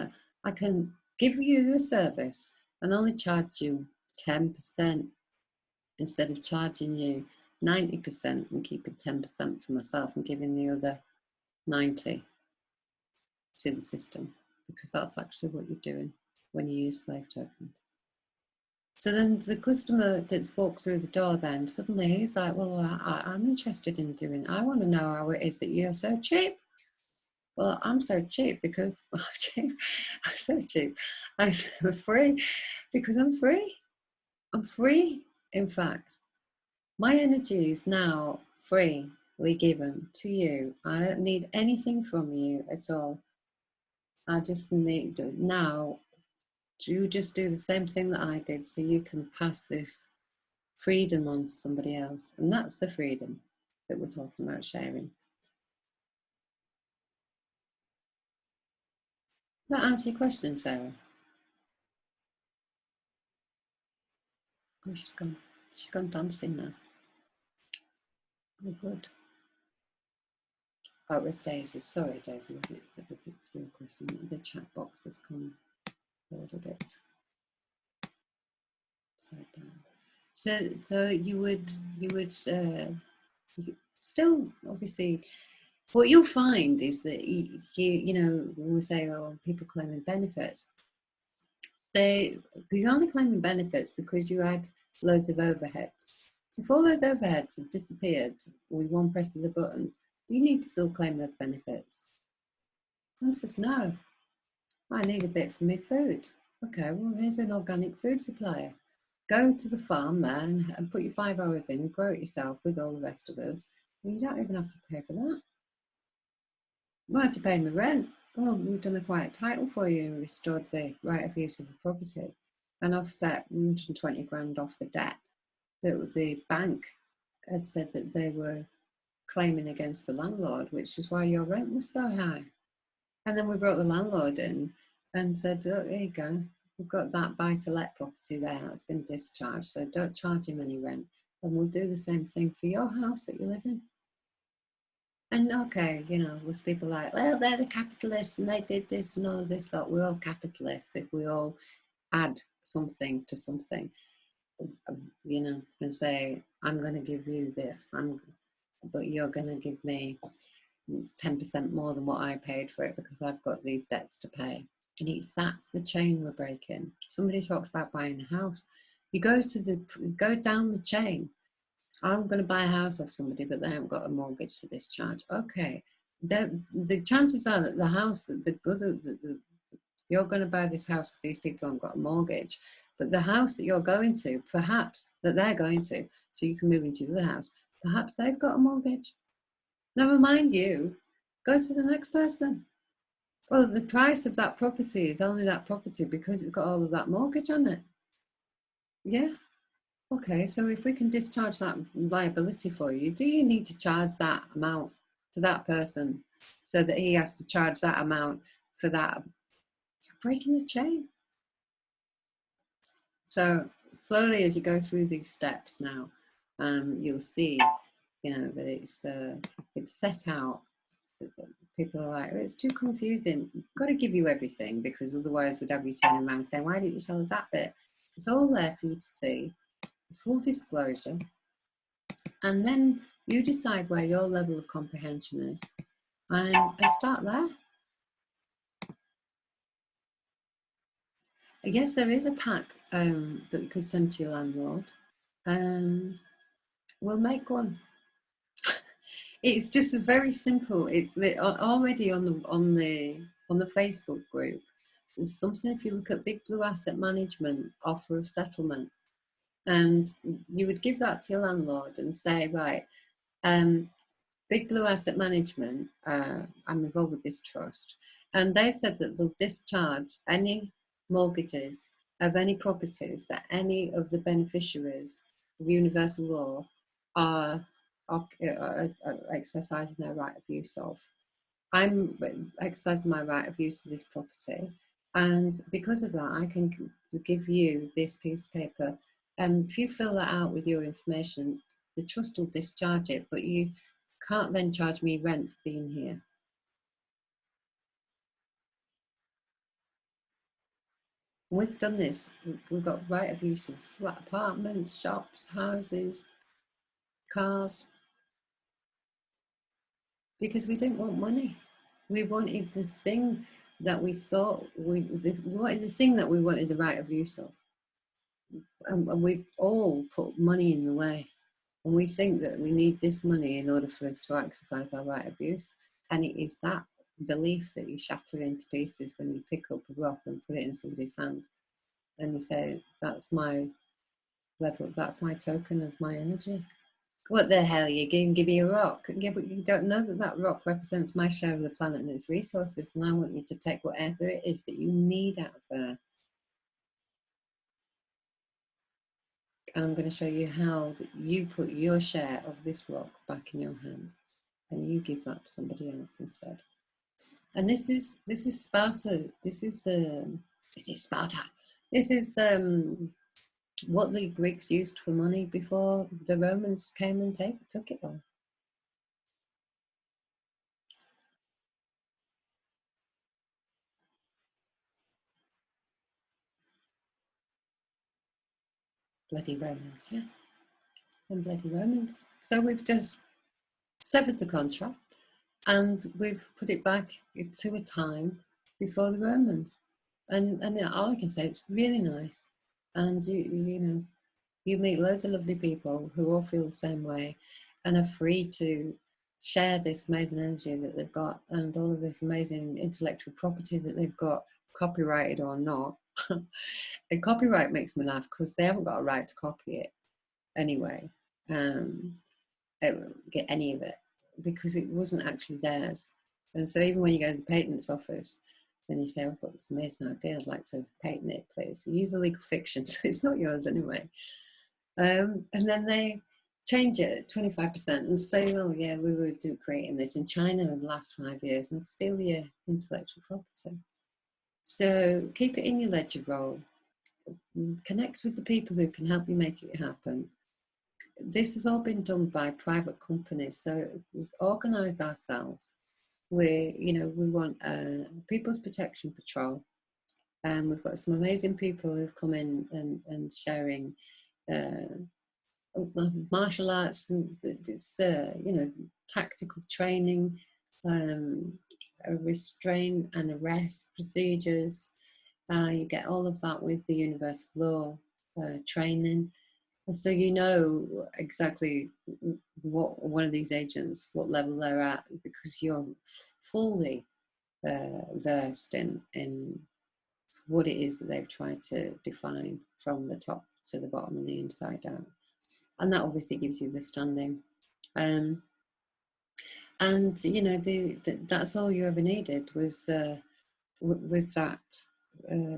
I can give you the service and only charge you 10% instead of charging you 90% and keeping 10% for myself and giving the other 90 to the system, because that's actually what you're doing when you use slave tokens. So then the customer that's walked through the door, then suddenly he's like, well, I'm interested in doing, I want to know how it is that you're so cheap. Well, I'm so cheap because I'm cheap. I'm so cheap. I'm free because I'm free. I'm free. In fact, my energy is now freely given to you. I don't need anything from you at all. I just need now to just do the same thing that I did, so you can pass this freedom on to somebody else. And that's the freedom that we're talking about sharing. That answer your question, Sarah? Oh, she's gone. She's gone dancing now. Oh, good. Oh, it was Daisy. Sorry, Daisy. Was it your question? The chat box has come a little bit upside down. So you still obviously. What you'll find is that you know, when we say, oh, people claiming benefits, you're only claiming benefits because you had loads of overheads. If all those overheads have disappeared with one press of the button, do you need to still claim those benefits? The answer is no. I need a bit for my food. Okay, well, here's an organic food supplier. Go to the farm there and put your 5 hours in, grow it yourself with all the rest of us. And you don't even have to pay for that. I had to pay my rent. Well, we've done a quiet title for you and restored the right of use of the property and offset 120 grand off the debt that the bank had said that they were claiming against the landlord, which is why your rent was so high. And then we brought the landlord in and said, oh, here you go. We've got that buy-to-let property there that's been discharged, so don't charge him any rent. And we'll do the same thing for your house that you live in. And okay, you know, was people like, well, they're the capitalists and they did this and all of this, that we're all capitalists if we all add something to something, you know, and say, I'm going to give you this, but you're going to give me 10% more than what I paid for it because I've got these debts to pay. And that's the chain we're breaking. Somebody talked about buying a house. You go down the chain. I'm going to buy a house off somebody, but they haven't got a mortgage to discharge. Okay, the chances are that the house you're going to buy this house if these people haven't got a mortgage, but the house that you're going to, perhaps that they're going to, so you can move into the other house, perhaps they've got a mortgage. Never mind you. Go to the next person. Well, the price of that property is only that property because it's got all of that mortgage on it. Yeah. Okay, so if we can discharge that liability for you, do you need to charge that amount to that person so that he has to charge that amount for that? You're breaking the chain. So slowly as you go through these steps now, you'll see, you know, that it's set out. People are like, oh, it's too confusing. I've got to give you everything because otherwise we'd have you turning around saying, why didn't you tell us that bit? It's all there for you to see. It's full disclosure. And then you decide where your level of comprehension is and start there. Yes, there is a pack that you could send to your landlord. We'll make one. It's just a very simple. It's already on the Facebook group. There's something if you look at Big Blue Asset Management offer of settlement, and you would give that to your landlord and say, right, Big Blue Asset Management, I'm involved with this trust, and they've said that they'll discharge any mortgages of any properties that any of the beneficiaries of universal law are exercising their right of use of. I'm exercising my right of use of this property, and because of that, I can give you this piece of paper. If you fill that out with your information, the trust will discharge it, but you can't then charge me rent for being here. We've done this. We've got right of use of flat apartments, shops, houses, cars, because we didn't want money. We wanted the thing that we thought we wanted, the thing that we wanted the right of use of, and we all put money in the way. And we think that we need this money in order for us to exercise our right of use. And it is that belief that you shatter into pieces when you pick up a rock and put it in somebody's hand. And you say, that's my level, that's my token of my energy. What the hell, you can give me a rock? Yeah, but you don't know that that rock represents my share of the planet and its resources. And I want you to take whatever it is that you need out of there. And I'm going to show you how that you put your share of this rock back in your hand, and you give that to somebody else instead. And this is Sparta. This is Sparta. This is what the Greeks used for money before the Romans came and took it all. Bloody Romans, yeah. And bloody Romans. So we've just severed the contract and we've put it back to a time before the Romans. And all I can say, it's really nice. And you know, you meet loads of lovely people who all feel the same way and are free to share this amazing energy that they've got and all of this amazing intellectual property that they've got, copyrighted or not. And copyright makes me laugh because they haven't got a right to copy it anyway. They won't get any of it because it wasn't actually theirs. And so even when you go to the patents office, then you say, I've got this amazing idea, I'd like to patent it, please. Use the legal fiction, so it's not yours anyway. And then they change it 25% and say, oh yeah, we were creating this in China in the last 5 years and steal your intellectual property. So keep it in your ledger roll. Connect with the people who can help you make it happen. This has all been done by private companies, so we've organised ourselves. We want a People's Protection Patrol, and we've got some amazing people who've come in and sharing martial arts, and it's tactical training, restraint and arrest procedures. You get all of that with the universal law training. And so you know exactly what one of these agents, what level they're at, because you're fully versed in what it is that they've tried to define from the top to the bottom and the inside out. And that obviously gives you the standing. And you know, that's all you ever needed was with that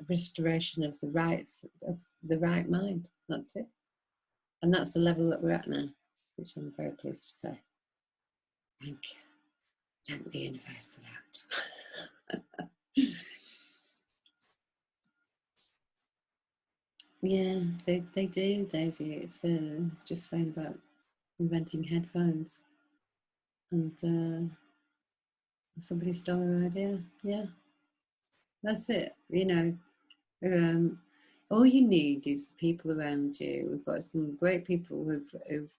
restoration of the rights of the right mind. That's it. And that's the level that we're at now, which I'm very pleased to say. Thank the universe for that. Yeah, they do, Daisy. It's just saying about inventing headphones, and somebody stole her idea. Yeah, that's it. You know, all you need is the people around you. We've got some great people who've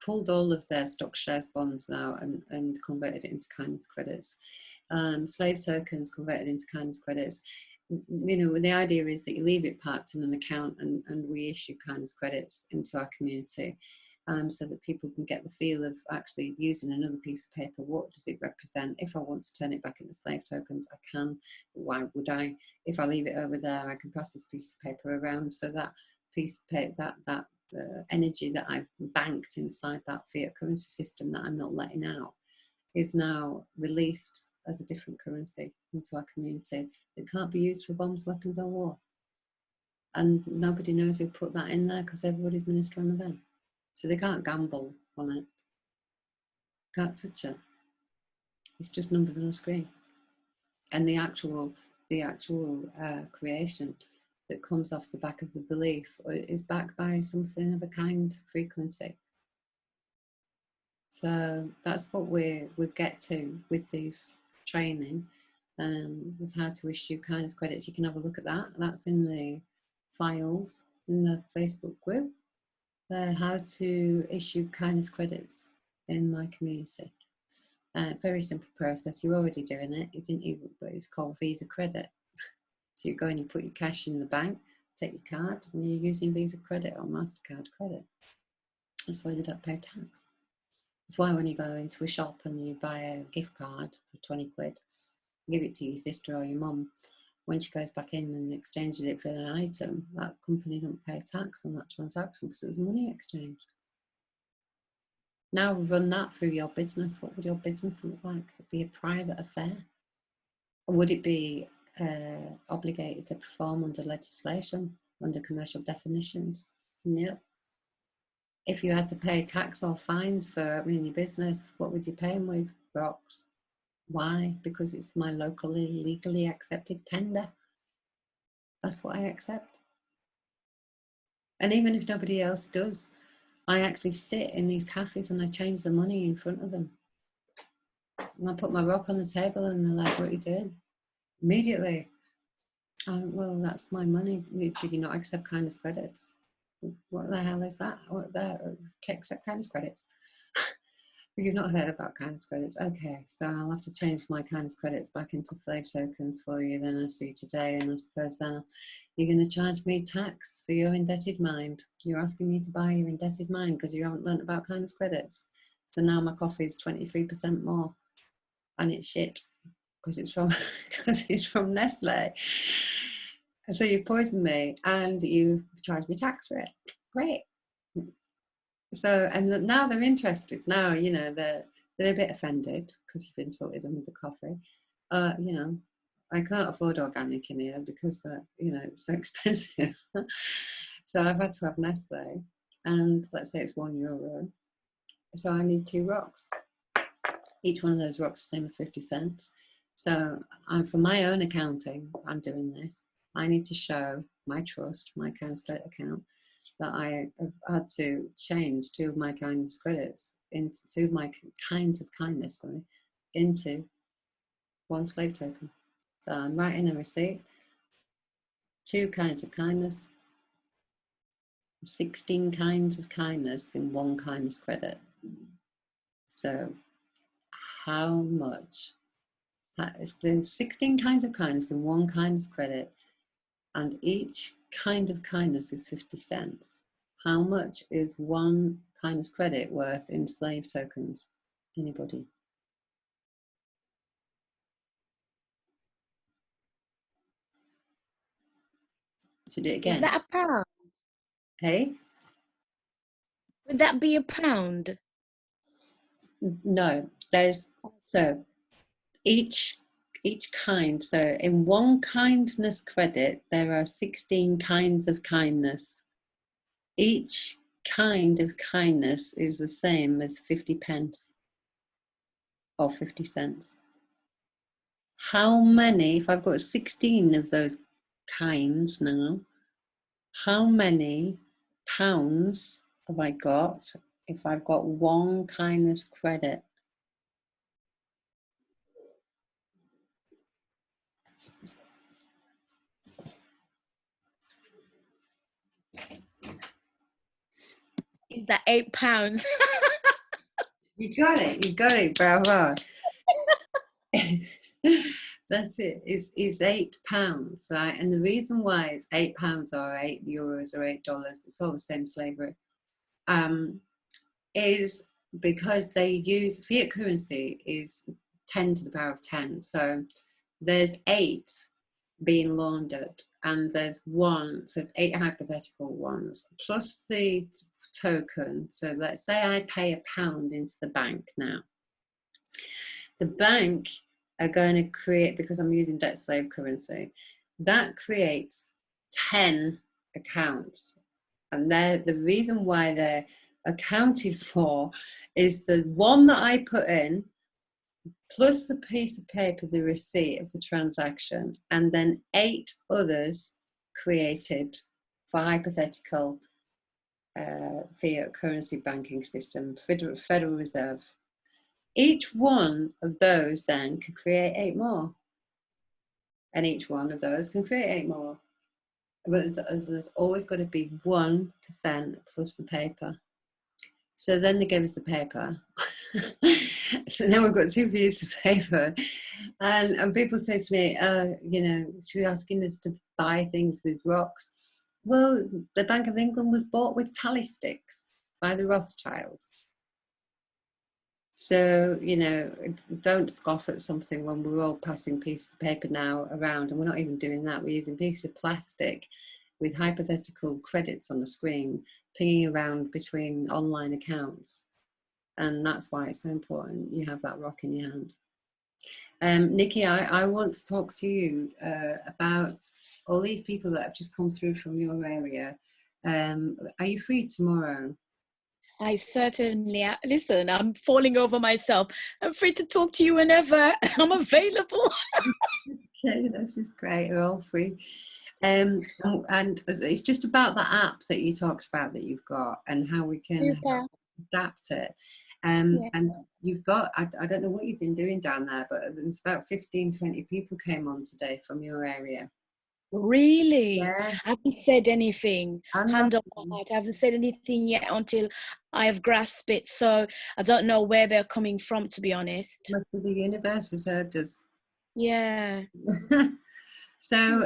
pulled all of their stock shares bonds now and converted it into kindness credits. Slave tokens converted into kindness credits. You know, the idea is that you leave it parked in an account and we issue kindness credits into our community, so that people can get the feel of actually using another piece of paper. What does it represent? If I want to turn it back into slave tokens, I can. Why would I? If I leave it over there, I can pass this piece of paper around, so that piece of paper, that energy that I've banked inside that fiat currency system that I'm not letting out, is now released as a different currency into our community that can't be used for bombs, weapons, or war. And nobody knows who put that in there because everybody's minister on the bench. So they can't gamble on it, can't touch it. It's just numbers on a screen. And the actual creation that comes off the back of the belief is backed by something of a kind frequency. So that's what we get to with these training. Is how to issue kindness credits. You can have a look at that. That's in the files in the Facebook group. How to issue kindness credits in my community. Very simple process. You're already doing it. You didn't even, but it's called Visa credit. So you go and you put your cash in the bank, take your card, and you're using Visa credit or MasterCard credit. That's why they don't pay tax. That's why when you go into a shop and you buy a gift card for 20 quid, give it to your sister or your mum, when she goes back in and exchanges it for an item, that company don't pay tax on that transaction because it was money exchange. Now run that through your business. What would your business look like? Would it be a private affair? Or would it be obligated to perform under legislation, under commercial definitions? No. If you had to pay tax or fines for running your business, what would you pay them with? Rocks. Why? Because it's my locally, legally accepted tender. That's what I accept. And even if nobody else does, I actually sit in these cafes and I change the money in front of them. And I put my rock on the table and they're like, what are you doing? Immediately. Well, that's my money. Did you not accept kindness credits? What the hell is that? What the accept kindness credits? You've not heard about kindness credits. Okay, so I'll have to change my kindness credits back into slave tokens for you then, I see today, and I suppose then you're going to charge me tax for your indebted mind. You're asking me to buy your indebted mind because you haven't learnt about kindness credits. So now my coffee is 23% more, and it's shit because it's from because it's from Nestle. So you've poisoned me and you've charged me tax for it. Great. So, and now they're interested. Now, you know, they're a bit offended because you've insulted them with the coffee. You know, I can't afford organic in here because you know, it's so expensive. So I've had to have Nestle, and let's say it's €1. So I need 2 rocks. Each one of those rocks is the same as 50 cents. So for my own accounting, I'm doing this. I need to show my trust, my kindness credit account, that I have had to change 2 of my kindness credits into 2 of my kinds of kindness, into 1 slave token. So I'm writing a receipt, 2 kinds of kindness, 16 kinds of kindness in 1 kindness credit. So how much? It's the 16 kinds of kindness in 1 kindness credit, and each kind of kindness is 50 cents. How much is 1 kindness credit worth in slave tokens? Anybody? Should I do it again?
Is that a pound?
Hey?
Would that be a pound?
No, there's, so each kind, so in 1 kindness credit, there are 16 kinds of kindness. Each kind of kindness is the same as 50 pence or 50 cents. How many, if I've got 16 of those kinds now, how many pounds have I got if I've got 1 kindness credit?
Is that 8 pounds?
You got it, bravo. That's it. It's £8, right? And the reason why it's £8 or €8 or $8, it's all the same slavery, is because they use fiat currency is 10 to the power of 10. So there's 8 being laundered, and there's 1, so it's 8 hypothetical ones plus the token. So let's say I pay £1 into the bank now. The bank are going to create, because I'm using debt slave currency, that creates 10 accounts. And the reason why they're accounted for is the one that I put in, plus the piece of paper, the receipt of the transaction, and then 8 others created for hypothetical fiat currency banking system, Federal Reserve. Each one of those then can create 8 more. And each one of those can create 8 more. But there's always got to be 1% plus the paper. So then they gave us the paper. So now we've got 2 pieces of paper. And people say to me, you know, she's asking us to buy things with rocks. Well, the Bank of England was bought with tally sticks by the Rothschilds. So, you know, don't scoff at something when we're all passing pieces of paper now around, and we're not even doing that. We're using pieces of plastic with hypothetical credits on the screen, pinging around between online accounts. And that's why it's so important you have that rock in your hand. Nikki, I want to talk to you about all these people that have just come through from your area. Are you free tomorrow?
I certainly, listen, I'm falling over myself. I'm free to talk to you whenever. I'm available.
Okay, this is great. We're all free. And it's just about that app that you talked about that you've got and how we can adapt it. And you've got, I don't know what you've been doing down there, but there's about 15, 20 people came on today from your area.
Really?
Yeah,
I haven't said anything.
and
Hand on
nothing.
my heart. I haven't said anything yet until I have grasped it. So I don't know where they're coming from, to be honest.
Must be the universe has heard us.
Yeah.
So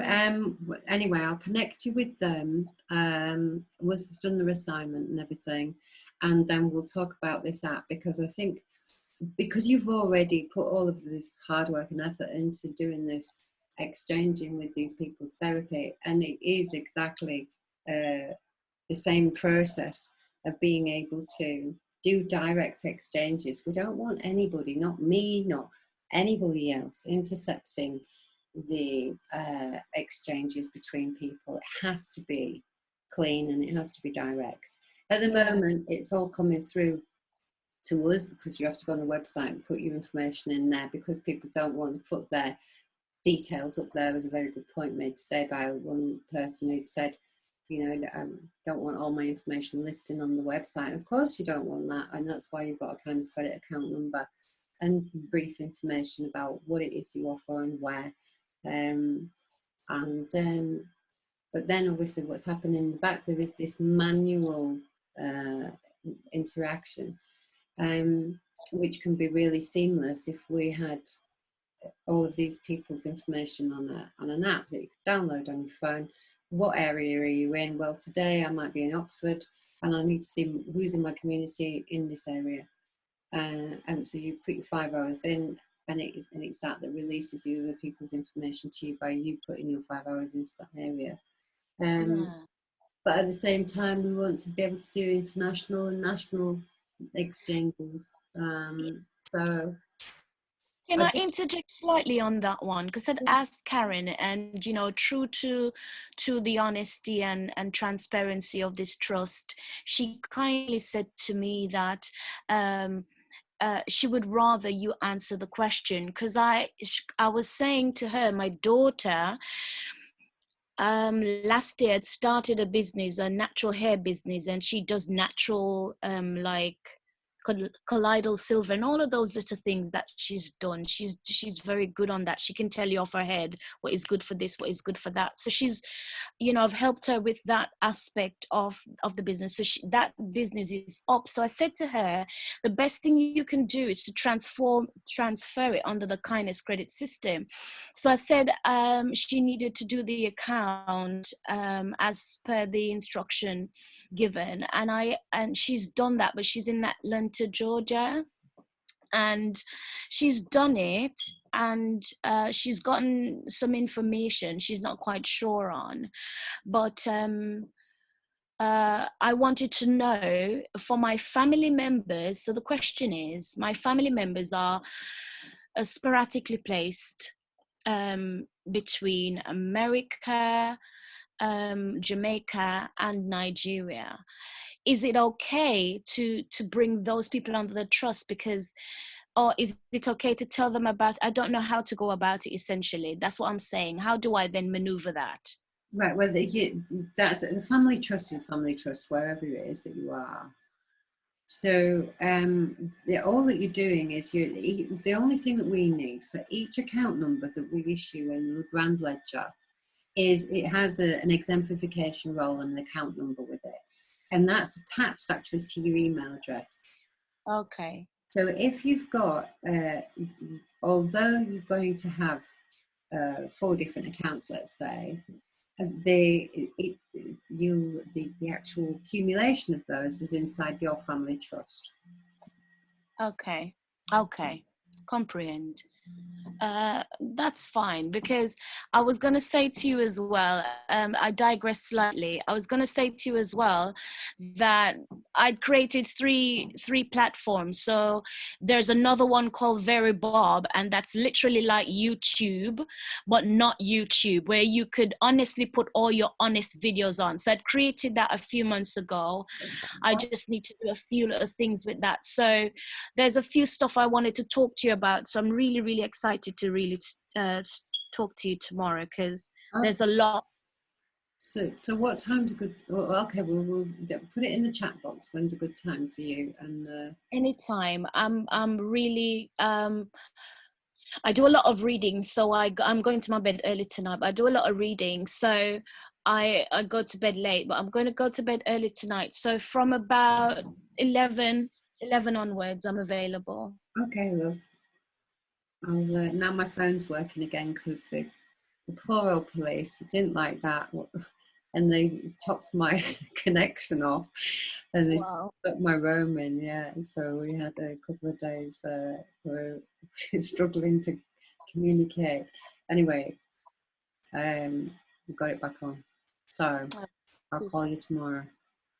anyway, I'll connect you with them once they've done their assignment and everything, and then we'll talk about this app, because I think because you've already put all of this hard work and effort into doing this, exchanging with these people therapy, and it is exactly the same process of being able to do direct exchanges. We don't want anybody, not me, not anybody else, intercepting the exchanges between people. It has to be clean and it has to be direct. At the moment, it's all coming through to us because you have to go on the website and put your information in there, because people don't want to put their details up there. Was a very good point made today by one person who'd said, you know, don't want all my information listed on the website. Of course you don't want that, and that's why you've got a Kindness Credit account number and brief information about what it is you offer and where. But then obviously what's happening in the back, there is this manual interaction, which can be really seamless if we had all of these people's information on an app that you can download on your phone. What area are you in? Well, today I might be in Oxford and I need to see who's in my community in this area. And so you put your 5 hours in, and it's that releases the other people's information to you by you putting your 5 hours into that area. But at the same time, we want to be able to do international and national exchanges. So
Can I interject slightly on that one? Because I'd asked Karen, and you know, true to the honesty and transparency of this trust, she kindly said to me that she would rather you answer the question, because I was saying to her, my daughter last year had started a business, a natural hair business, and she does natural like colloidal silver and all of those little things that she's done. She's very good on that. She can tell you off her head what is good for this, what is good for that. So she's, you know, I've helped her with that aspect of the business. So that business is up. So I said to her, the best thing you can do is to transfer it under the Kindness Credit system. So I said she needed to do the account as per the instruction given, and she's done that, but she's in Atlanta, Georgia, and she's done it, and she's gotten some information she's not quite sure on, but I wanted to know for my family members. So the question is, my family members are sporadically placed between America, Jamaica, and Nigeria. Is it okay to bring those people under the trust? Because, or is it okay to tell them about, I don't know how to go about it, essentially. That's what I'm saying. How do I then maneuver that?
Right, well, that's the family trust is family trust wherever it is that you are. So all that you're doing is the only thing that we need for each account number that we issue in the Grand Ledger is it has an exemplification role and an account number with it. And that's attached actually to your email address.
Okay.
So if you've got, although you're going to have 4 different accounts, let's say, the actual accumulation of those is inside your family trust.
Okay. Comprehend. That's fine, because I was going to say to you as well, I digress slightly. I was going to say to you as well that I'd created three platforms. So there's another one called Very Bob, and that's literally like YouTube, but not YouTube, where you could honestly put all your honest videos on. So I'd created that a few months ago. I just need to do a few little things with that. So there's a few stuff I wanted to talk to you about. So I'm really, really excited to really talk to you tomorrow, because there's a lot.
So what time's a good? Well, okay, we'll put it in the chat box. When's a good time for you? And
Anytime. I'm really I do a lot of reading, so I'm going to my bed early tonight, but I do a lot of reading, so I go to bed late, but I'm going to go to bed early tonight. So from about 11 onwards, I'm available.
Okay, love. Now my phone's working again because the poor old police didn't like that, and they chopped my connection off, and they
Wow.
stuck my roaming. Yeah, so we had a couple of days where we were struggling to communicate. Anyway, we got it back on. So I'll call you tomorrow.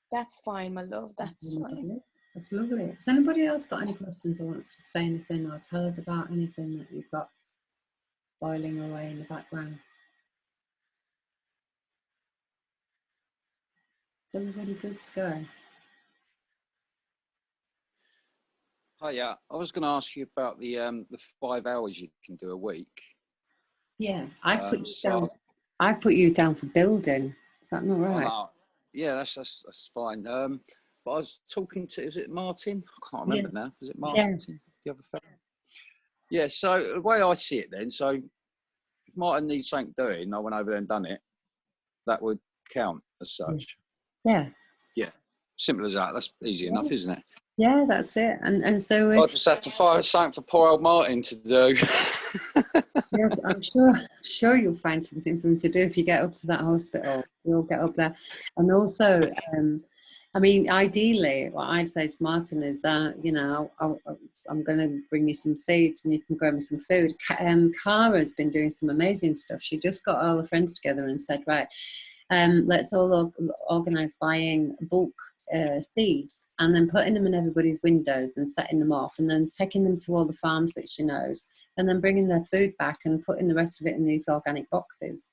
That's fine, my love. That's fine.
Lovely. That's lovely. Has anybody else got any questions or wants to say anything or tell us about anything that you've got boiling away in the background? Is everybody good to go?
Hiya, I was going to ask you about the 5 hours you can do a week.
Yeah, I put you
so-
down. I put you down for building. Is that not
Oh,
right?
no. Yeah, that's fine. But I was talking to, is it Martin? I can't remember now. Was it Martin? The other fellow? Yeah, so the way I see it then, so if Martin needs something doing, I went over there and done it, that would count as such.
Yeah.
Yeah, simple as that. That's easy enough, isn't it?
Yeah, that's it. And so
I just have to find something for poor old Martin to do.
yeah, I'm sure you'll find something for him to do if you get up to that hospital. You'll get up there. And also, I mean, ideally, what I'd say to Martin is that, you know, I'm going to bring you some seeds and you can grow me some food. Cara's been doing some amazing stuff. She just got all her friends together and said, right, let's all organise buying bulk seeds and then putting them in everybody's windows and setting them off and then taking them to all the farms that she knows and then bringing their food back and putting the rest of it in these organic boxes.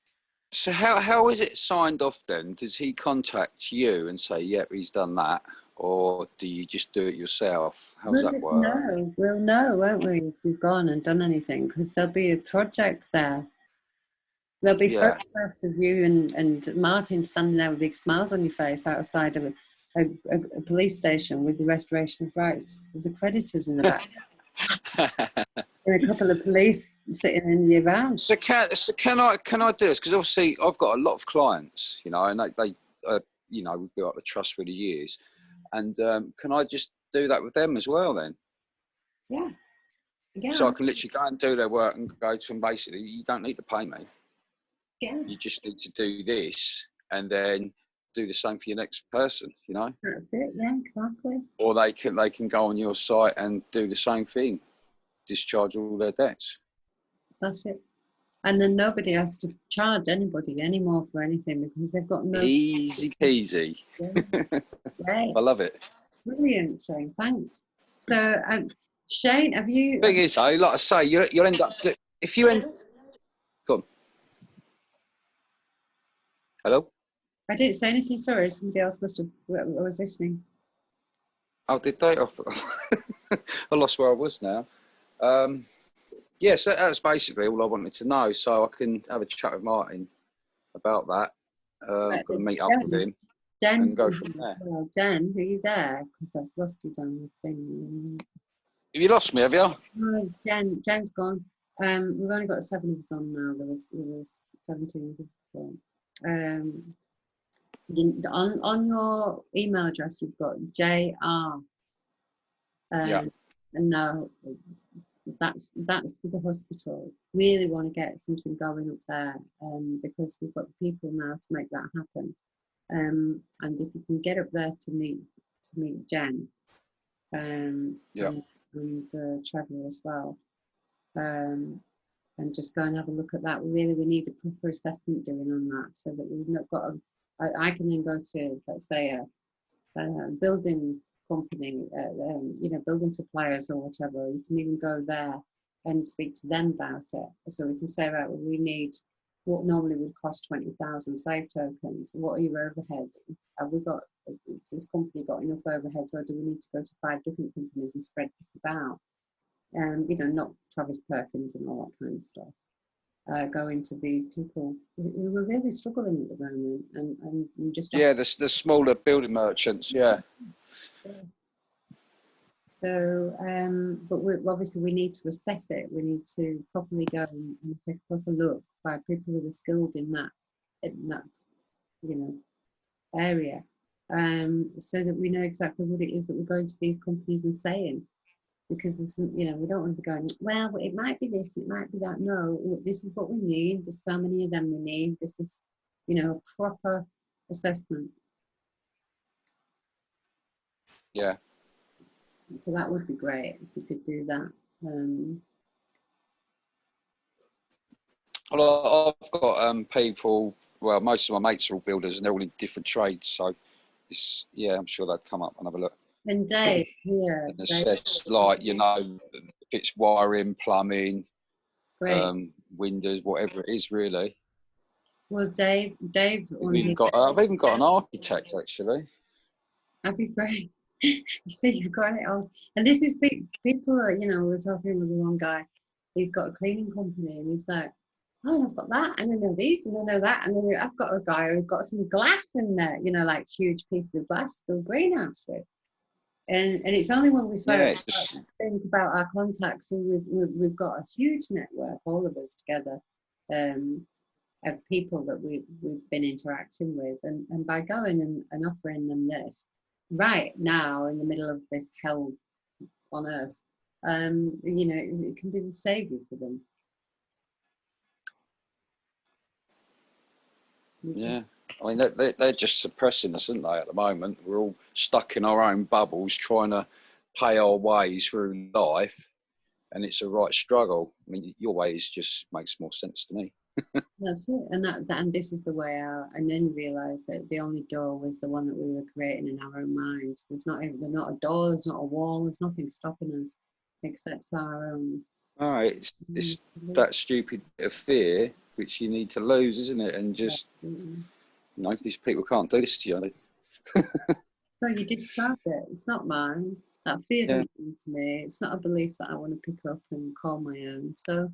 So how is it signed off then? Does he contact you and say, yep, he's done that? Or do you just do it yourself? How does that work?
We'll know, won't we, if you've gone and done anything, because there'll be a project there. There'll be photographs of you and Martin standing there with big smiles on your face outside of a police station with the restoration of rights with the creditors in the back. And a couple of police sitting in your van.
So can I do this? Because obviously I've got a lot of clients, you know, and they you know, we've built up the trust for the years, and can I just do that with them as well then?
Yeah. Yeah.
So I can literally go and do their work and go to them. Basically, you don't need to pay me.
Yeah.
You just need to do this, and then do the same for your next person, you know.
That's it. Yeah, exactly.
Or they can go on your site and do the same thing, discharge all their debts.
That's it. And then nobody has to charge anybody anymore for anything because they've got no...
Easy peasy.
Yeah. Right.
I love it.
Brilliant, Shane. Thanks. So, Shane, have you...
Thing is, like I say, you'll end up... If you end... Go on. Hello?
I didn't say anything. Sorry, somebody else must have... I was listening.
Oh, did they? I lost where I was now. Yes, that's basically all I wanted to know. So I can have a chat with Martin about that.
Right,
I'm going to meet up with him
Jen's
and go from there.
well. Jen, are you there? Because I've lost you down the thing.
Have you lost me, have you?
No, Jen's gone. We've only got 7 of us on now. There was 17 of us before. On your email address, you've got JR.
Yeah.
And no, that's for the hospital. Really want to get something going up there because we've got the people now to make that happen. And if you can get up there to meet Jen and Trevor as well, and just go and have a look at that. We need a proper assessment doing on that so that we've not got I can then go to, let's say, a building company, building suppliers or whatever. You can even go there and speak to them about it. So we can say, right, well, we need what normally would cost 20,000 slave tokens. What are your overheads? Have we got, has this company got enough overheads, or do we need to go to 5 different companies and spread this about? Not Travis Perkins and all that kind of stuff. Going to these people who are really struggling at the moment and just...
Yeah, the smaller building merchants, yeah.
So, but obviously we need to assess it. We need to properly go and take a proper look by people who are skilled in that you know, area, so that we know exactly what it is that we're going to these companies and saying. Because it's, you know, we don't want to be going, well, it might be this, it might be that. No, this is what we need. There's so many of them we need. This is, you know, proper assessment.
Yeah.
So that would be great if we could do that.
Well, I've got people. Well, most of my mates are all builders, and they're all in different trades. So, it's, yeah, I'm sure they'd come up and have a look.
And Dave here,
And assess, like, you know, if it's wiring, plumbing,
great.
windows, whatever it is, really.
Well, Dave,
I've even got an architect, actually.
that'd be great. You see, you've got it all. And this is people are, you know, we were talking with one guy, he's got a cleaning company, and he's like, oh, and I've got that, and I know these, and I know that, and then I've got a guy who's got some glass in there, you know, like huge pieces of glass to build greenhouse with. And it's only when we start to think about our contacts, and we've got a huge network, all of us together, of people that we've been interacting with, and by going and offering them this right now in the middle of this hell on earth, you know, it can be the savior for them.
Yeah, I mean, they're just suppressing us, aren't they, at the moment? We're all stuck in our own bubbles trying to pay our ways through life, and it's a right struggle. I mean, your ways just makes more sense to me.
That's it, and and this is the way out. And then you realise that the only door was the one that we were creating in our own mind. There's not a door, there's not a wall, there's nothing stopping us except our own.
All right, it's that stupid bit of fear which you need to lose, isn't it? And just, you know, these people can't do this to you.
So you discard it. It's not mine. That fear doesn't come to me. It's not a belief that I want to pick up and call my own. So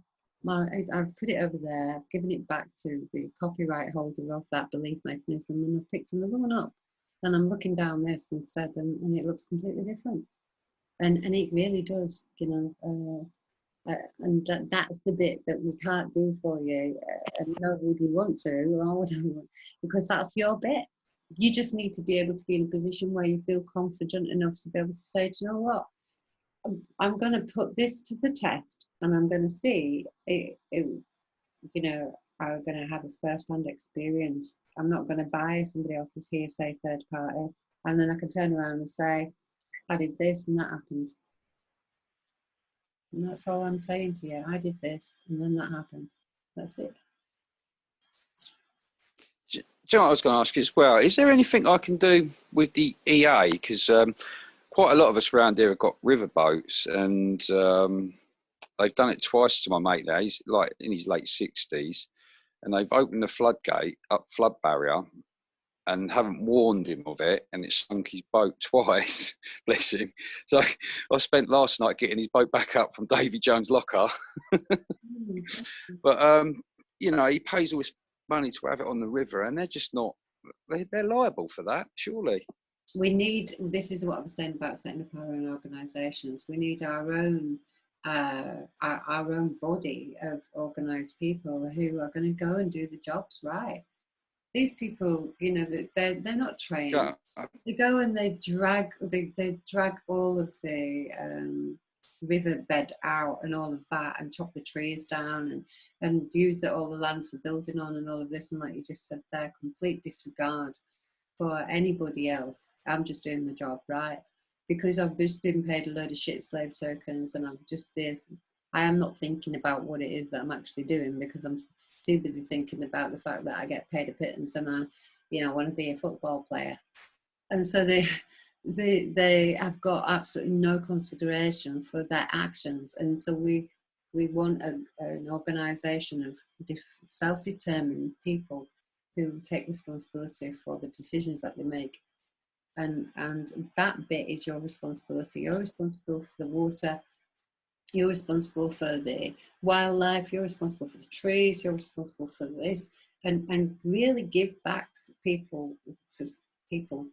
I've put it over there. I've given it back to the copyright holder of that belief mechanism, and I've picked another one up. And I'm looking down this instead, and it looks completely different. And it really does, you know. And that's the bit that we can't do for you, and nor would we want to, or would I want, because that's your bit. You just need to be able to be in a position where you feel confident enough to be able to say, do you know what, I'm going to put this to the test, and I'm going to see it, you know, I'm going to have a first-hand experience. I'm not going to buy somebody else's hearsay third party, and then I can turn around and say, I did this and that happened. And that's all I'm saying to you. I did this, and then that happened. That's it.
Do you know what I was going to ask you as well? Is there anything I can do with the EA? Because quite a lot of us around here have got riverboats, and they've done it twice to my mate there. He's like in his late 60s, and they've opened the flood barrier, and haven't warned him of it, and it sunk his boat twice. Bless him. So I spent last night getting his boat back up from Davy Jones' locker. But you know, he pays all this money to have it on the river, and they're just not. They're liable for that, surely.
We need. This is what I was saying about setting up our own organisations. We need our own body of organised people who are going to go and do the jobs right. These people, you know, they're not trained.
Yeah.
They go and they drag all of the riverbed out and all of that, and chop the trees down, and use all the land for building on, and all of this, and like you just said there, complete disregard for anybody else. I'm just doing my job right, because I've just been paid a load of shit slave tokens, and I am not thinking about what it is that I'm actually doing, because I'm too busy thinking about the fact that I get paid a pittance, and I, you know, want to be a football player. And so they have got absolutely no consideration for their actions. And so we want an organisation of self-determined people who take responsibility for the decisions that they make. And that bit is your responsibility. You're responsible for the water, you're responsible for the wildlife, you're responsible for the trees, you're responsible for this, and really give back to people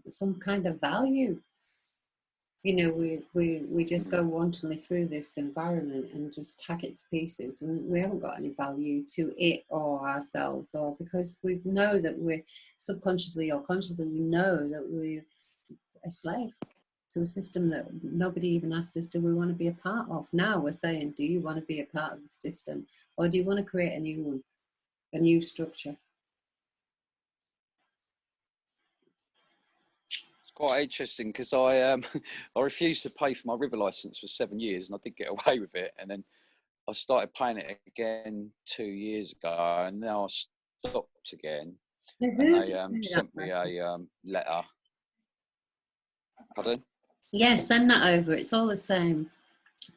some kind of value. You know, we just go wantonly through this environment and just hack it to pieces, and we haven't got any value to it or ourselves, or because we know that we're subconsciously or consciously, we know that we're a slave to a system that nobody even asked us, do we want to be a part of? Now we're saying, do you want to be a part of the system, or do you want to create a new one, a new structure?
Quite interesting because I I refused to pay for my river license for 7 years and I did get away with it, and then I started paying it again 2 years ago, and now I stopped again.
So
And
who
they
did do that?
sent me a letter. Pardon?
Yes, send that over. It's all the same.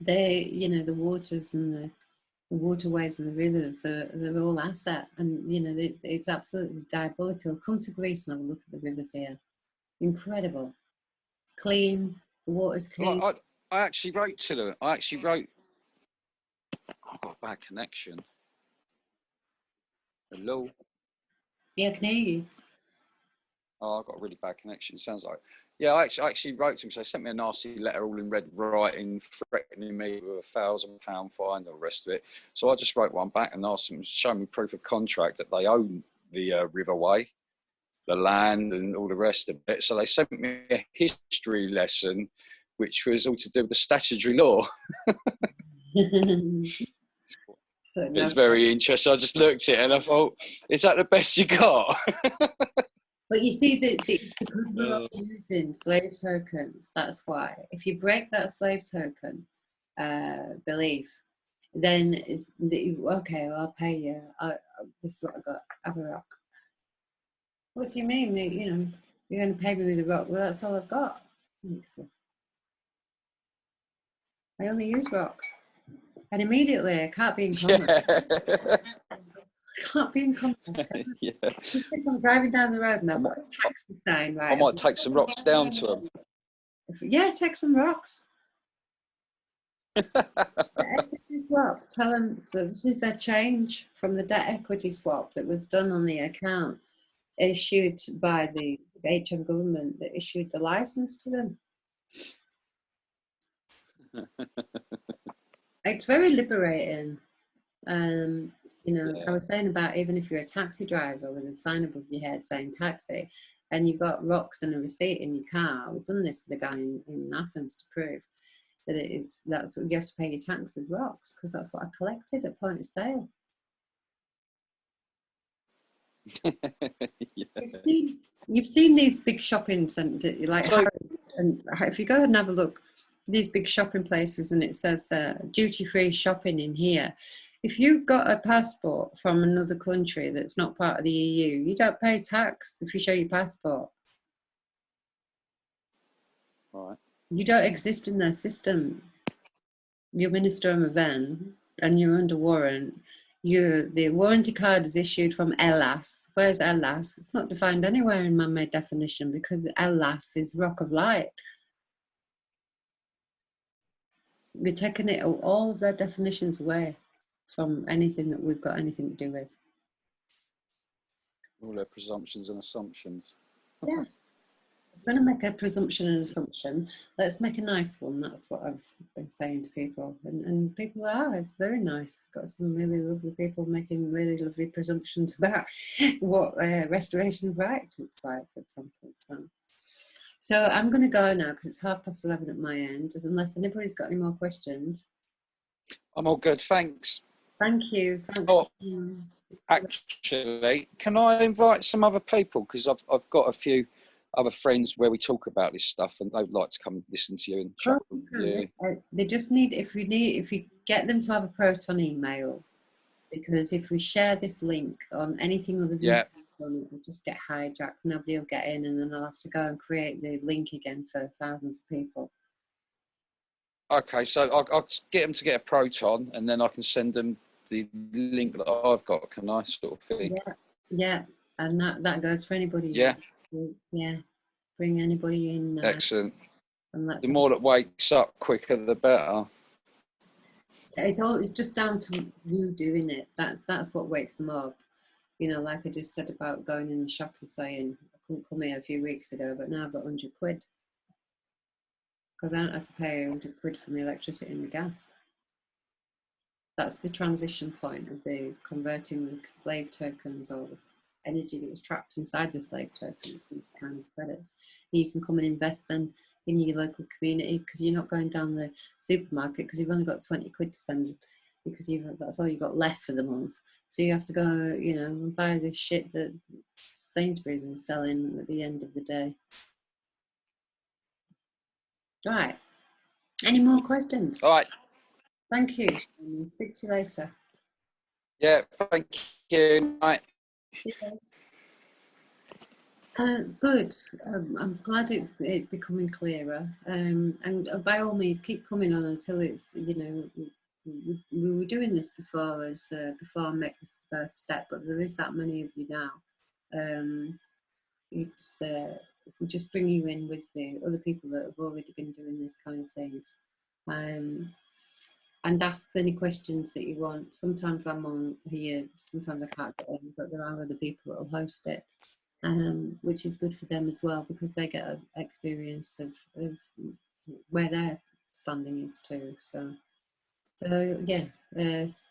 They, you know, the waters and the waterways and the rivers, they're all asset, and you know, it's absolutely diabolical. Come to Greece and have a look at the rivers here. Incredible. Clean, the water's clean.
Well, I actually wrote to them. I actually wrote. I've got a bad connection. Hello.
Yeah, I can hear you.
Oh, I've got a really bad connection. Sounds like. Yeah, I actually wrote to him. So they sent me a nasty letter, all in red writing, threatening me with £1,000 fine and all the rest of it. So I just wrote one back and asked them to show me proof of contract that they own the riverway, the land, and all the rest of it. So they sent me a history lesson, which was all to do with the statutory law.
So,
It's very interesting. I just looked at it and I thought, is that the best you got?
but you see that because we're all using slave tokens, that's why. If you break that slave token belief, then okay, well, I'll pay you. This is what I got. Have a rock. What do you mean? You know, you're going to pay me with a rock? Well, that's all I've got. I only use rocks, and immediately I can't be in commerce.
Yeah.
I can't be in commerce.
Yeah.
If I'm driving down the road and I've got a taxi sign, right?
I might take some rocks down to them.
Yeah, take some rocks. The equity swap. Tell them that this is a change from the debt equity swap that was done on the account issued by the HM government that issued the license to them. It's very liberating. You know,
Yeah.
I was saying about even if you're a taxi driver with a sign above your head saying taxi, and you've got rocks and a receipt in your car. We've done this with the guy in Athens to prove that that's what you have to pay your tax with rocks, because that's what I collected at point of sale.
Yeah.
You've seen these big shopping centres like
So,
Harrods, and if you go and have a look, these big shopping places, and it says duty-free shopping in here. If you've got a passport from another country that's not part of the EU, you don't pay tax if you show your passport.
right.
You don't exist in their system. You're Minister Emoven and you're under warrant. The warranty card is issued from ELAS. Where's ELAS? It's not defined anywhere in man-made definition because ELAS is rock of light. We're taking all of their definitions away from anything that we've got anything to do with.
All their presumptions and assumptions.
Yeah. I'm going to make a presumption and assumption. Let's make a nice one. That's what I've been saying to people. And people are. It's very nice. Got some really lovely people making really lovely presumptions about what restoration of rights looks like, for example. So I'm going to go now because it's 11:30 at my end, unless anybody's got any more questions.
I'm all good, thanks.
Thank you. Thanks.
Oh, actually, can I invite some other people? Because I've got a few other friends where we talk about this stuff, and they'd like to come listen to you and chat with you.
They just need, if you get them to have a Proton email, because if we share this link on anything other than Proton, it'll just get hijacked. Nobody will get in, and then I'll have to go and create the link again for thousands of people.
Okay, so I'll get them to get a Proton, and then I can send them the link that I've got. Can I, sort of thing?
Yeah, and that goes for anybody.
Yeah.
Yeah. Bring anybody in.
Excellent.
And
The more that wakes up quicker, the better.
It's just down to you doing it. That's what wakes them up. You know, like I just said about going in the shop and saying, I couldn't come here a few weeks ago, but now I've got 100 quid. because I don't have to pay 100 quid for the electricity and the gas. That's the transition point of the converting the slave tokens or the energy that was trapped inside the slave tokens into kindness credits. You can come and invest them in your local community because you're not going down the supermarket because you've only got 20 quid to spend because that's all you've got left for the month. So you have to go, you know, and buy the shit that Sainsbury's is selling at the end of the day. Right. Any more questions?
All right.
Thank you. Speak to you later.
Yeah, thank you. Right.
Yes. Good. I'm glad it's becoming clearer. And by all means, keep coming on until it's, you know, we were doing this before before I make the first step, but there is that many of you now. It's if we just bring you in with the other people that have already been doing this kind of things, and ask any questions that you want. Sometimes I'm on here, sometimes I can't get in, but there are other people that will host it. Which is good for them as well because they get an experience of where their standing is too. So yeah,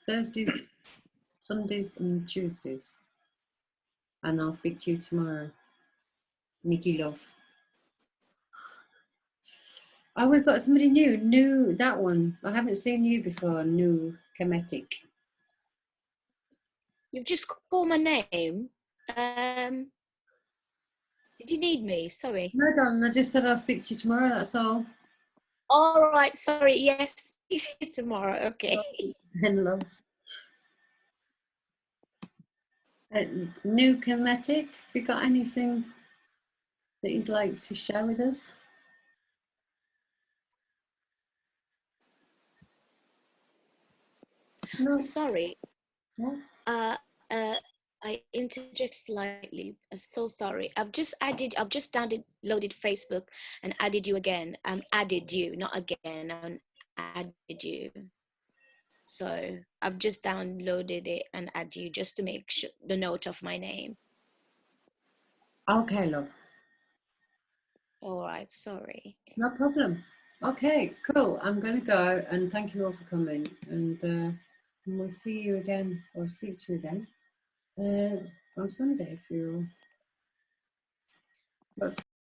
Thursdays, Sundays, and Tuesdays, and I'll speak to you tomorrow. Nikki love. Oh, we've got somebody new. That one I haven't seen you before. New Kemetic.
You've just called my name. Did you need me? Sorry.
No, darling. I just said I'll speak to you tomorrow. That's all.
All right. Sorry. Yes. See you tomorrow. Okay.
And love. New Kemetic. Have you got anything that you'd like to share with us? No.
Sorry.
Yeah.
I interject slightly. So sorry. I've just downloaded Facebook and added you again. Added you, not again. Added you. So I've just downloaded it and added you just to make sure the note of my name.
Okay, love.
All right. Sorry.
No problem. Okay, cool. I'm going to go and thank you all for coming. And we'll see you again or speak to you again on Sunday if you're all.